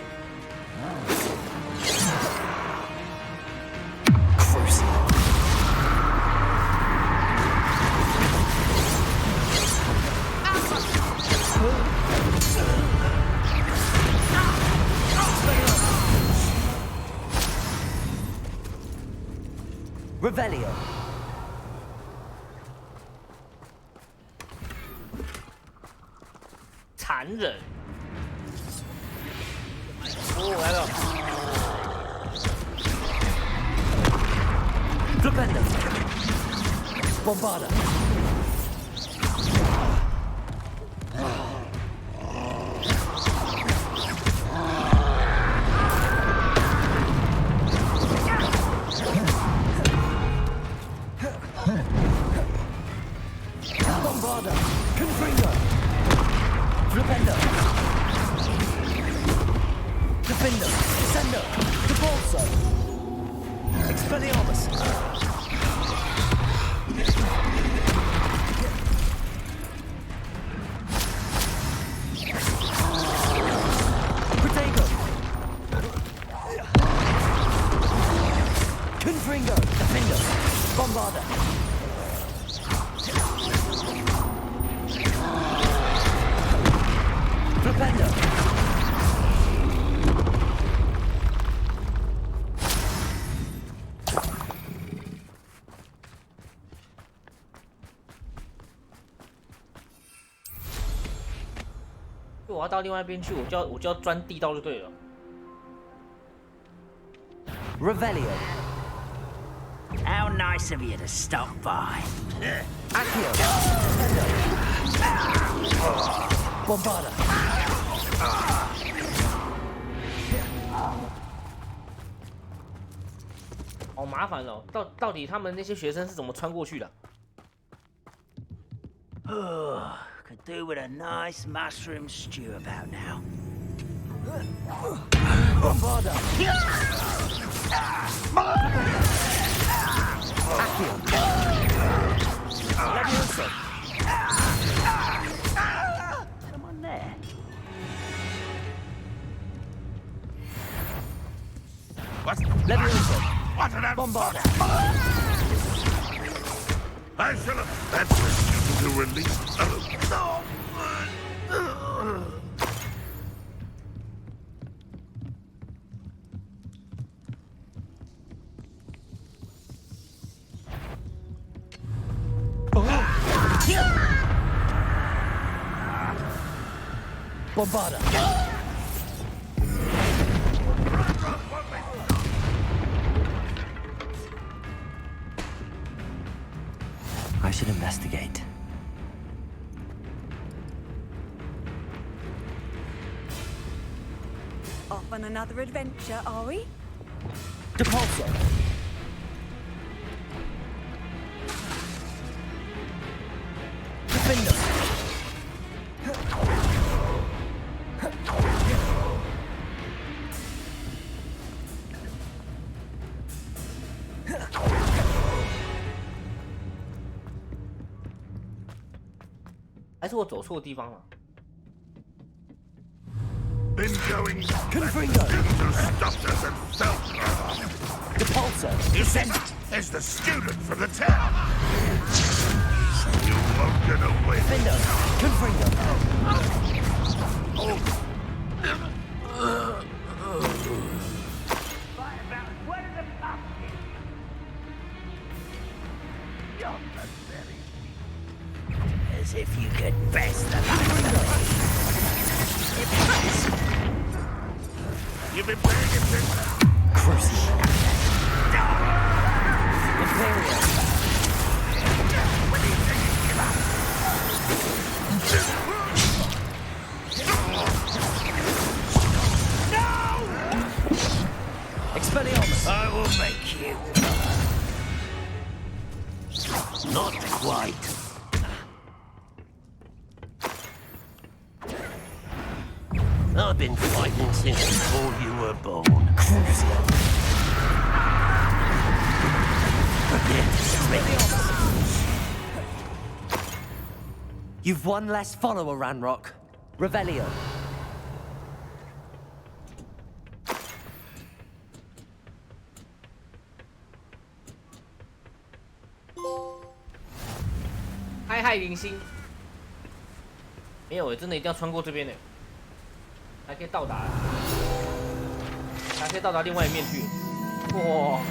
Speaker 3: Revelio.
Speaker 1: 残忍。哦，来了。
Speaker 3: Flipendo. Bombarda. Bombarda. Confringo. Flipendo. Defender. Descender. Debolso. Expelliarmus. Protego. Confringo. Defender. Bombarda. Flipendo.
Speaker 1: 我要到另外一边去，我就要钻地道就对了。
Speaker 3: Revelio.
Speaker 10: How nice of you to stop by.
Speaker 3: Accio. Bombarda.
Speaker 1: 好麻烦哦，到底他们那些学生是怎么穿过去的？
Speaker 10: Could do with a nice mushroom stew about now.
Speaker 3: Bombarda. Accio. Levioso.
Speaker 10: Come on there.
Speaker 19: What?
Speaker 3: Levioso.
Speaker 19: What an
Speaker 3: Bombarda.
Speaker 19: I shall have that to release.
Speaker 13: Bombarda.
Speaker 3: I should investigate.
Speaker 2: Off on another adventure, are we?
Speaker 13: Depulso. Defender.
Speaker 1: 还是我走错地方了。
Speaker 19: Been going
Speaker 13: Confringo.
Speaker 19: stopped us and felt
Speaker 13: Depulso.
Speaker 19: You said as the student from the town. You won't get away.
Speaker 13: Defender. Confringo.
Speaker 10: As if you could best the likes of me. It hurts.
Speaker 19: You've been paying attention.
Speaker 13: Crucible.
Speaker 10: Imperial.
Speaker 19: What do you think you give up? No!
Speaker 13: Expelliarmus.
Speaker 10: I will make you. Not quite. I've been fighting since before you were born.
Speaker 13: You've one less follower, Ranrock. Revelio.
Speaker 1: 嗨，零星。没有，真的一定要穿过这边呢，才可以到达，才可以到达另外一面去。哇！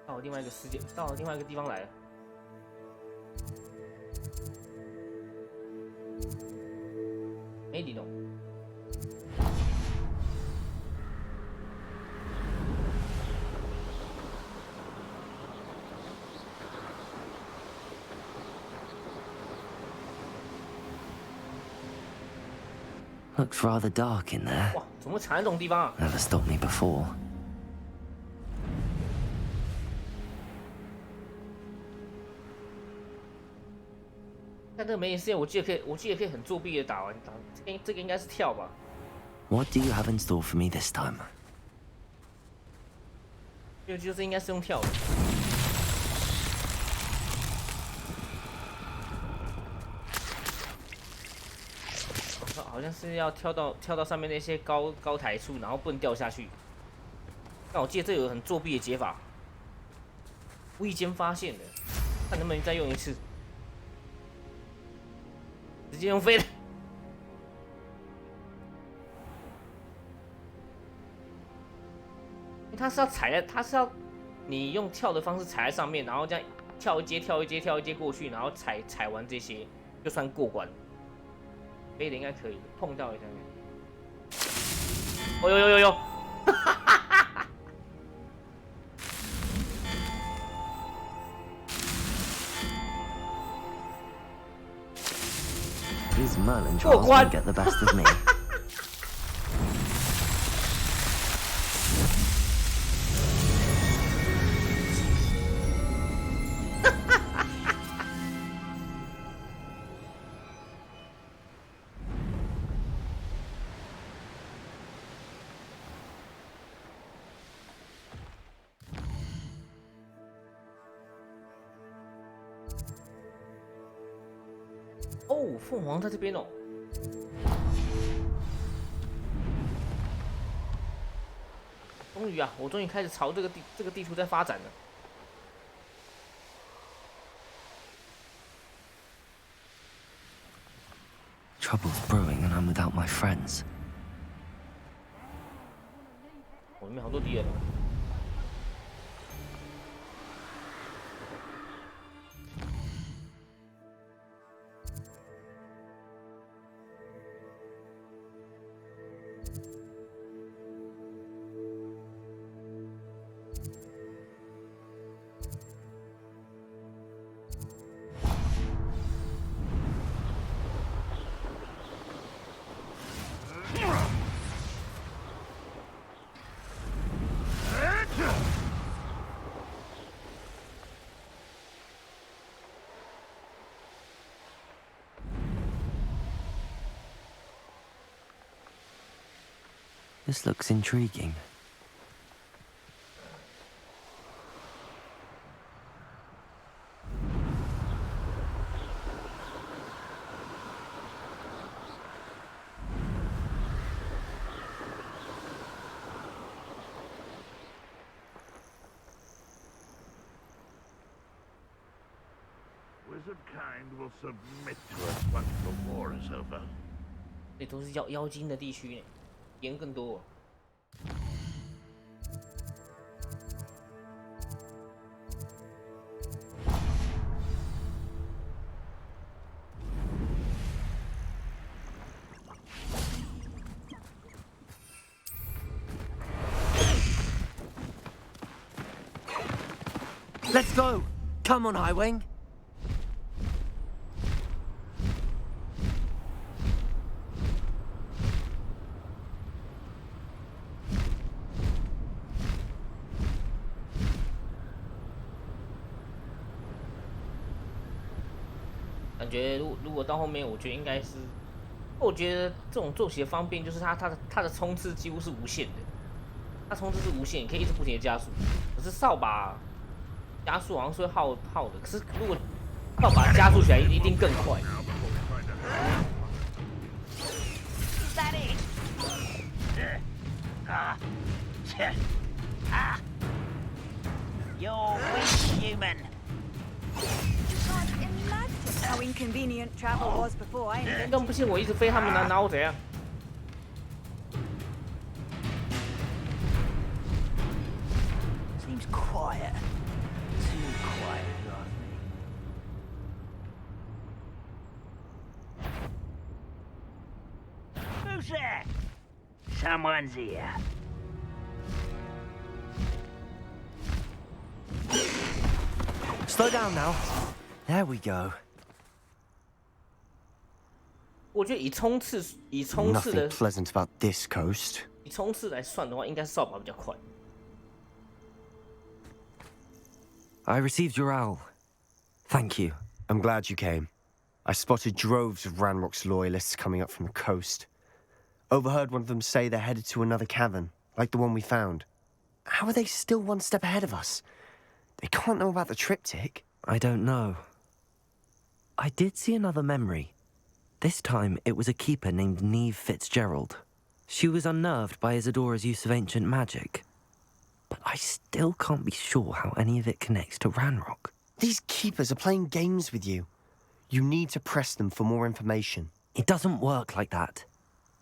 Speaker 1: 到另外一个世界，到另外一个地方来了。没理懂。
Speaker 3: Looks rather dark in there.
Speaker 1: 哇，怎么藏在这种地方啊？
Speaker 3: Never stopped me before.
Speaker 1: 但这个没意思，我记得可以很作弊的打完，这个应该是跳吧？
Speaker 3: What do you have in store for me this time?
Speaker 1: 就是应该是用跳的。好像是要跳到上面那些高台处，然后不能掉下去。但我记得这有很作弊的解法，无意间发现的，看能不能再用一次。 直接用飞的，它是要踩在，它是要你用跳的方式踩在上面，然后这样跳一阶过去，然后踩完这些就算过关。飞的应该可以，碰到一下面。哦有，These
Speaker 3: Merlin trials won't get the best of me.
Speaker 1: 哦，凤凰在这边哦。终于啊，我终于开始朝这个地图在发展了。
Speaker 3: Trouble's brewing and I'm without my friends.
Speaker 1: 我里面好多敌人。
Speaker 3: This looks intriguing.
Speaker 19: Wizard kind will submit to us once the war is over.
Speaker 1: 这都是妖精的地区呢，盐更多。
Speaker 13: Let's go! Come on, Highwing!
Speaker 1: 感觉如果到后面，我觉得应该是，我觉得这种坐骑的方便就是它的冲刺几乎是无限的，它冲刺是无限，你可以一直不停的加速。可是扫把加速好像是会耗的，可是如果扫把加速起来一定更快。
Speaker 2: You're weak, human. How inconvenient travel was before I invented.
Speaker 1: 要不信我一直飞他们拿我怎样？
Speaker 2: Seems quiet. Too quiet, if you ask me. Who's there? Someone's here.
Speaker 13: Slow down now. There we go.
Speaker 1: 我觉得以冲刺的
Speaker 11: Nothing pleasant about this coast.
Speaker 1: 以冲刺来算的话，应该是扫把比较快。
Speaker 3: I received your owl. Thank you.
Speaker 11: I'm glad you came. I spotted droves of Ranrock's loyalists coming up from the coast. Overheard one of them say they're headed to another cavern, like the one we found. How are they still one step ahead of us? They can't know about the triptych.
Speaker 3: I don't know. I did see another memory. This time, it was a keeper named Neve Fitzgerald. She was unnerved by Isadora's use of ancient magic. But I still can't be sure how any of it connects to Ranrock.
Speaker 11: These keepers are playing games with you. You need to press them for more information.
Speaker 3: It doesn't work like that.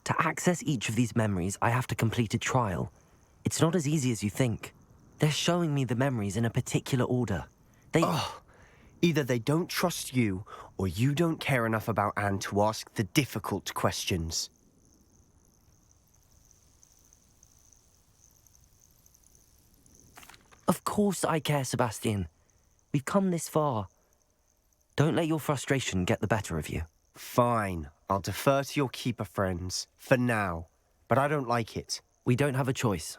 Speaker 3: To access each of these memories, I have to complete a trial. It's not as easy as you think. They're showing me the memories in a particular order.
Speaker 11: Either they don't trust you, or you don't care enough about Anne to ask the difficult questions.
Speaker 3: Of course I care, Sebastian. We've come this far. Don't let your frustration get the better of you.
Speaker 11: Fine. I'll defer to your keeper friends, for now. But I don't like it.
Speaker 3: We don't have a choice.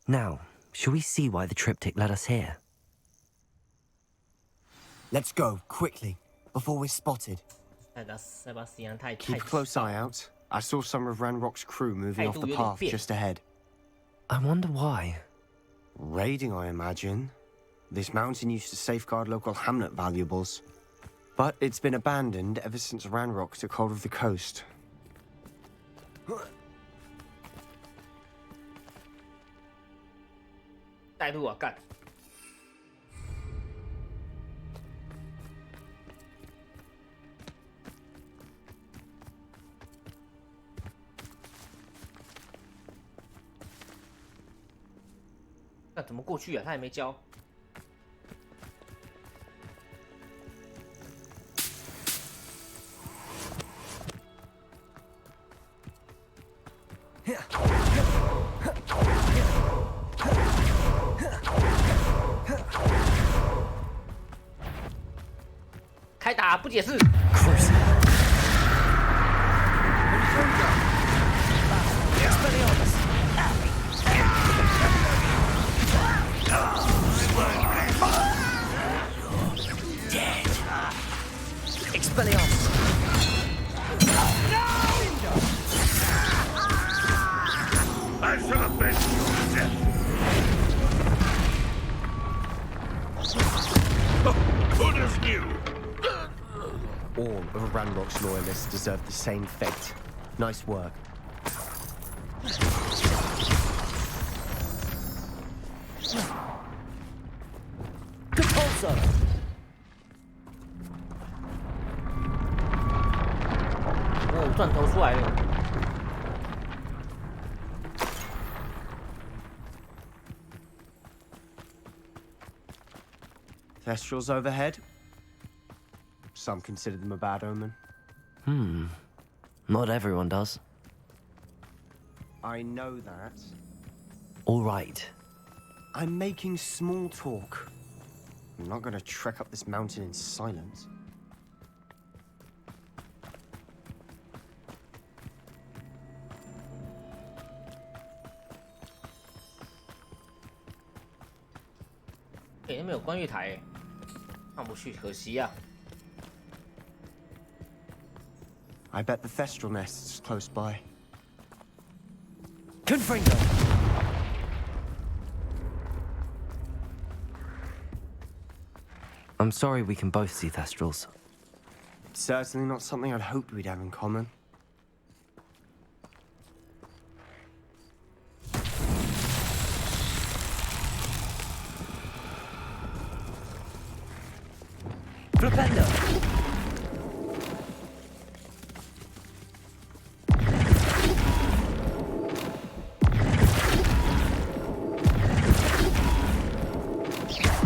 Speaker 3: Now, shall we see why the triptych led us here?
Speaker 11: Let's go, quickly, before we're spotted. Keep a close eye out. I saw some of Ranrock's crew moving off the path just ahead.
Speaker 3: I wonder why.
Speaker 11: Raiding, I imagine. This mountain used to safeguard local hamlet valuables. But it's been abandoned ever since Ranrock took hold of the coast.
Speaker 1: 带路啊，干！那怎么过去啊？他还没教。开打，不解释。
Speaker 19: I should have been dead. Who does knew?
Speaker 11: All of Ranrock's loyalists deserve the same fate. Nice work.
Speaker 13: Compulso!
Speaker 1: Oh, 钻头出来了。
Speaker 11: Thestrals overhead. Some consider them a bad omen.
Speaker 3: Not everyone does.
Speaker 11: I know that.
Speaker 3: All right.
Speaker 11: I'm making small talk. I'm not going to trek up this mountain in silence.
Speaker 1: Hey, 那边有观月台，上不去，可惜啊。
Speaker 11: I bet the Thestral nest is close by.
Speaker 13: Confringo!
Speaker 3: I'm sorry we can both see Thestrals.
Speaker 11: It's certainly not something I'd hoped we'd have in common.
Speaker 13: Flipendo!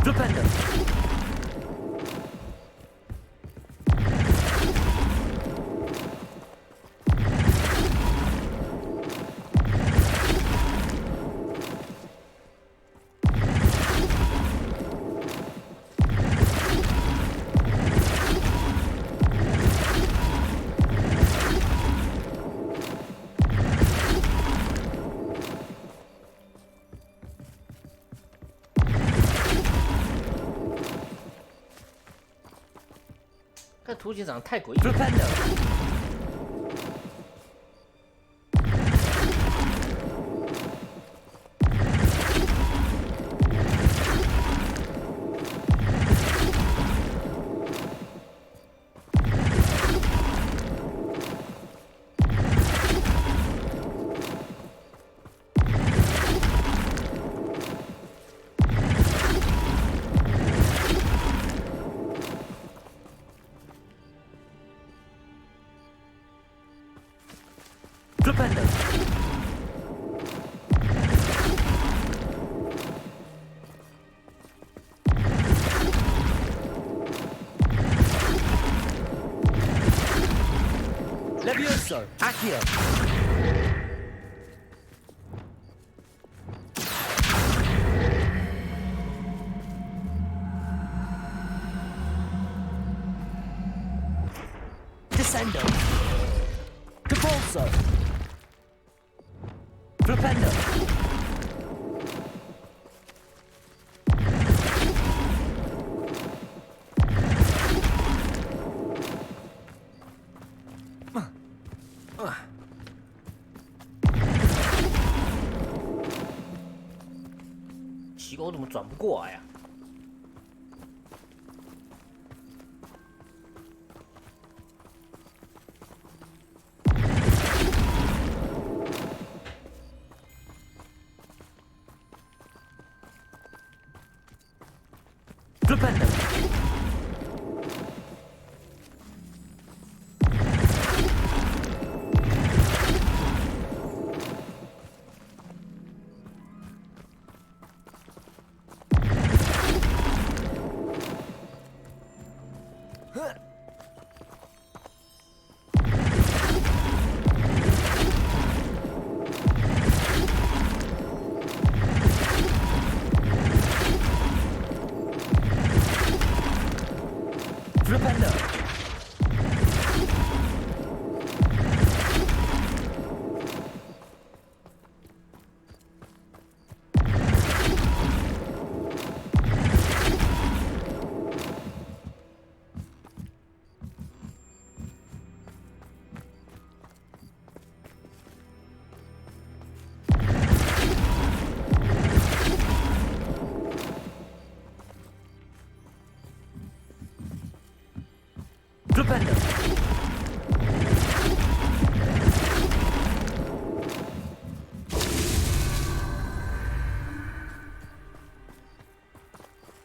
Speaker 13: Flipendo!
Speaker 1: 这图形长得太诡异了。
Speaker 13: Flipendo! Levioso! Accio! Descendo! Compulso! Flipendo!
Speaker 1: 奇怪，我怎么转不过来呀？
Speaker 13: Flipendo.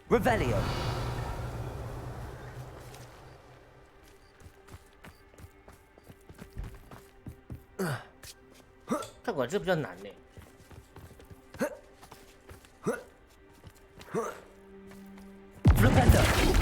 Speaker 13: Revelio.
Speaker 1: 看管这比较难呢。
Speaker 13: Flipendo.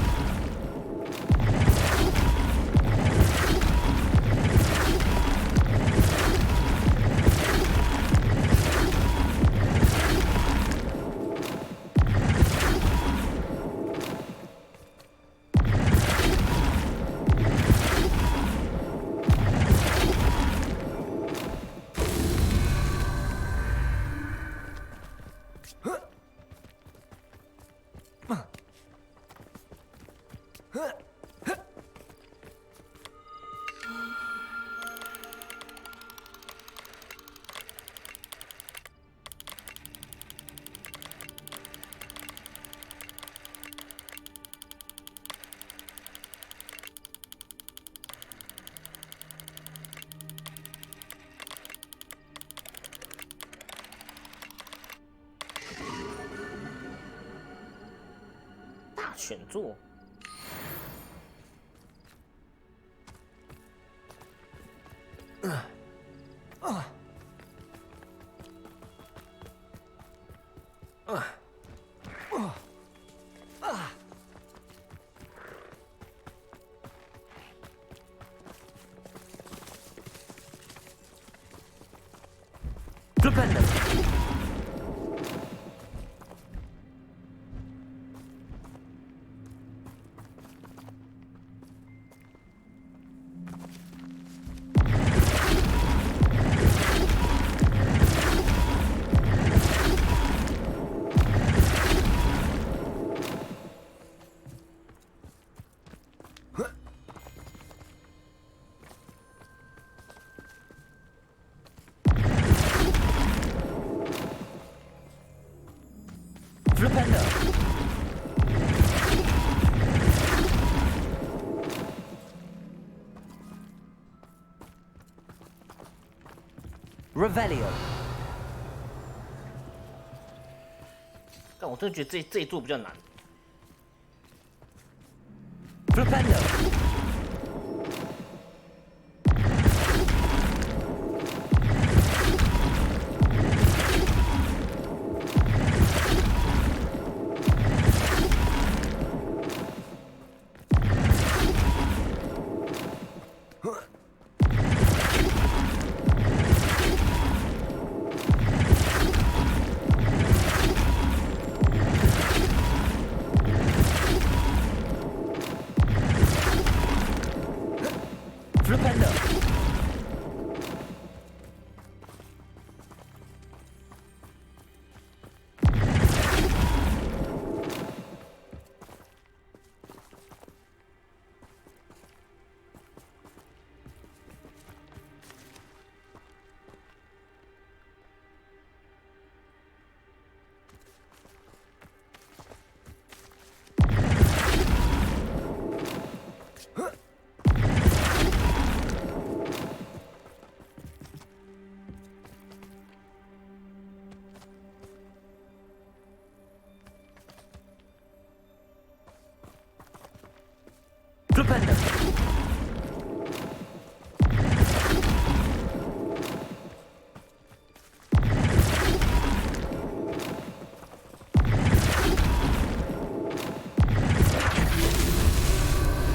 Speaker 1: 选座。
Speaker 13: Revelio.
Speaker 1: 但我真的觉得这一座比较难。
Speaker 13: Flipendo.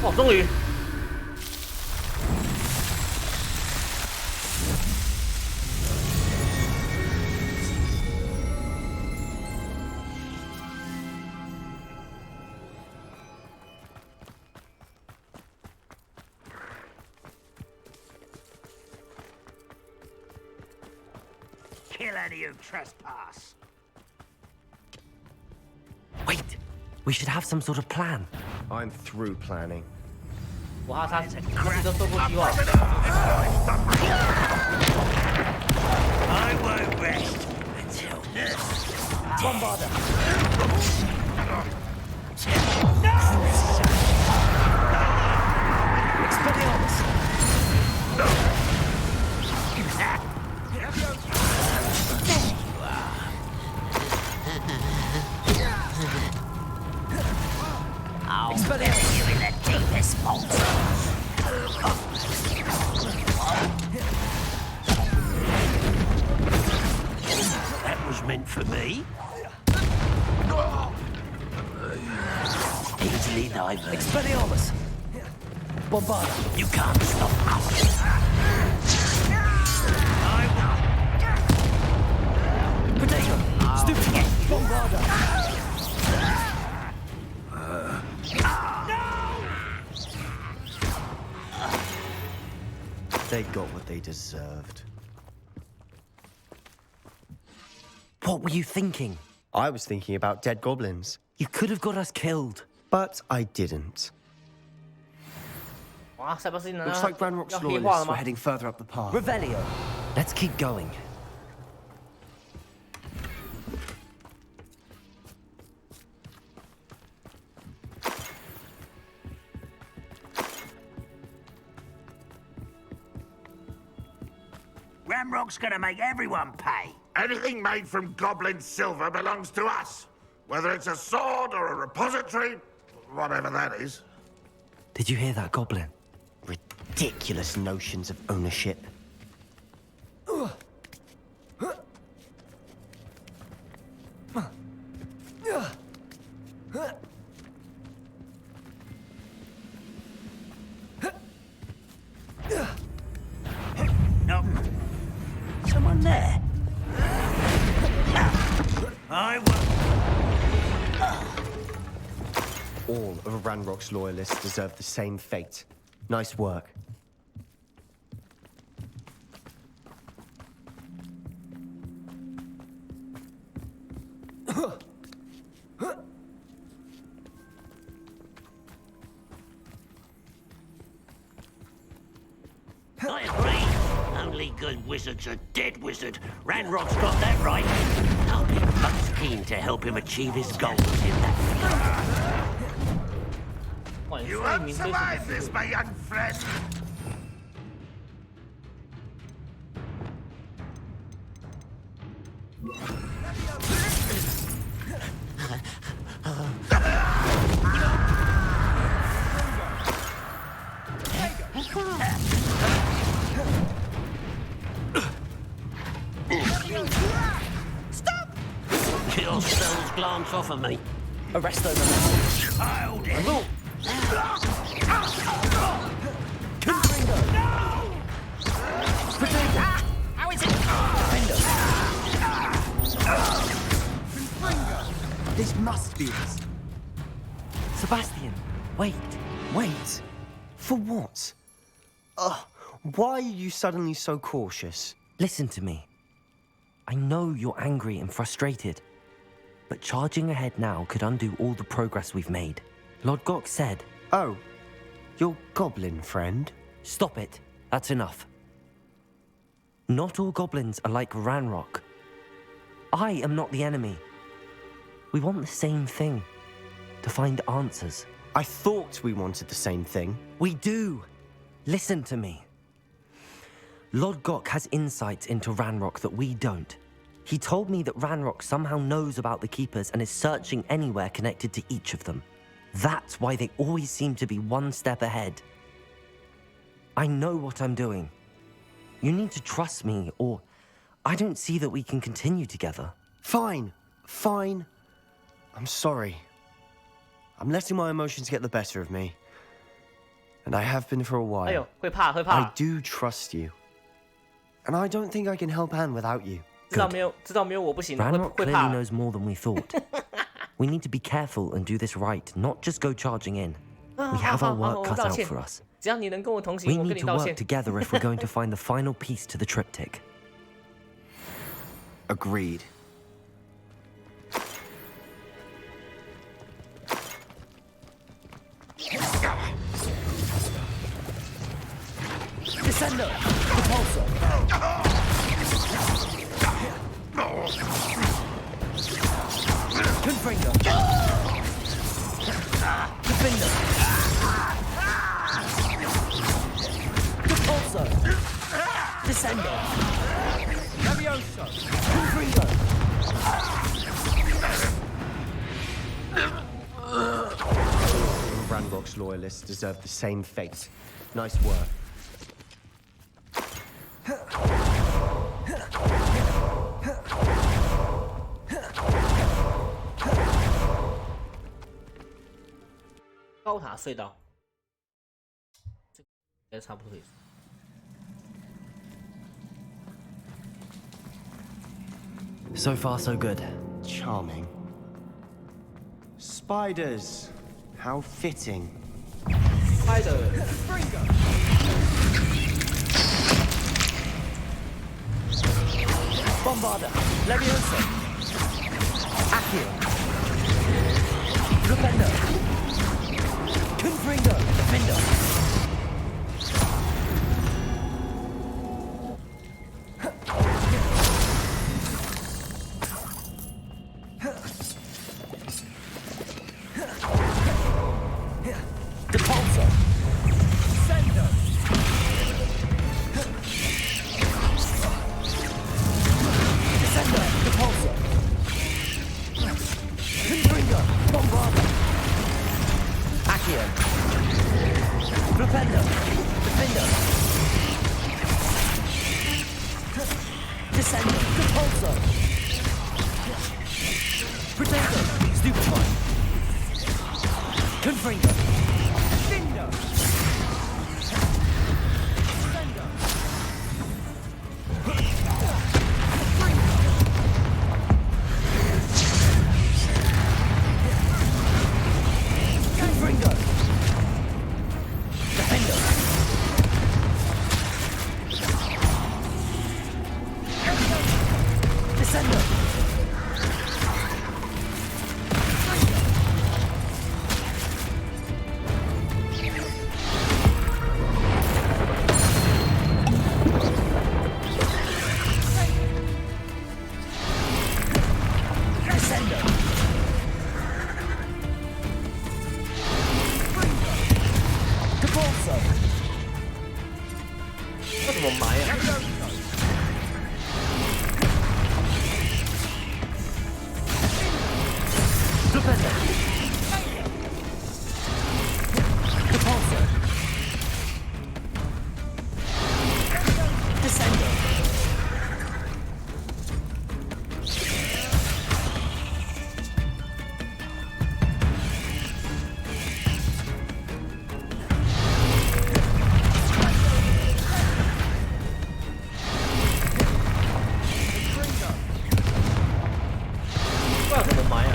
Speaker 1: 哦，终于！
Speaker 10: Kill any who trespass.
Speaker 3: Wait, we should have some sort of plan.
Speaker 11: I'm through planning.
Speaker 1: 哇，他自己都说过希望。
Speaker 10: I won't rest until
Speaker 1: Bombarder.
Speaker 10: I'll bury you in the deepest vault. That was meant for me. Easily diverted.
Speaker 13: Expelliarmus! Bombarder!
Speaker 10: You can't stop us.
Speaker 13: Potato! Stupid! Bombarder!
Speaker 11: They got what they deserved.
Speaker 3: What were you thinking?
Speaker 11: I was thinking about dead goblins.
Speaker 3: You could have got us killed.
Speaker 11: But I didn't.
Speaker 1: 哇，塞巴斯蒂呢？
Speaker 11: Looks like Ranrock's
Speaker 1: 要黑化了
Speaker 11: loyalists
Speaker 1: 吗
Speaker 11: were heading further up the path.
Speaker 13: Revelio!
Speaker 3: Let's keep going.
Speaker 10: Ramrock's gonna make everyone pay.
Speaker 19: Anything made from goblin silver belongs to us. Whether it's a sword or a repository, whatever that is.
Speaker 3: Did you hear that, Goblin?
Speaker 11: Ridiculous notions of ownership.
Speaker 10: No. Someone there. I will.
Speaker 11: All of Ranrock's loyalists deserve the same fate. Nice work.
Speaker 10: I agree. Only good wizard's a dead wizard. Ranrock's got that right. I'll be most keen to help him achieve his goals in that.
Speaker 19: You won't survive this, my young friend.
Speaker 10: Stop! Kill spells glance off of me.
Speaker 13: Arrest those.
Speaker 10: Childish.
Speaker 13: How is it?
Speaker 3: This must be it. Sebastian, wait.
Speaker 11: Wait? For what? Why are you suddenly so cautious?
Speaker 3: Listen to me. I know you're angry and frustrated, but charging ahead now could undo all the progress we've made. Lord Gok said...
Speaker 11: Oh, your goblin friend?
Speaker 3: Stop it. That's enough. Not all goblins are like Ranrock. I am not the enemy. We want the same thing. To find answers.
Speaker 11: I thought we wanted the same thing.
Speaker 3: We do. Listen to me. Lord Gok has insights into Ranrock that we don't. He told me that Ranrock somehow knows about the Keepers and is searching anywhere connected to each of them. That's why they always seem to be one step ahead. I know what I'm doing. You need to trust me, or I don't see that we can continue together.
Speaker 11: Fine. Fine. I'm sorry. I'm letting my emotions get the better of me. And I have been for a while.
Speaker 1: 哎呦，会怕，会怕。
Speaker 11: I do trust you. And I don't think I can help Anne without you.
Speaker 1: 知道没有我不行，
Speaker 3: Ranrock
Speaker 1: 会
Speaker 3: clearly
Speaker 1: 怕。
Speaker 3: knows more than we thought. We need to be careful and do this right, not just go charging in. We have our work cut out for us.
Speaker 1: 只要你能跟我同
Speaker 3: We
Speaker 1: 行，我跟
Speaker 3: need
Speaker 1: 你
Speaker 3: to
Speaker 1: 道
Speaker 3: work
Speaker 1: 歉。
Speaker 3: together if we're going to find the final piece to the triptych.
Speaker 11: Agreed.
Speaker 13: Descender! Repulsor! Confringo! Defender! Repulsor! Descender! Levioso! Confringo!
Speaker 11: Ranrock's loyalists deserve the same fate. Nice work.
Speaker 1: 隧道，这应该差不多可以。
Speaker 3: So far, so good.
Speaker 11: Charming. Spiders. How fitting.
Speaker 1: Spider.
Speaker 13: Bombarda. Levioso. Accio. Repender. Confringo. Defender. Depulso. Sendo. Descender. Depulso. Confringo. Bombarda. Accio. Repender. Defender. Descender. Depulso. Protector. Stupefy. Confringo. Findo. Sendo. Confringo. Defender. Descender. Descender.
Speaker 1: 这怎么埋呀？
Speaker 13: Defender. Depulso. Descender.
Speaker 1: 不知道怎么埋呀？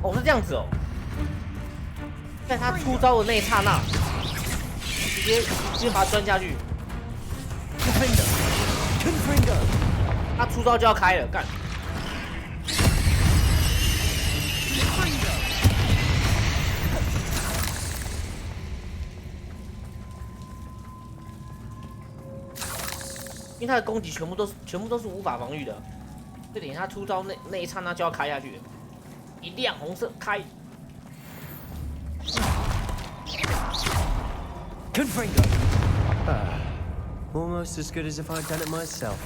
Speaker 1: 哦，是这样子哦，在他出招的那一刹那，直接把他钻下去。
Speaker 13: Defender. Confringo.
Speaker 1: 他出招就要开了，干！因为他的攻击全部都是无法防御的，这点他出招那一刹那就要开下去了，一亮红色开。
Speaker 13: Confringo.
Speaker 11: Almost as good as if I'd done it myself.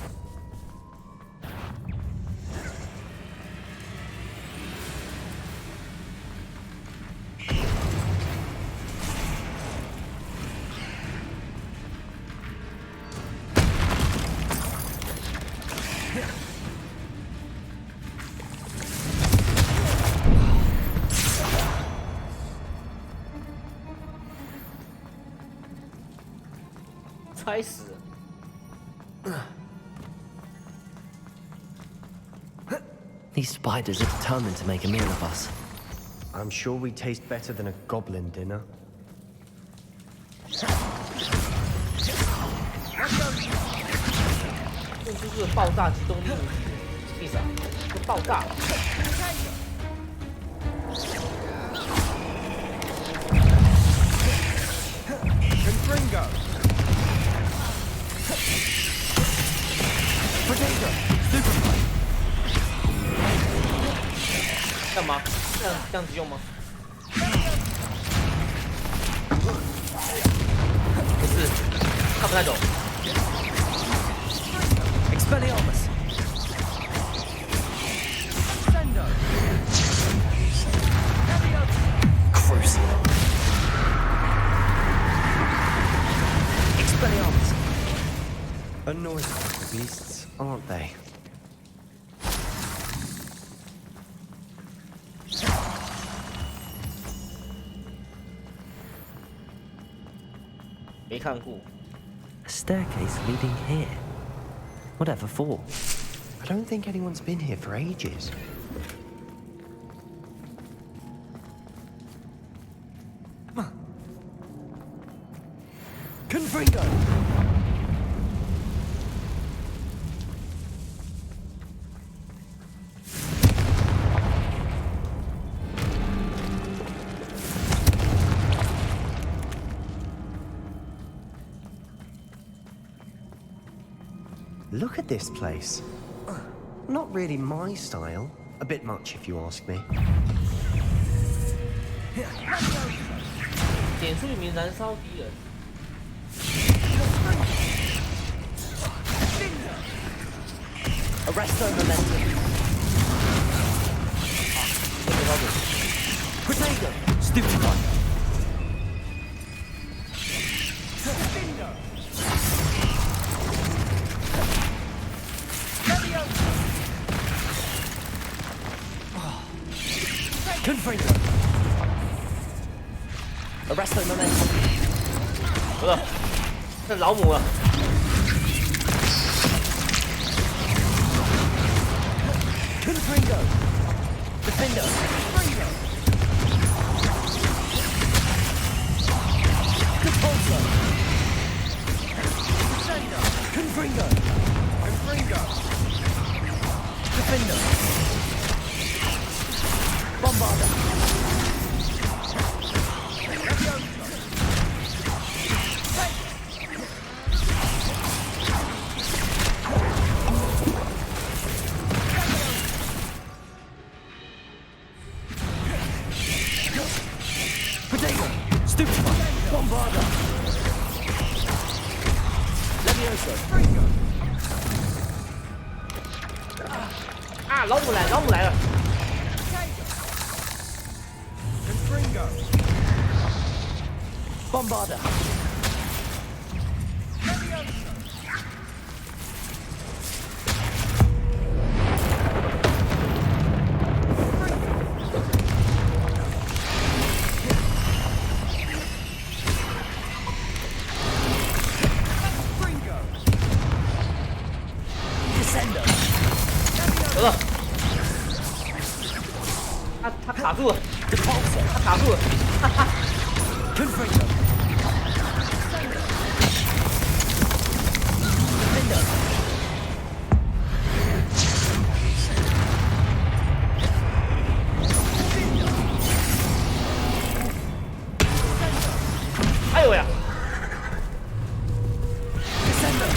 Speaker 3: These spiders are determined to make a meal of us.
Speaker 11: I'm sure we taste better than a goblin dinner.
Speaker 1: 这就是爆炸机动力意思啊，就爆炸了。
Speaker 5: Confringo. Potato. Super.
Speaker 1: 干嘛？这样子用吗？不是，看不太懂。
Speaker 13: Expelliarmus. Crucible. Expelliarmus.
Speaker 11: Annoying little beasts, aren't they?
Speaker 1: 没看过。
Speaker 3: A staircase leading here. Whatever for?
Speaker 11: I don't think anyone's been here for ages.
Speaker 13: Confringo.
Speaker 11: Look at this place. Not really my style. A bit much, if you ask me.
Speaker 1: 点出一名燃烧敌人。
Speaker 13: Arresto momentum. Potato. Stupefy. Confringo. Arresto momentum.
Speaker 1: 不是，这老母了。
Speaker 13: Confringo. Defender. Confringo. Capulso. Defender. Confringo. Confringo. Defender. Bombarder. Potato. Stupefy. Bombarder. Levioso.
Speaker 1: 啊，老母来，老母来了。
Speaker 13: Confringo. Bombarder. Descender.
Speaker 1: 得了，他卡住了，他卡住了，哈哈。
Speaker 13: Confringo. Defender. Defender.
Speaker 1: 哎呦呀！
Speaker 13: Descender.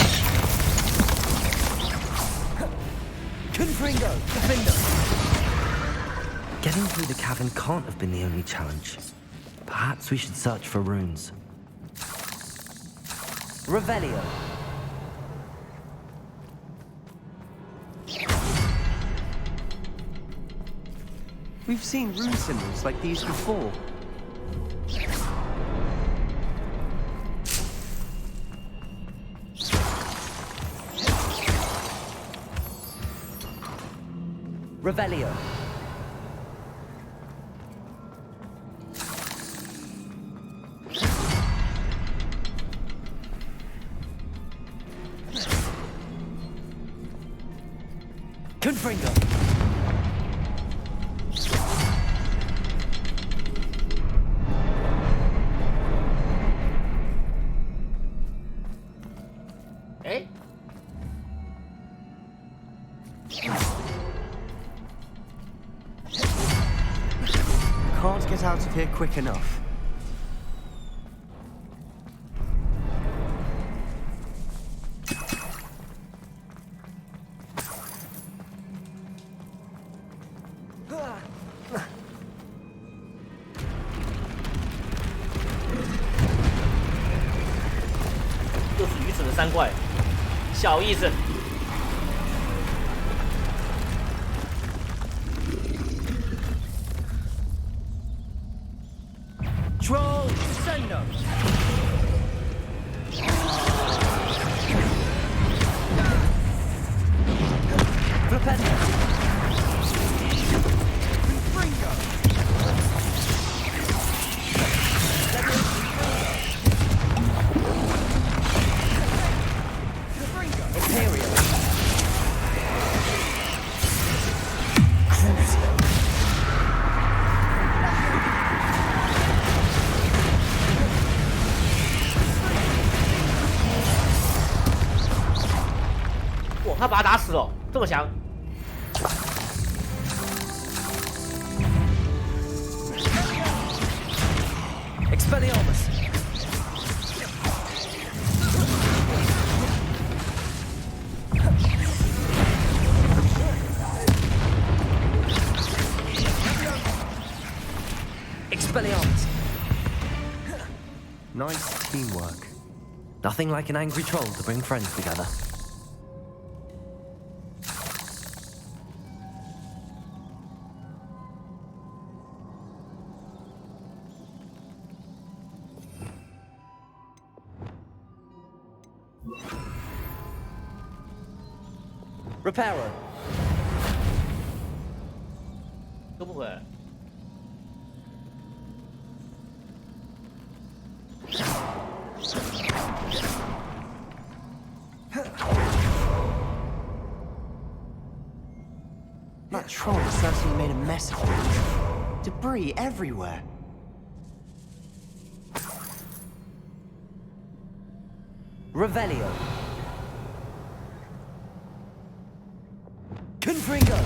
Speaker 13: Confringo. Defender.
Speaker 3: Getting through the cavern can't have been the only challenge. Perhaps we should search for runes.
Speaker 13: Revelio.
Speaker 11: We've seen rune symbols like these before.
Speaker 13: Revelio. Confringo.
Speaker 1: Eh?
Speaker 11: Can't get out of here quick enough.3
Speaker 1: 怪，小意思。
Speaker 13: Troll Descendo. Flipendo. Confringo. Imperial.
Speaker 1: Cruise. 哇，他把他打死了，这么强。
Speaker 13: Expelliarmus. Expelliarmus.
Speaker 11: Nice teamwork.
Speaker 3: Nothing like an angry troll to bring friends together.
Speaker 13: Reparo.
Speaker 1: 都不回来。
Speaker 11: That troll certainly made a mess of things. Debris everywhere.
Speaker 13: Revelio. Confringo.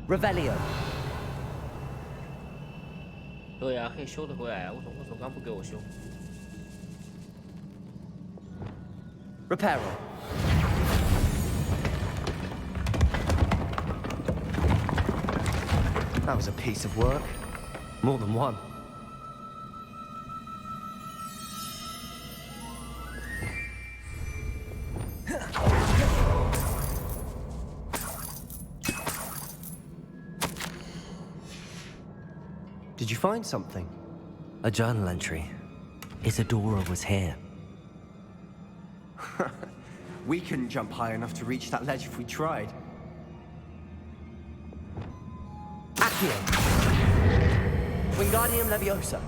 Speaker 13: Revelio.
Speaker 1: 对啊，可以修得回来啊！为什么刚不给我修
Speaker 13: ？Reparo.
Speaker 11: That was a piece of work.
Speaker 3: More than one.
Speaker 11: Did you find something?
Speaker 3: A journal entry. Isadora was here.
Speaker 11: We couldn't jump high enough to reach that ledge if we tried.
Speaker 13: Accio. Wingardium Leviosa.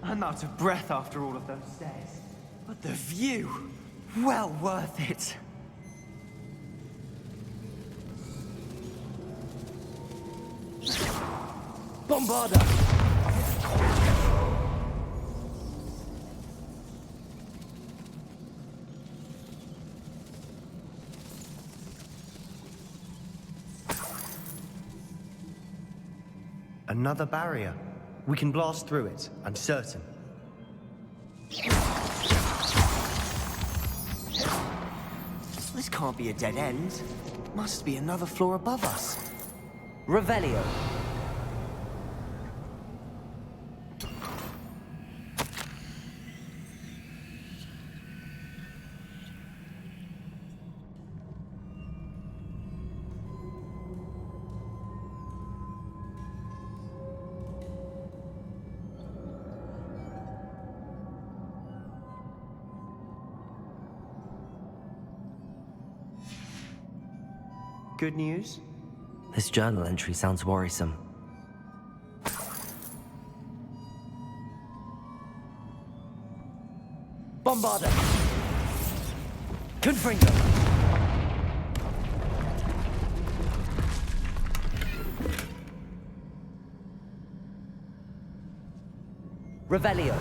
Speaker 11: I'm out of breath after all of those stairs. But the view, well worth it.
Speaker 13: Bombarda.
Speaker 11: Another barrier. We can blast through it, I'm certain. This can't be a dead end. Must be another floor above us.
Speaker 13: Revelio.
Speaker 11: Good news?
Speaker 3: This journal entry sounds worrisome.
Speaker 13: Bombarder! Confringo! Revelio!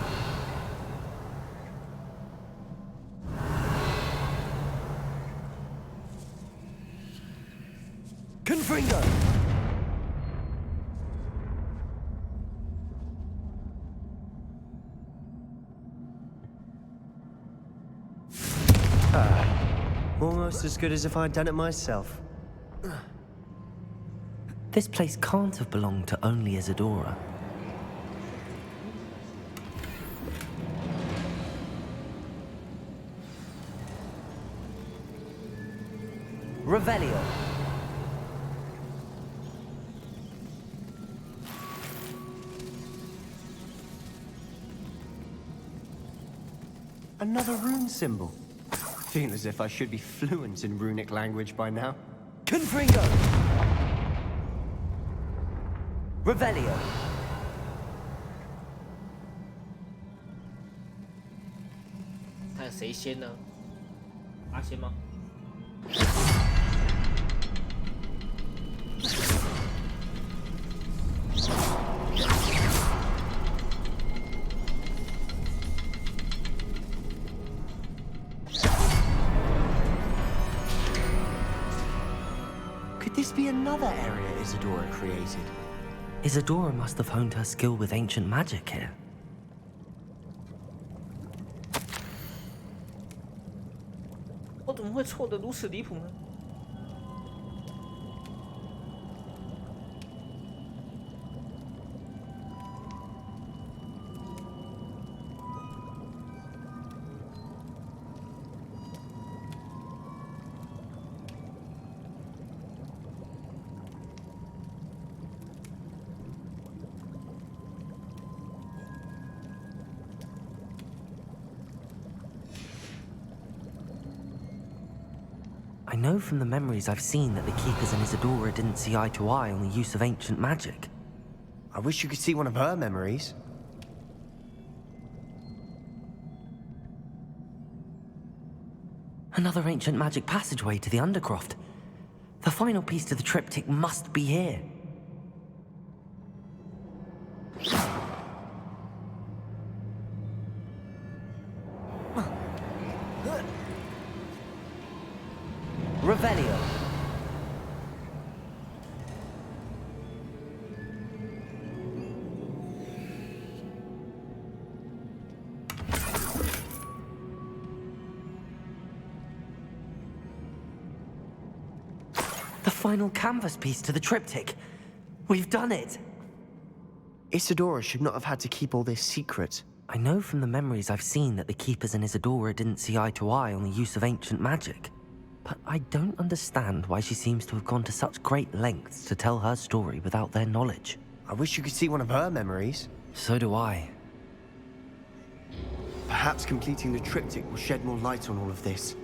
Speaker 13: Confringo!
Speaker 11: Almost as good as if I'd done it myself.
Speaker 3: This place can't have belonged to only Isadora.
Speaker 13: Revelio!
Speaker 11: Another rune symbol. Feel as if I should be fluent in runic language by now.
Speaker 13: Confringo! Revelio!
Speaker 1: 看谁先呢？他先吗？
Speaker 11: Could this be another area Isadora created?
Speaker 3: Isadora must have honed her skill with ancient magic here.
Speaker 1: 我怎么会错得如此离谱呢？
Speaker 3: I know from the memories I've seen that the Keepers and Isadora didn't see eye to eye on the use of ancient magic.
Speaker 11: I wish you could see one of her memories.
Speaker 3: Another ancient magic passageway to the Undercroft. The final piece to the triptych must be here.
Speaker 13: Revelio!
Speaker 3: The final canvas piece to the triptych. We've done it!
Speaker 11: Isadora should not have had to keep all this secret.
Speaker 3: I know from the memories I've seen that the Keepers and Isadora didn't see eye to eye on the use of ancient magic. But I don't understand why she seems to have gone to such great lengths to tell her story without their knowledge.
Speaker 11: I wish you could see one of her memories.
Speaker 3: So do I.
Speaker 11: Perhaps completing the triptych will shed more light on all of this.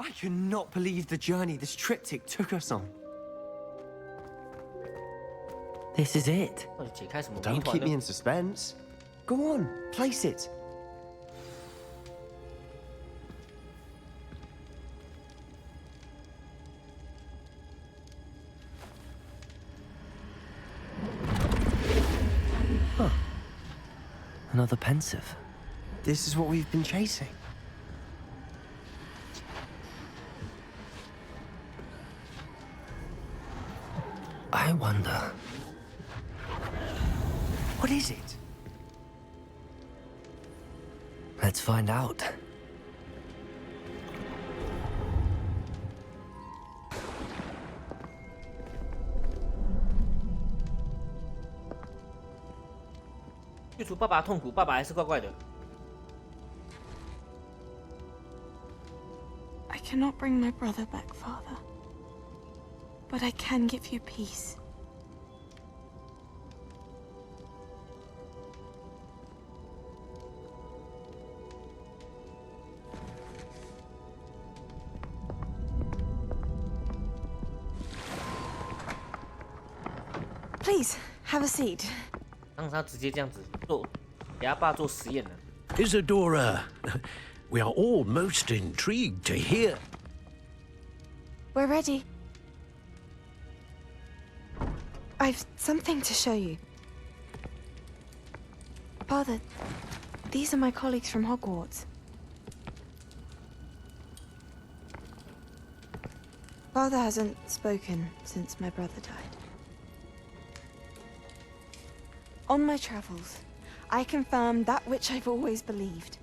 Speaker 11: I cannot believe the journey this triptych took us on.
Speaker 3: This is it.
Speaker 11: Don't keep me in suspense. Go on, place it.
Speaker 3: Huh. Another pensive.
Speaker 11: This is what we've been chasing.
Speaker 3: I wonder.
Speaker 13: What is it?
Speaker 3: Let's find out.
Speaker 1: 去除爸爸的痛苦，爸爸还是怪怪的。
Speaker 22: I cannot bring my brother back, Father. But I can give you peace. Please, have a seat.
Speaker 1: 让他直接这样子做，给他爸做实验了。
Speaker 10: Isadora, we are all most intrigued to hear.
Speaker 22: We're ready. I've something to show you. Father, these are my colleagues from Hogwarts. Father hasn't spoken since my brother died. On my travels, I confirmed that which I've always believed.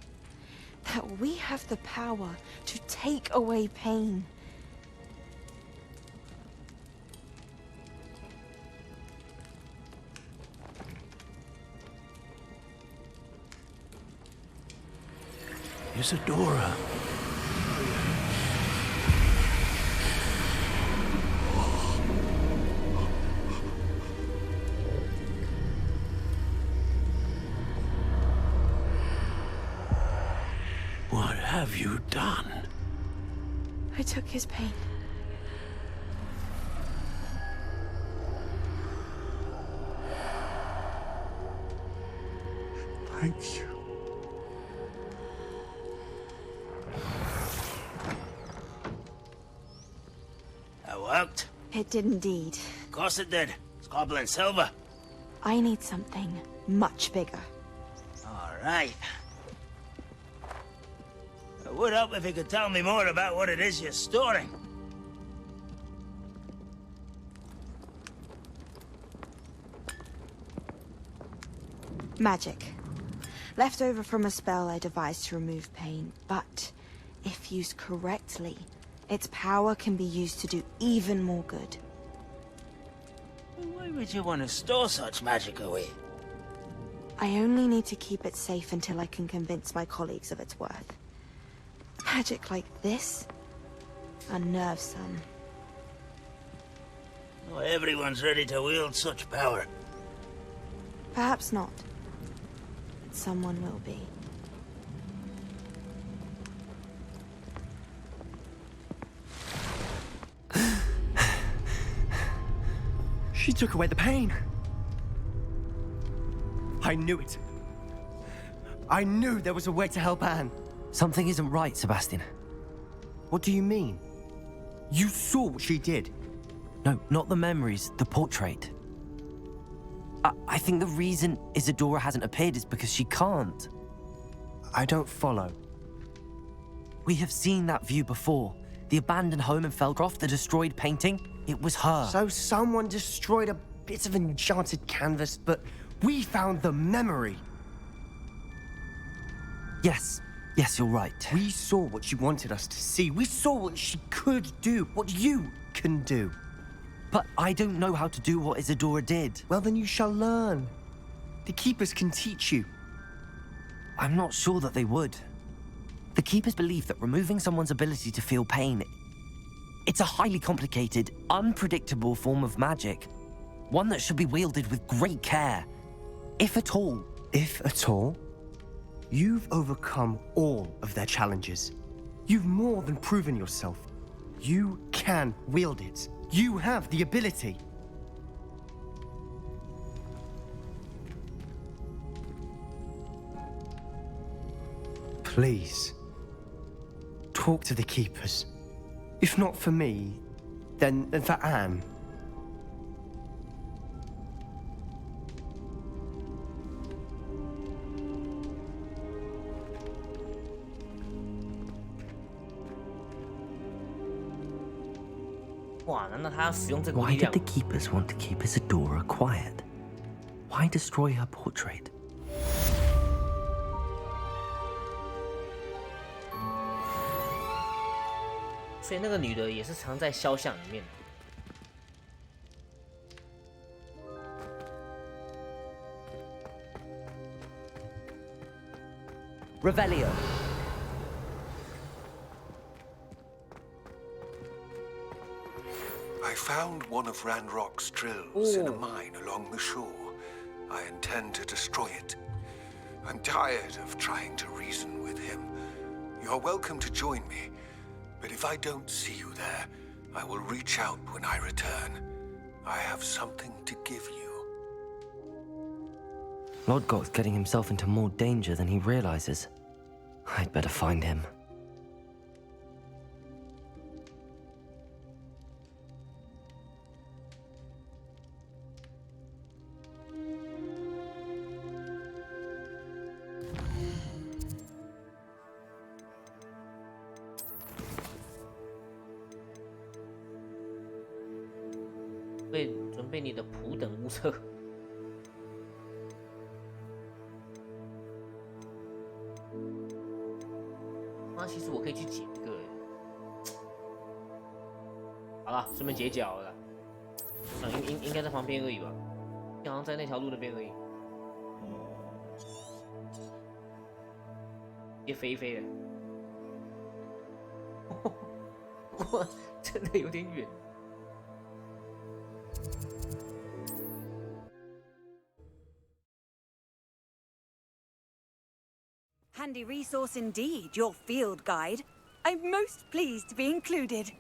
Speaker 22: That we have the power to take away pain.
Speaker 10: Isadora. What have you done?
Speaker 22: I took his pain.
Speaker 5: Thank you.
Speaker 15: That worked?
Speaker 22: It did indeed.
Speaker 15: Of course it did. It's goblin silver.
Speaker 22: I need something much bigger.
Speaker 15: All right. It would help if you could tell me more about what it is you're storing.
Speaker 22: Magic. Left over from a spell I devised to remove pain, but if used correctly, its power can be used to do even more good.
Speaker 15: Why would you want to store such magic away?
Speaker 22: I only need to keep it safe until I can convince my colleagues of its worth. Magic like this? Unnerves some.
Speaker 15: Not everyone's ready to wield such power.
Speaker 22: Perhaps not. But someone will be.
Speaker 13: She took away the pain. I knew it. I knew there was a way to help Anne.
Speaker 3: Something isn't right, Sebastian.
Speaker 13: What do you mean? You saw what she did.
Speaker 3: No, not the memories, the portrait. I think the reason Isadora hasn't appeared is because she can't.
Speaker 13: I don't follow.
Speaker 3: We have seen that view before. The abandoned home in Felcroft, the destroyed painting, it was her.
Speaker 13: So someone destroyed a bit of enchanted canvas, but we found the memory.
Speaker 3: Yes, you're right.
Speaker 13: We saw what she wanted us to see. We saw what she could do, what you can do.
Speaker 3: But I don't know how to do what Isadora did.
Speaker 13: Well, then you shall learn. The Keepers can teach you.
Speaker 3: I'm not sure that they would. The Keepers believe that removing someone's ability to feel pain, it's a highly complicated, unpredictable form of magic. One that should be wielded with great care. If at all.
Speaker 13: If at all? You've overcome all of their challenges. You've more than proven yourself. You can wield it. You have the ability. Please, talk to the Keepers. If not for me, then for Anne.
Speaker 1: 哇，难道他要使用这个
Speaker 3: Why
Speaker 1: 力
Speaker 3: did
Speaker 1: 量
Speaker 3: the keepers want to keep Isadora quiet? Why destroy her portrait?
Speaker 1: 所以那个女的也是藏在肖像里面。
Speaker 3: Revelio.
Speaker 5: I found one of Ranrock's drills in a mine along the shore. I intend to destroy it. I'm tired of trying to reason with him. You're welcome to join me, but if I don't see you there, I will reach out when I return. I have something to give you.
Speaker 3: Lodgok's getting himself into more danger than he realizes. I'd better find him.
Speaker 1: 会准备你的普等物册。啊，其实我可以去解一个耶。好了，顺便解脚了。应该在旁边而已吧，好像在那条路那边而已。也飞一飞的，不过真的有点远。
Speaker 2: Handy resource indeed, your field guide. I'm most pleased to be included.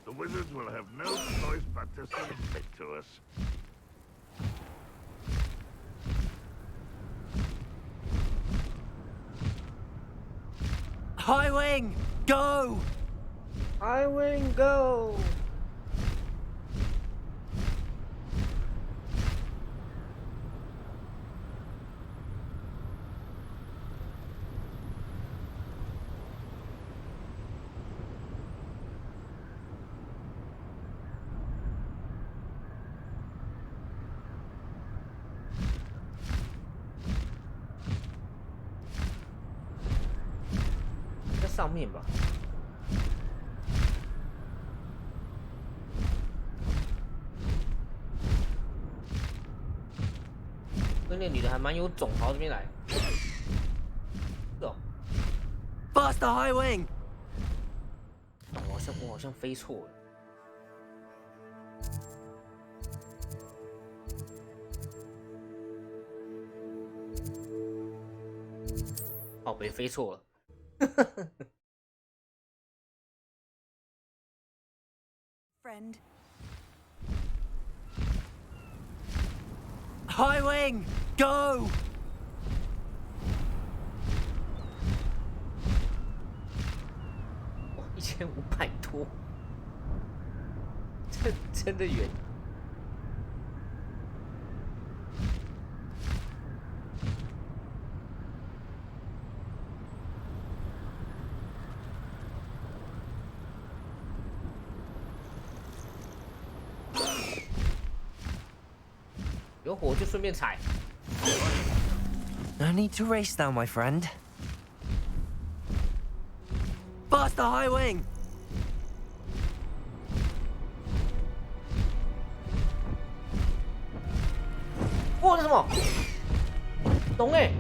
Speaker 16: The wizards will have no choice but to submit to us.
Speaker 3: High Wing, go!
Speaker 1: High Wing, go!在上面吧。跟那女的还蛮有种，跑这边来。是哦。
Speaker 3: Faster, High Wing!
Speaker 1: 我好像飞错了。哦，被飞错了。
Speaker 2: Friend.
Speaker 3: High Wing, go!
Speaker 1: 哇，1500多，真的远。有火就顺便踩。
Speaker 3: No need to race now, my friend. Faster, High Wing!
Speaker 1: 哇，这什么？龙哎！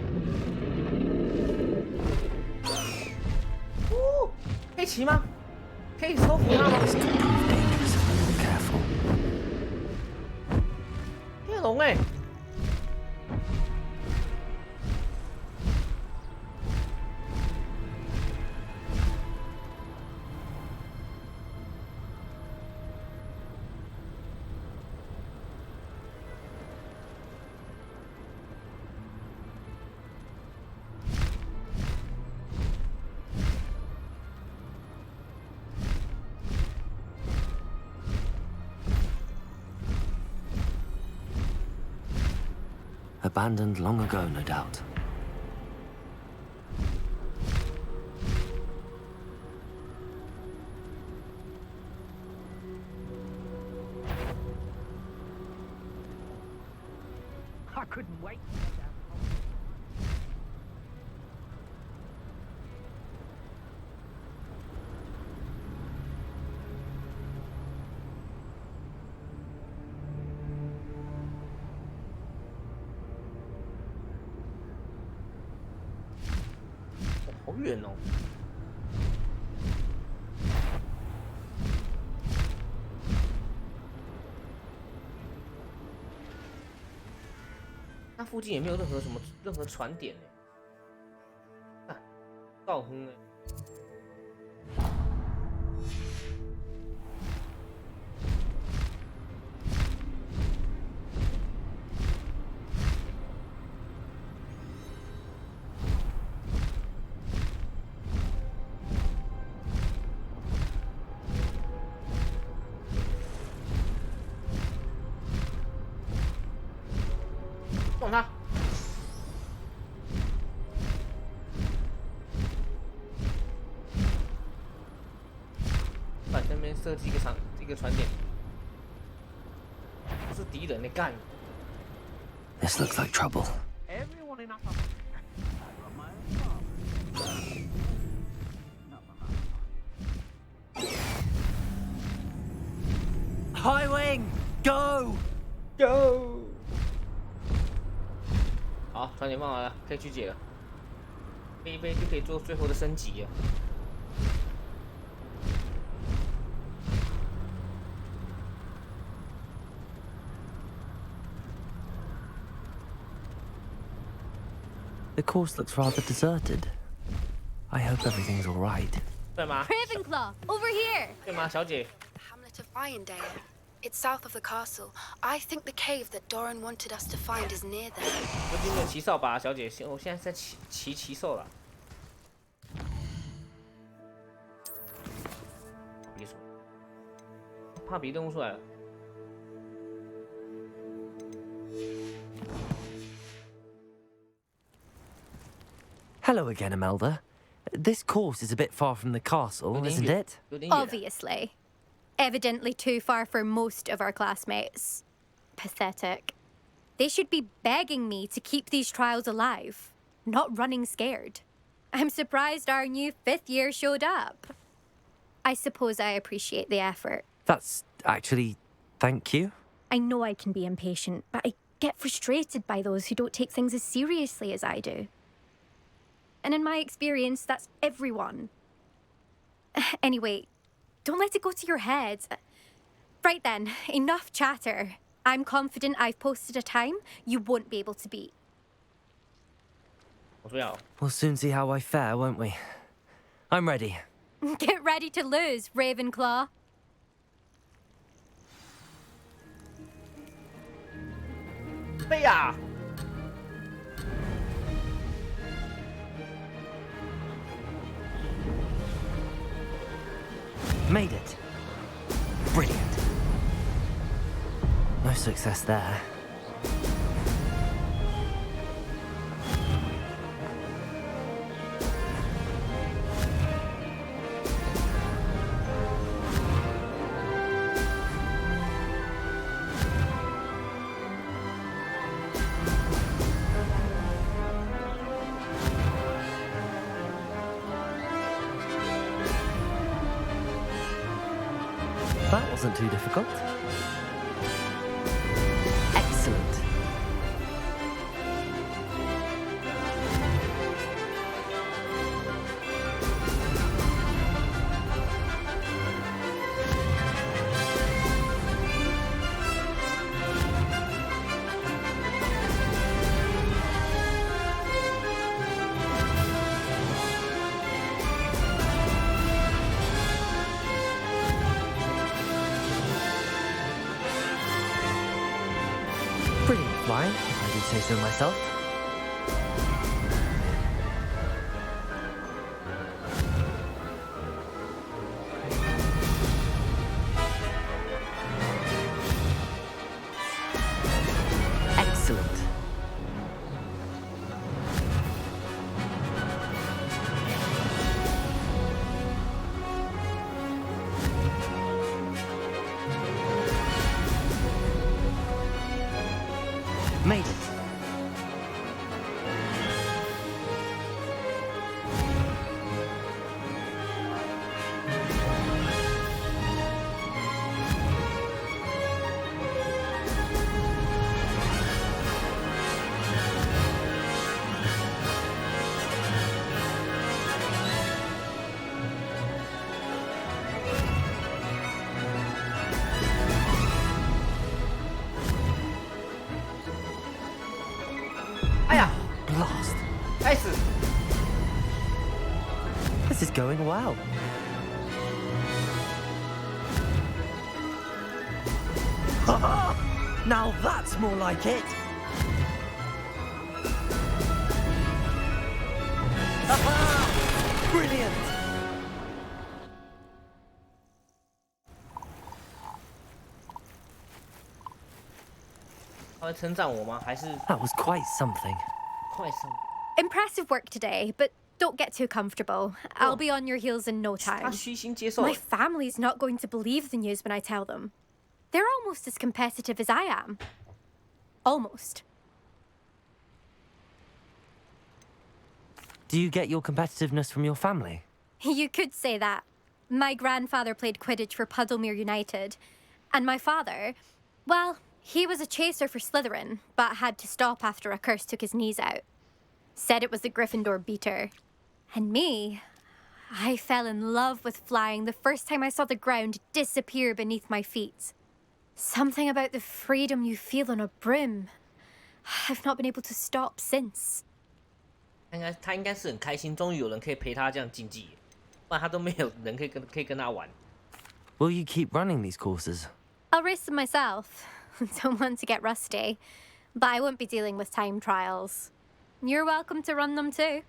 Speaker 1: 哦，可以骑吗？可以收服它吗？天龙哎！
Speaker 3: abandoned long ago, no doubt.
Speaker 8: I couldn't wait.
Speaker 1: 好远哦。那附近也没有任何船点呢。啊，造昏哎。撞他！把这边设计一个船点，不是敌人的干。
Speaker 3: This looks like trouble.
Speaker 8: Everyone in upper.
Speaker 3: High wing, go,
Speaker 1: go. 好，船点放好了，可以去解了。飞一飞就可以做最后的升级了。
Speaker 3: The course looks rather deserted. I hope everything's all right.
Speaker 1: 对吗
Speaker 12: Ravenclaw, over here.
Speaker 1: 对吗，小姐？
Speaker 12: Hamlet of Irondale. It's south of the castle. I think the cave that Doran wanted us to find is near there.
Speaker 1: 我已经没有骑扫把，小姐，我现在在骑骑兽了。别说，怕别动物出来了。
Speaker 3: Hello again, Imelda. This course is a bit far from the castle, isn't it?
Speaker 4: Obviously. Evidently too far for most of our classmates. Pathetic. They should be begging me to keep these trials alive, not running scared. I'm surprised our new 5th year showed up. I suppose I appreciate the effort.
Speaker 3: That's actually... thank you.
Speaker 4: I know I can be impatient, but I get frustrated by those who don't take things as seriously as I do. And in my experience, that's everyone. Anyway, don't let it go to your head. Right then, enough chatter. I'm confident I've posted a time you won't be able to beat.
Speaker 3: We'll soon see how I fare, won't we? I'm ready.
Speaker 4: Get ready to lose, Ravenclaw.
Speaker 1: Bea!
Speaker 3: Made it. Brilliant. No success there. That wasn't too difficult. Excellent. Brilliant flying, if I do say so myself. Excellent. made it. Blast.
Speaker 1: 开始。
Speaker 3: This is going well. Now that's more like it. Brilliant.
Speaker 1: 他会称赞我吗？还是
Speaker 3: That was quite something.
Speaker 1: 快上？
Speaker 4: Impressive work today, but don't get too comfortable. I'll be on your heels in no
Speaker 1: 他
Speaker 4: time.
Speaker 1: 虚心接受。
Speaker 4: My family's not going to believe the news when I tell them. They're almost as competitive as I am. Almost.
Speaker 3: Do you get your competitiveness from your family?
Speaker 4: You could say that. My grandfather played Quidditch for Puddlemere United. And my father, well, he was a chaser for Slytherin, but had to stop after a curse took his knees out. Said it was the Gryffindor beater. And me, I fell in love with flying the first time I saw the ground disappear beneath my feet. Something about the freedom you feel on a broom. I've not been able to stop since.
Speaker 1: 他应该是很开心，终于有人可以陪他这样竞技，不然他都没有人可以跟他玩。
Speaker 3: Will you keep running these courses?
Speaker 4: I'll race them myself. Don't want to get rusty. But I won't be dealing with time trials. You're welcome to run them too.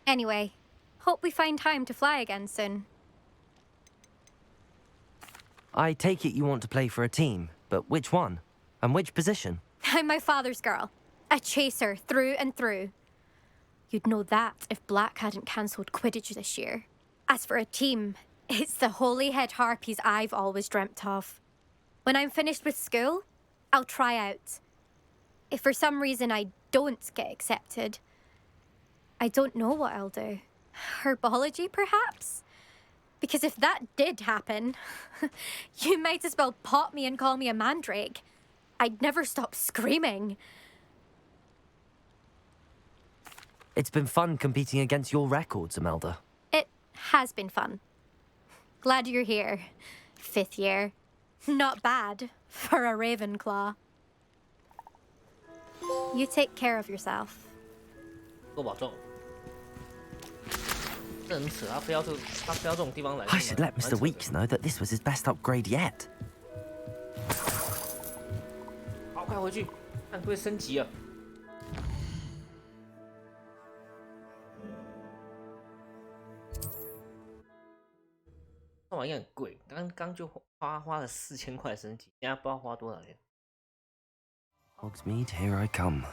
Speaker 4: Anyway, hope we find time to fly again soon.
Speaker 3: I take it you want to play for a team, but which one? And which position?
Speaker 4: I'm my father's girl. A chaser through and through. You'd know that if Black hadn't cancelled Quidditch this year. As for a team, it's the Holyhead Harpies I've always dreamt of. When I'm finished with school, I'll try out. If for some reason I don't get accepted, I don't know what I'll do. Herbology, perhaps? Because if that did happen, you might as well pot me and call me a mandrake. I'd never stop screaming.
Speaker 3: It's been fun competing against your records, Imelda.
Speaker 4: It has been fun. Glad you're here. 5th year. Not bad for a Ravenclaw. You take care of yourself.
Speaker 1: 多保重。这很扯，他飞到这种地方来。
Speaker 3: I should let Mr. Weeks know that this was his best upgrade yet.
Speaker 1: 好，快回去，看会不会升级了。这玩意很贵，刚就花了4000块升级，现在不知道花多少钱。
Speaker 3: Hogsmeade, here I come.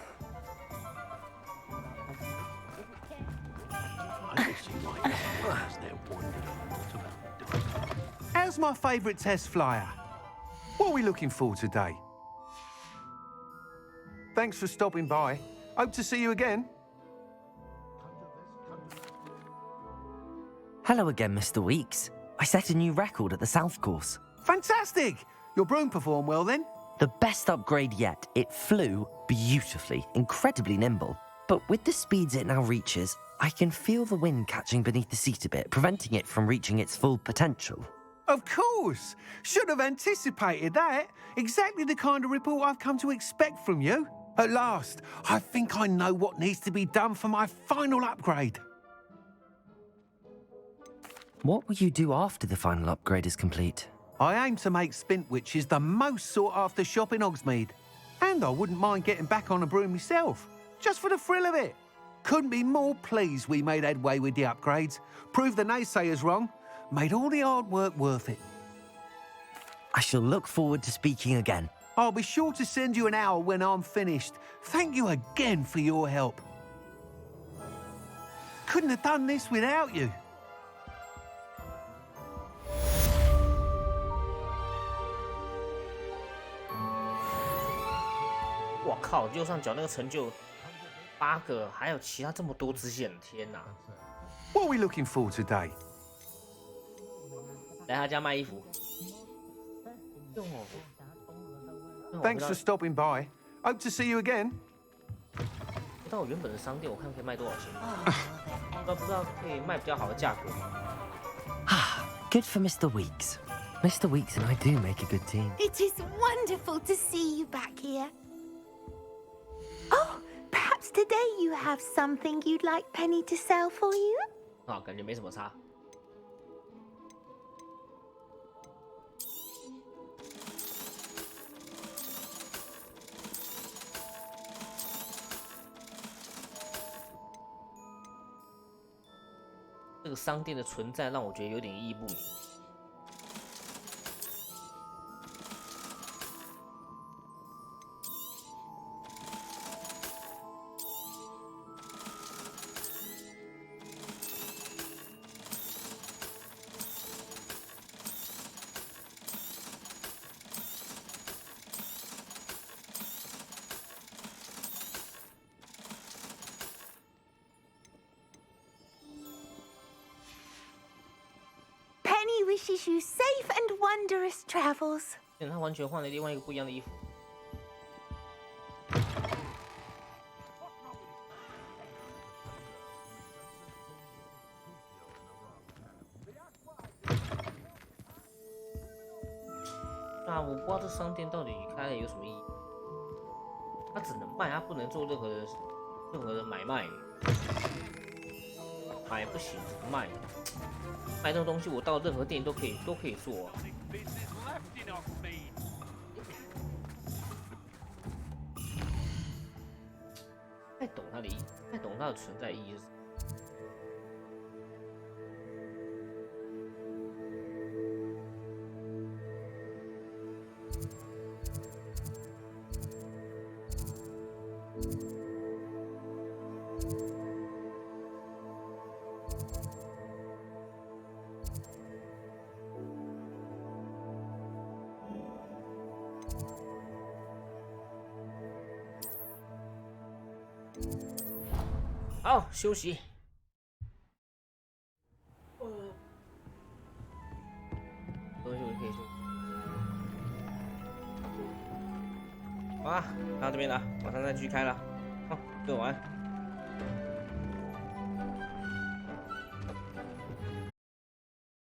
Speaker 5: How's my favourite test flyer? What are we looking for today? Thanks for stopping by. Hope to see you again.
Speaker 3: Hello again, Mr. Weeks. I set a new record at the South Course.
Speaker 5: Fantastic! Your broom performed well then?
Speaker 3: The best upgrade yet. It flew beautifully, incredibly nimble. But with the speeds it now reaches, I can feel the wind catching beneath the seat a bit, preventing it from reaching its full potential.
Speaker 5: Of course! Should have anticipated that. Exactly the kind of report I've come to expect from you. At last, I think I know what needs to be done for my final upgrade.
Speaker 3: What will you do after the final upgrade is complete?
Speaker 5: I aim to make Spintwitches the most sought-after shop in Hogsmeade. And I wouldn't mind getting back on a broom myself, just for the thrill of it. Couldn't be more pleased we made headway with the upgrades, proved the naysayers wrong, made all the hard work worth it.
Speaker 3: I shall look forward to speaking again.
Speaker 5: I'll be sure to send you an hour when I'm finished. Thank you again for your help. Couldn't have done this without you.
Speaker 1: 我靠，右上角那个成就8个，还有其他这么多支线，天哪！
Speaker 5: What are we looking for today?
Speaker 1: 来他家卖衣服。
Speaker 5: Thanks for stopping by. Hope to see you again.
Speaker 1: 回到我原本的商店，我看可以卖多少钱。不知道可以卖比较好的价格吗？
Speaker 3: Good for Mr. Weeks. Mr. Weeks and I do make a good team.
Speaker 17: It is wonderful to see you back here. Oh, perhaps today you have something you'd like Penny to sell for you?
Speaker 1: 啊，感觉没什么差。这个商店的存在让我觉得有点意义不明。
Speaker 17: Penny wishes you safe and wondrous travels.
Speaker 1: 他完全换了另外一个不一样的衣服。啊，我不知道这商店到底开了有什么意义。它只能卖，它不能做任何的买卖。买不行，只能卖。卖这种东西，我到任何店都可以做啊。太懂它的意义，太懂它的存在意义是什么。好，休息。休息可以休息。好啊，到这边了，晚上再继续开了。好，各位晚安。